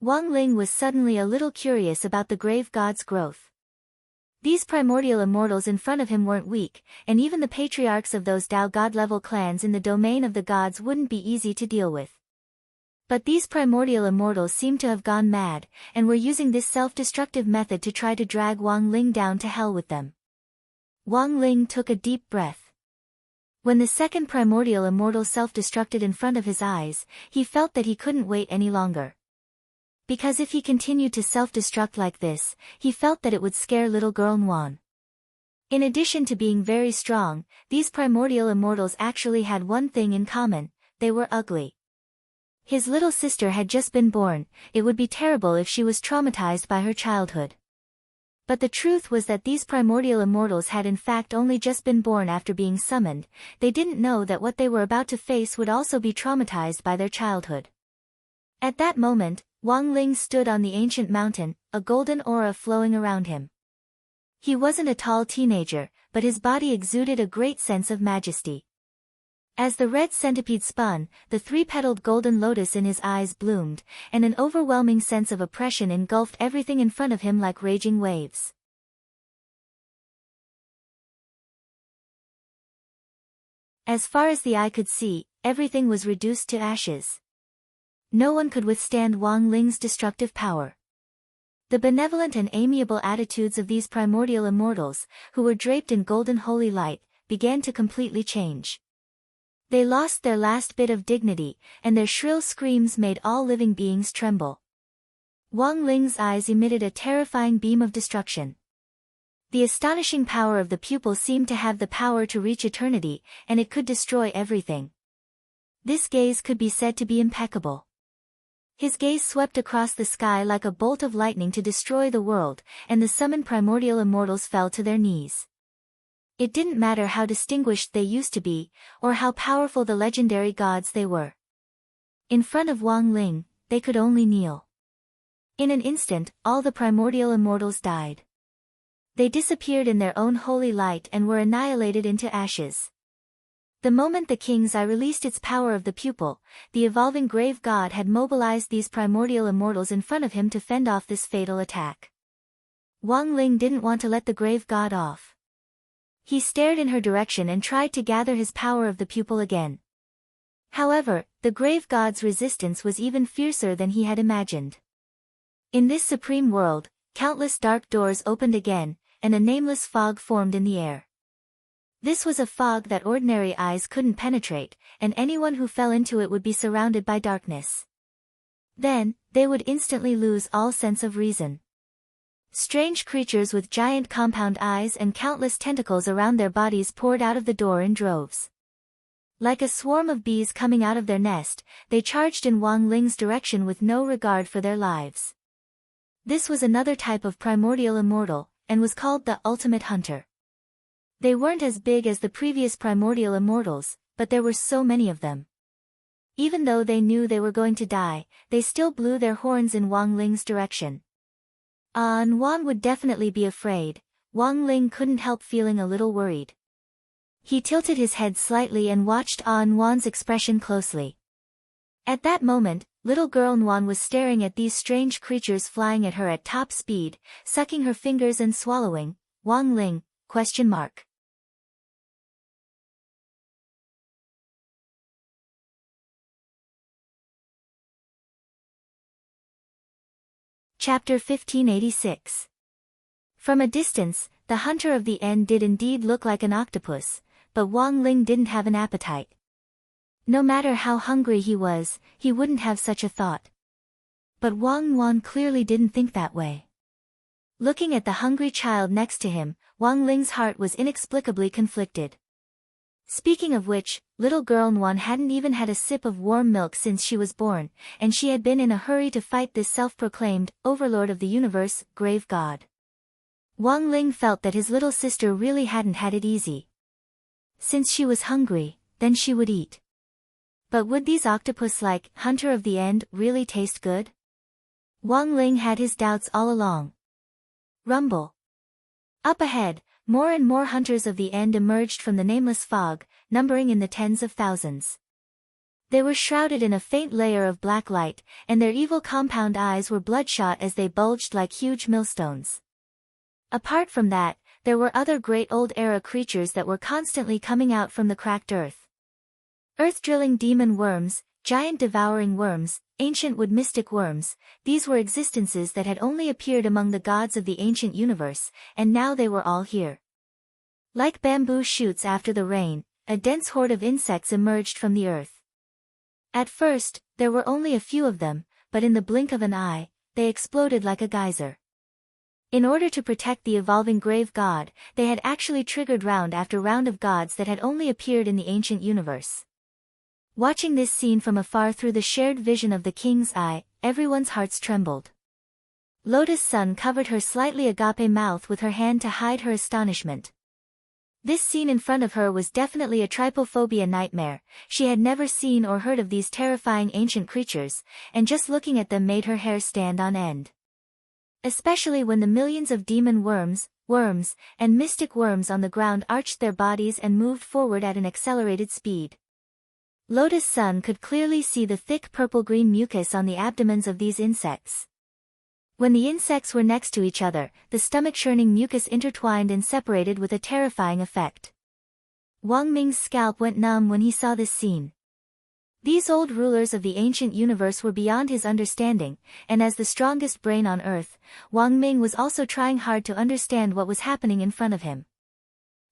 Wang Ling was suddenly a little curious about the grave god's growth. These primordial immortals in front of him weren't weak, and even the patriarchs of those Dao god-level clans in the domain of the gods wouldn't be easy to deal with. But these primordial immortals seemed to have gone mad, and were using this self-destructive method to try to drag Wang Ling down to hell with them. Wang Ling took a deep breath. When the second primordial immortal self-destructed in front of his eyes, he felt that he couldn't wait any longer. Because if he continued to self-destruct like this, he felt that it would scare little girl Nuan. In addition to being very strong, these primordial immortals actually had one thing in common: they were ugly. His little sister had just been born. It would be terrible if she was traumatized by her childhood. But the truth was that these primordial immortals had in fact only just been born after being summoned. They didn't know that what they were about to face would also be traumatized by their childhood. At that moment, Wang Ling stood on the ancient mountain, a golden aura flowing around him. He wasn't a tall teenager, but his body exuded a great sense of majesty. As the red centipede spun, the three-petaled golden lotus in his eyes bloomed, and an overwhelming sense of oppression engulfed everything in front of him like raging waves. As far as the eye could see, everything was reduced to ashes. No one could withstand Wang Ling's destructive power. The benevolent and amiable attitudes of these primordial immortals, who were draped in golden holy light, began to completely change. They lost their last bit of dignity, and their shrill screams made all living beings tremble. Wang Ling's eyes emitted a terrifying beam of destruction. The astonishing power of the pupil seemed to have the power to reach eternity, and it could destroy everything. This gaze could be said to be impeccable. His gaze swept across the sky like a bolt of lightning to destroy the world, and the summoned primordial immortals fell to their knees. It didn't matter how distinguished they used to be, or how powerful the legendary gods they were. In front of Wang Ling, they could only kneel. In an instant, all the primordial immortals died. They disappeared in their own holy light and were annihilated into ashes. The moment the king's eye released its power of the pupil, the evolving grave god had mobilized these primordial immortals in front of him to fend off this fatal attack. Wang Ling didn't want to let the grave god off. He stared in her direction and tried to gather his power of the pupil again. However, the grave god's resistance was even fiercer than he had imagined. In this supreme world, countless dark doors opened again, and a nameless fog formed in the air. This was a fog that ordinary eyes couldn't penetrate, and anyone who fell into it would be surrounded by darkness. Then, they would instantly lose all sense of reason. Strange creatures with giant compound eyes and countless tentacles around their bodies poured out of the door in droves. Like a swarm of bees coming out of their nest, they charged in Wang Ling's direction with no regard for their lives. This was another type of primordial immortal, and was called the ultimate hunter. They weren't as big as the previous primordial immortals, but there were so many of them. Even though they knew they were going to die, they still blew their horns in Wang Ling's direction. An Wan would definitely be afraid. Wang Ling couldn't help feeling a little worried. He tilted his head slightly and watched An Wan's expression closely. At that moment, little girl Nwan was staring at these strange creatures flying at her at top speed, sucking her fingers and swallowing. Wang Ling? Chapter 1586. From a distance, the hunter of the end did indeed look like an octopus, but Wang Ling didn't have an appetite. No matter how hungry he was, he wouldn't have such a thought. But Wang Wan clearly didn't think that way. Looking at the hungry child next to him, Wang Ling's heart was inexplicably conflicted. Speaking of which, little girl Nwan hadn't even had a sip of warm milk since she was born, and she had been in a hurry to fight this self-proclaimed overlord of the universe, grave god. Wang Ling felt that his little sister really hadn't had it easy. Since she was hungry, then she would eat. But would these octopus-like hunter of the end really taste good? Wang Ling had his doubts all along. Rumble. Up ahead, more and more hunters of the end emerged from the nameless fog, numbering in the tens of thousands. They were shrouded in a faint layer of black light, and their evil compound eyes were bloodshot as they bulged like huge millstones. Apart from that, there were other great old-era creatures that were constantly coming out from the cracked earth. Earth-drilling demon worms, giant devouring worms, ancient wood mystic worms, these were existences that had only appeared among the gods of the ancient universe, and now they were all here. Like bamboo shoots after the rain, a dense horde of insects emerged from the earth. At first, there were only a few of them, but in the blink of an eye, they exploded like a geyser. In order to protect the evolving grave god, they had actually triggered round after round of gods that had only appeared in the ancient universe. Watching this scene from afar through the shared vision of the king's eye, everyone's hearts trembled. Lotus Sun covered her slightly agape mouth with her hand to hide her astonishment. This scene in front of her was definitely a trypophobia nightmare. She had never seen or heard of these terrifying ancient creatures, and just looking at them made her hair stand on end. Especially when the millions of demon worms, and mystic worms on the ground arched their bodies and moved forward at an accelerated speed. Lotus Sun could clearly see the thick purple-green mucus on the abdomens of these insects. When the insects were next to each other, the stomach-churning mucus intertwined and separated with a terrifying effect. Wang Ming's scalp went numb when he saw this scene. These old rulers of the ancient universe were beyond his understanding, and as the strongest brain on earth, Wang Ming was also trying hard to understand what was happening in front of him.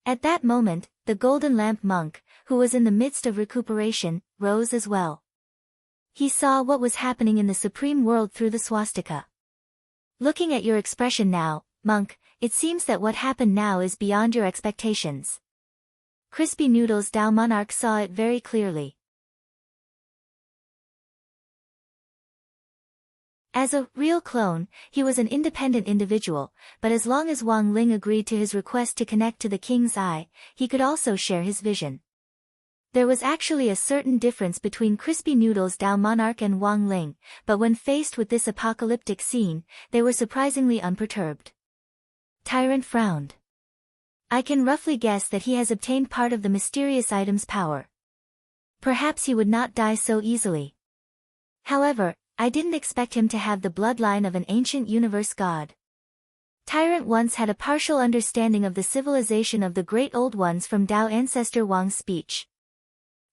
At that moment, the Golden Lamp monk, who was in the midst of recuperation, rose as well. He saw what was happening in the supreme world through the swastika. Looking at your expression now, monk, it seems that what happened now is beyond your expectations. Crispy Noodles Dao Monarch saw it very clearly. As a real clone, he was an independent individual, but as long as Wang Ling agreed to his request to connect to the king's eye, he could also share his vision. There was actually a certain difference between Crispy Noodle's Dao Monarch and Wang Ling, but when faced with this apocalyptic scene, they were surprisingly unperturbed. Tyrant frowned. I can roughly guess that he has obtained part of the mysterious item's power. Perhaps he would not die so easily. However, I didn't expect him to have the bloodline of an ancient universe god. Tyrant once had a partial understanding of the civilization of the Great Old Ones from Dao ancestor Wang's speech.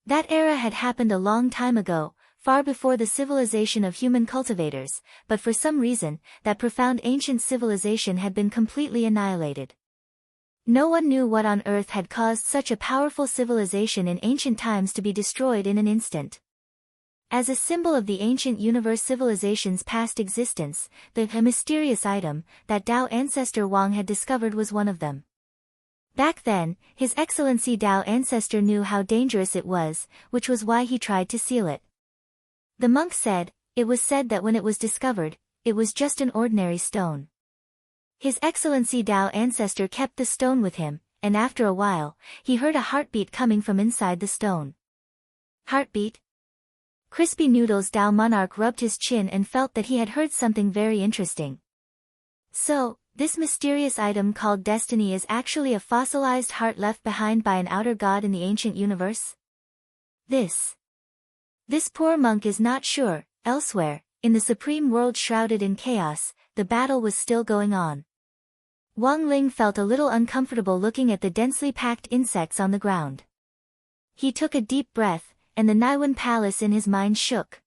That era had happened a long time ago, far before the civilization of human cultivators, but for some reason, that profound ancient civilization had been completely annihilated. No one knew what on earth had caused such a powerful civilization in ancient times to be destroyed in an instant. As a symbol of the ancient universe civilization's past existence, the mysterious item that Dao ancestor Wang had discovered was one of them. Back then, His Excellency Dao ancestor knew how dangerous it was, which was why he tried to seal it. The monk said, it was said that when it was discovered, it was just an ordinary stone. His Excellency Dao ancestor kept the stone with him, and after a while, he heard a heartbeat coming from inside the stone. Heartbeat? Crispy Noodle's Dao Monarch rubbed his chin and felt that he had heard something very interesting. So, this mysterious item called destiny is actually a fossilized heart left behind by an outer god in the ancient universe? This poor monk is not sure. Elsewhere, in the supreme world shrouded in chaos, the battle was still going on. Wang Ling felt a little uncomfortable looking at the densely packed insects on the ground. He took a deep breath, and the Naiwan Palace in his mind shook.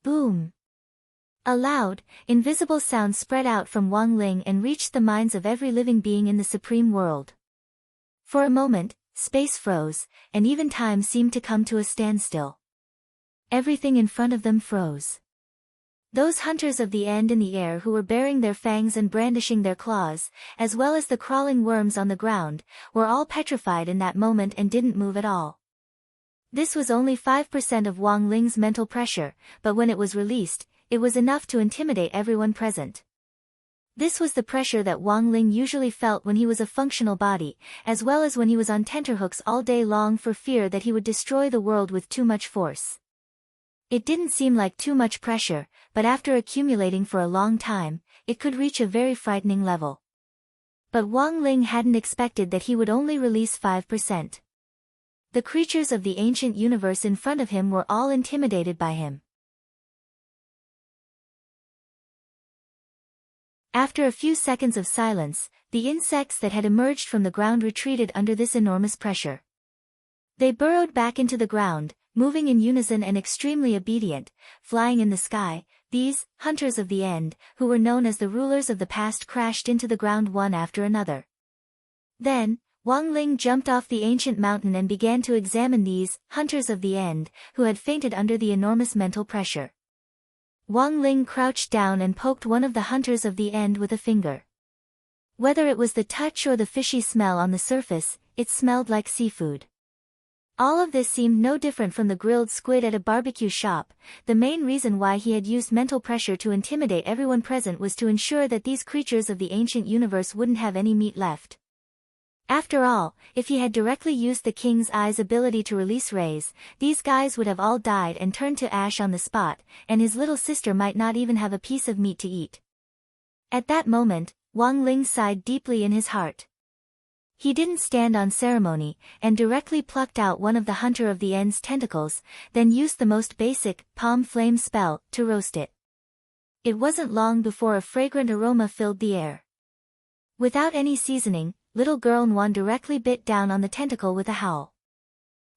Boom! A loud, invisible sound spread out from Wang Ling and reached the minds of every living being in the supreme world. For a moment, space froze, and even time seemed to come to a standstill. Everything in front of them froze. Those hunters of the end in the air who were baring their fangs and brandishing their claws, as well as the crawling worms on the ground, were all petrified in that moment and didn't move at all. This was only 5% of Wang Ling's mental pressure, but when it was released, it was enough to intimidate everyone present. This was the pressure that Wang Ling usually felt when he was a functional body, as well as when he was on tenterhooks all day long for fear that he would destroy the world with too much force. It didn't seem like too much pressure, but after accumulating for a long time, it could reach a very frightening level. But Wang Ling hadn't expected that he would only release 5%. The creatures of the ancient universe in front of him were all intimidated by him. After a few seconds of silence, the insects that had emerged from the ground retreated under this enormous pressure. They burrowed back into the ground, moving in unison and extremely obedient, flying in the sky. These hunters of the end, who were known as the rulers of the past, crashed into the ground one after another. Then, Wang Ling jumped off the ancient mountain and began to examine these hunters of the end, who had fainted under the enormous mental pressure. Wang Ling crouched down and poked one of the hunters of the end with a finger. Whether it was the touch or the fishy smell on the surface, it smelled like seafood. All of this seemed no different from the grilled squid at a barbecue shop. The main reason why he had used mental pressure to intimidate everyone present was to ensure that these creatures of the ancient universe wouldn't have any meat left. After all, if he had directly used the king's eye's ability to release rays, these guys would have all died and turned to ash on the spot, and his little sister might not even have a piece of meat to eat. At that moment, Wang Ling sighed deeply in his heart. He didn't stand on ceremony, and directly plucked out one of the hunter of the end's tentacles, then used the most basic, palm flame spell, to roast it. It wasn't long before a fragrant aroma filled the air. Without any seasoning, little girl Nguyen directly bit down on the tentacle with a howl.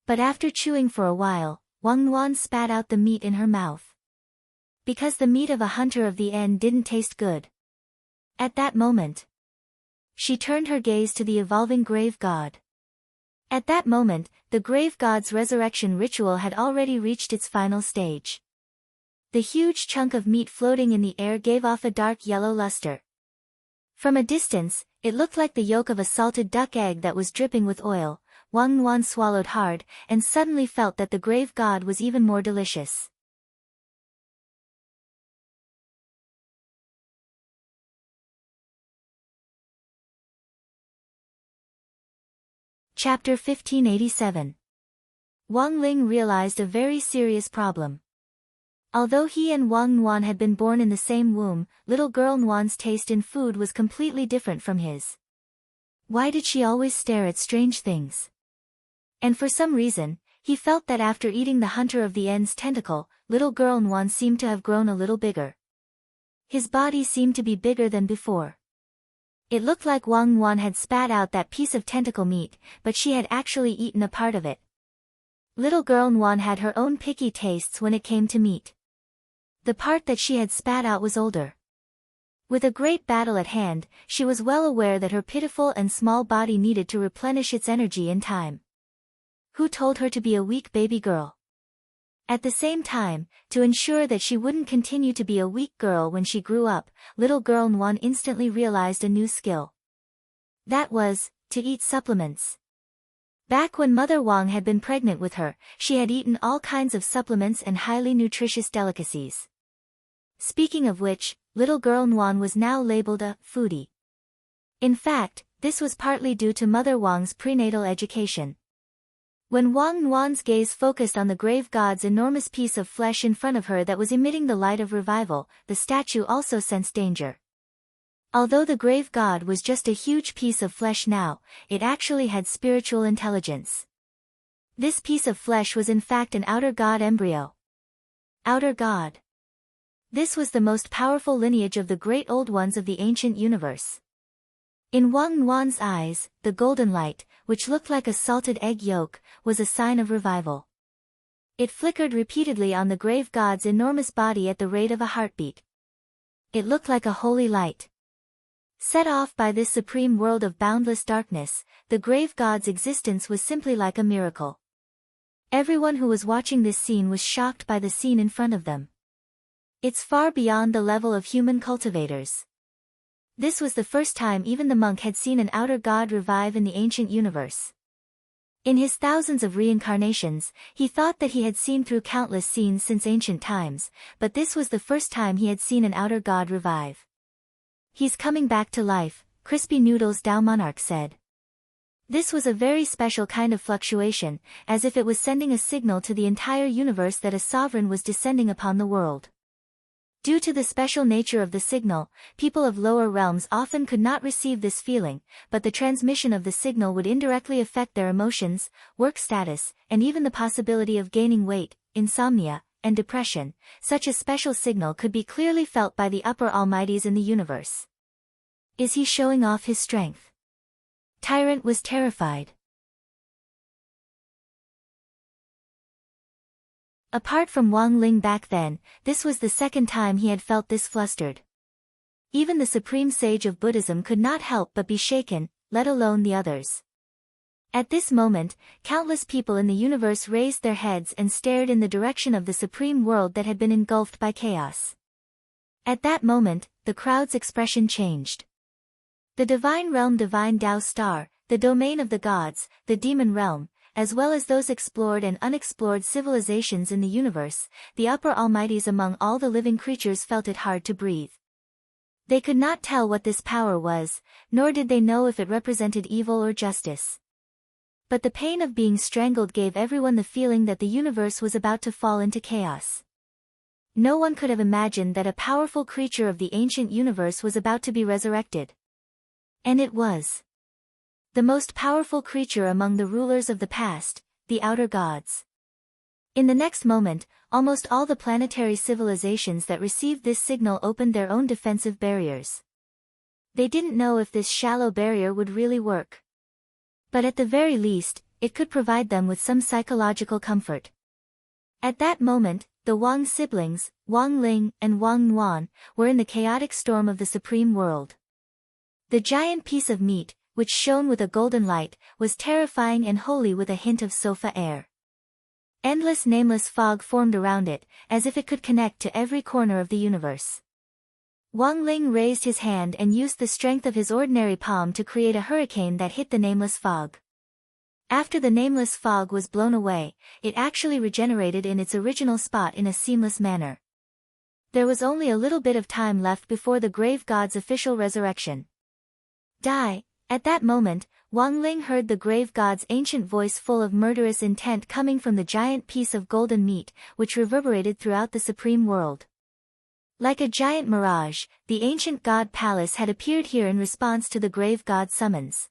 But after chewing for a while, Wang Nguyen spat out the meat in her mouth. Because the meat of a hunter of the end didn't taste good. At that moment, she turned her gaze to the evolving grave god. At that moment, the grave god's resurrection ritual had already reached its final stage. The huge chunk of meat floating in the air gave off a dark yellow luster. From a distance, it looked like the yolk of a salted duck egg that was dripping with oil. Wang Nguyen swallowed hard, and suddenly felt that the grave god was even more delicious. Chapter 1587. Wang Ling realized a very serious problem. Although he and Wang Nuan had been born in the same womb, little girl Nuan's taste in food was completely different from his. Why did she always stare at strange things? And for some reason, he felt that after eating the hunter of the end's tentacle, little girl Nuan seemed to have grown a little bigger. His body seemed to be bigger than before. It looked like Wang Nuan had spat out that piece of tentacle meat, but she had actually eaten a part of it. Little girl Nuan had her own picky tastes when it came to meat. The part that she had spat out was older. With a great battle at hand, she was well aware that her pitiful and small body needed to replenish its energy in time. Who told her to be a weak baby girl? At the same time, to ensure that she wouldn't continue to be a weak girl when she grew up, little girl Nuan instantly realized a new skill. That was, to eat supplements. Back when Mother Wang had been pregnant with her, she had eaten all kinds of supplements and highly nutritious delicacies. Speaking of which, little girl Nuan was now labeled a foodie. In fact, this was partly due to Mother Wang's prenatal education. When Wang Nuan's gaze focused on the grave god's enormous piece of flesh in front of her that was emitting the light of revival, the statue also sensed danger. Although the grave god was just a huge piece of flesh now, it actually had spiritual intelligence. This piece of flesh was in fact an outer god embryo. Outer god. This was the most powerful lineage of the great old ones of the ancient universe. In Wang Nuan's eyes, the golden light, which looked like a salted egg yolk, was a sign of revival. It flickered repeatedly on the grave god's enormous body at the rate of a heartbeat. It looked like a holy light. Set off by this supreme world of boundless darkness, the grave god's existence was simply like a miracle. Everyone who was watching this scene was shocked by the scene in front of them. It's far beyond the level of human cultivators. This was the first time even the monk had seen an outer god revive in the ancient universe. In his thousands of reincarnations, he thought that he had seen through countless scenes since ancient times, but this was the first time he had seen an outer god revive. He's coming back to life, Crispy Noodles Dao Monarch said. This was a very special kind of fluctuation, as if it was sending a signal to the entire universe that a sovereign was descending upon the world. Due to the special nature of the signal, people of lower realms often could not receive this feeling, but the transmission of the signal would indirectly affect their emotions, work status, and even the possibility of gaining weight, insomnia, and depression. Such a special signal could be clearly felt by the upper almighties in the universe. Is he showing off his strength? Tyrant was terrified. Apart from Wang Ling back then, this was the second time he had felt this flustered. Even the supreme sage of Buddhism could not help but be shaken, let alone the others. At this moment, countless people in the universe raised their heads and stared in the direction of the supreme world that had been engulfed by chaos. At that moment, the crowd's expression changed. The divine realm, divine Tao star, the domain of the gods, the demon realm, as well as those explored and unexplored civilizations in the universe, the upper almighties among all the living creatures felt it hard to breathe. They could not tell what this power was, nor did they know if it represented evil or justice. But the pain of being strangled gave everyone the feeling that the universe was about to fall into chaos. No one could have imagined that a powerful creature of the ancient universe was about to be resurrected. And it was. The most powerful creature among the rulers of the past, the outer gods. In the next moment, almost all the planetary civilizations that received this signal opened their own defensive barriers. They didn't know if this shallow barrier would really work. But at the very least, it could provide them with some psychological comfort. At that moment, the Wang siblings, Wang Ling and Wang Nuan, were in the chaotic storm of the supreme world. The giant piece of meat, which shone with a golden light, was terrifying and holy with a hint of sofa air. Endless nameless fog formed around it, as if it could connect to every corner of the universe. Wang Ling raised his hand and used the strength of his ordinary palm to create a hurricane that hit the nameless fog. After the nameless fog was blown away, it actually regenerated in its original spot in a seamless manner. There was only a little bit of time left before the grave god's official resurrection. Die, At that moment, Wang Ling heard the grave god's ancient voice full of murderous intent coming from the giant piece of golden meat, which reverberated throughout the supreme world. Like a giant mirage, the ancient god palace had appeared here in response to the grave god's summons.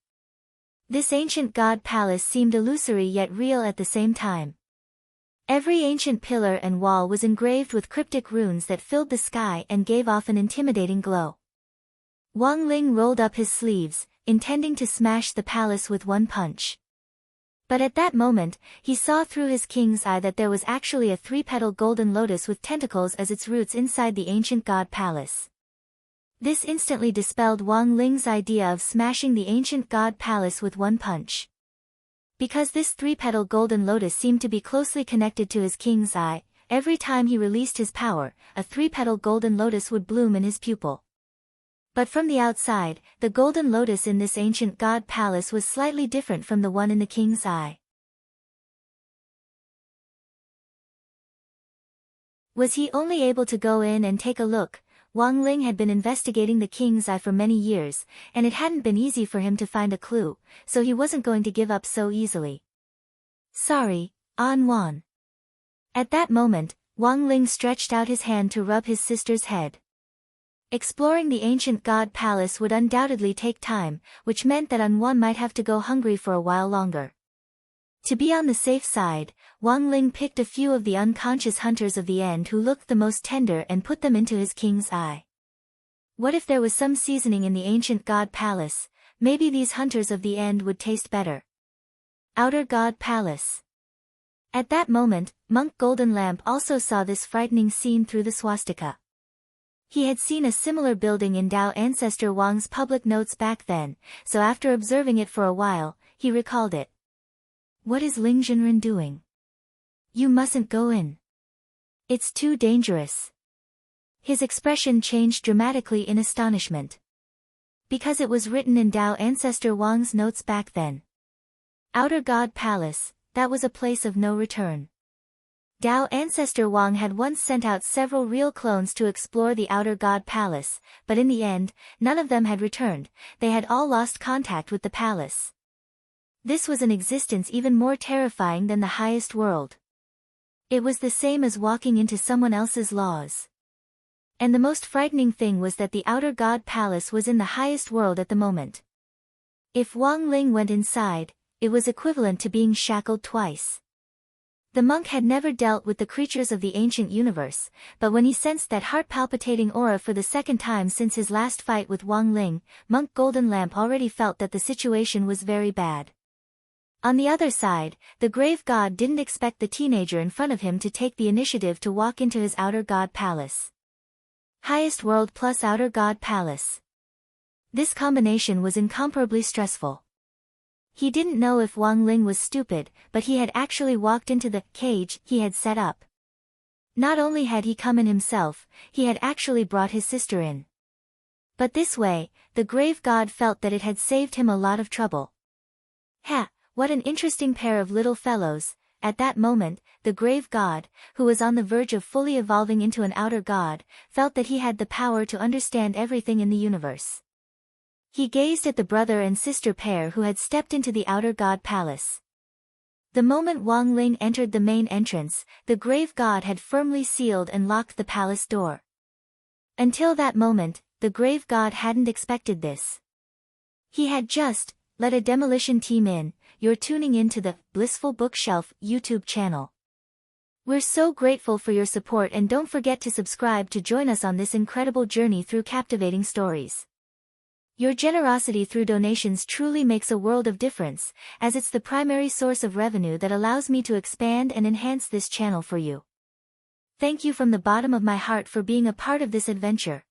This ancient god palace seemed illusory yet real at the same time. Every ancient pillar and wall was engraved with cryptic runes that filled the sky and gave off an intimidating glow. Wang Ling rolled up his sleeves, intending to smash the palace with one punch. But at that moment, he saw through his king's eye that there was actually a three-petaled golden lotus with tentacles as its roots inside the ancient god palace. This instantly dispelled Wang Ling's idea of smashing the ancient god palace with one punch. Because this three-petaled golden lotus seemed to be closely connected to his king's eye, every time he released his power, a three-petaled golden lotus would bloom in his pupil. But from the outside, the golden lotus in this ancient god palace was slightly different from the one in the king's eye. Was he only able to go in and take a look? Wang Ling had been investigating the king's eye for many years, and it hadn't been easy for him to find a clue, so he wasn't going to give up so easily. Sorry, An Wan. At that moment, Wang Ling stretched out his hand to rub his sister's head. Exploring the ancient god palace would undoubtedly take time, which meant that An Wan might have to go hungry for a while longer. To be on the safe side, Wang Ling picked a few of the unconscious hunters of the end who looked the most tender and put them into his king's eye. What if there was some seasoning in the ancient god palace? Maybe these hunters of the end would taste better. Outer God Palace. At that moment, Monk Golden Lamp also saw this frightening scene through the swastika. He had seen a similar building in Dao Ancestor Wang's public notes back then, so after observing it for a while, he recalled it. What is Ling Jinren doing? You mustn't go in. It's too dangerous. His expression changed dramatically in astonishment. Because it was written in Dao Ancestor Wang's notes back then. Outer God Palace, that was a place of no return. Dao Ancestor Wang had once sent out several real clones to explore the Outer God Palace, but in the end, none of them had returned, they had all lost contact with the palace. This was an existence even more terrifying than the highest world. It was the same as walking into someone else's laws. And the most frightening thing was that the Outer God Palace was in the highest world at the moment. If Wang Ling went inside, it was equivalent to being shackled twice. The monk had never dealt with the creatures of the ancient universe, but when he sensed that heart-palpitating aura for the second time since his last fight with Wang Ling, Monk Golden Lamp already felt that the situation was very bad. On the other side, the grave god didn't expect the teenager in front of him to take the initiative to walk into his Outer God Palace. Highest world plus Outer God Palace. This combination was incomparably stressful. He didn't know if Wang Ling was stupid, but he had actually walked into the cage he had set up. Not only had he come in himself, he had actually brought his sister in. But this way, the grave god felt that it had saved him a lot of trouble. Ha, what an interesting pair of little fellows. At that moment, the grave god, who was on the verge of fully evolving into an outer god, felt that he had the power to understand everything in the universe. He gazed at the brother and sister pair who had stepped into the Outer God Palace. The moment Wang Ling entered the main entrance, the grave god had firmly sealed and locked the palace door. Until that moment, the grave god hadn't expected this. He had just let a demolition team in. You're tuning in to the Blissful Bookshelf YouTube channel. We're so grateful for your support, and don't forget to subscribe to join us on this incredible journey through captivating stories. Your generosity through donations truly makes a world of difference, as it's the primary source of revenue that allows me to expand and enhance this channel for you. Thank you from the bottom of my heart for being a part of this adventure.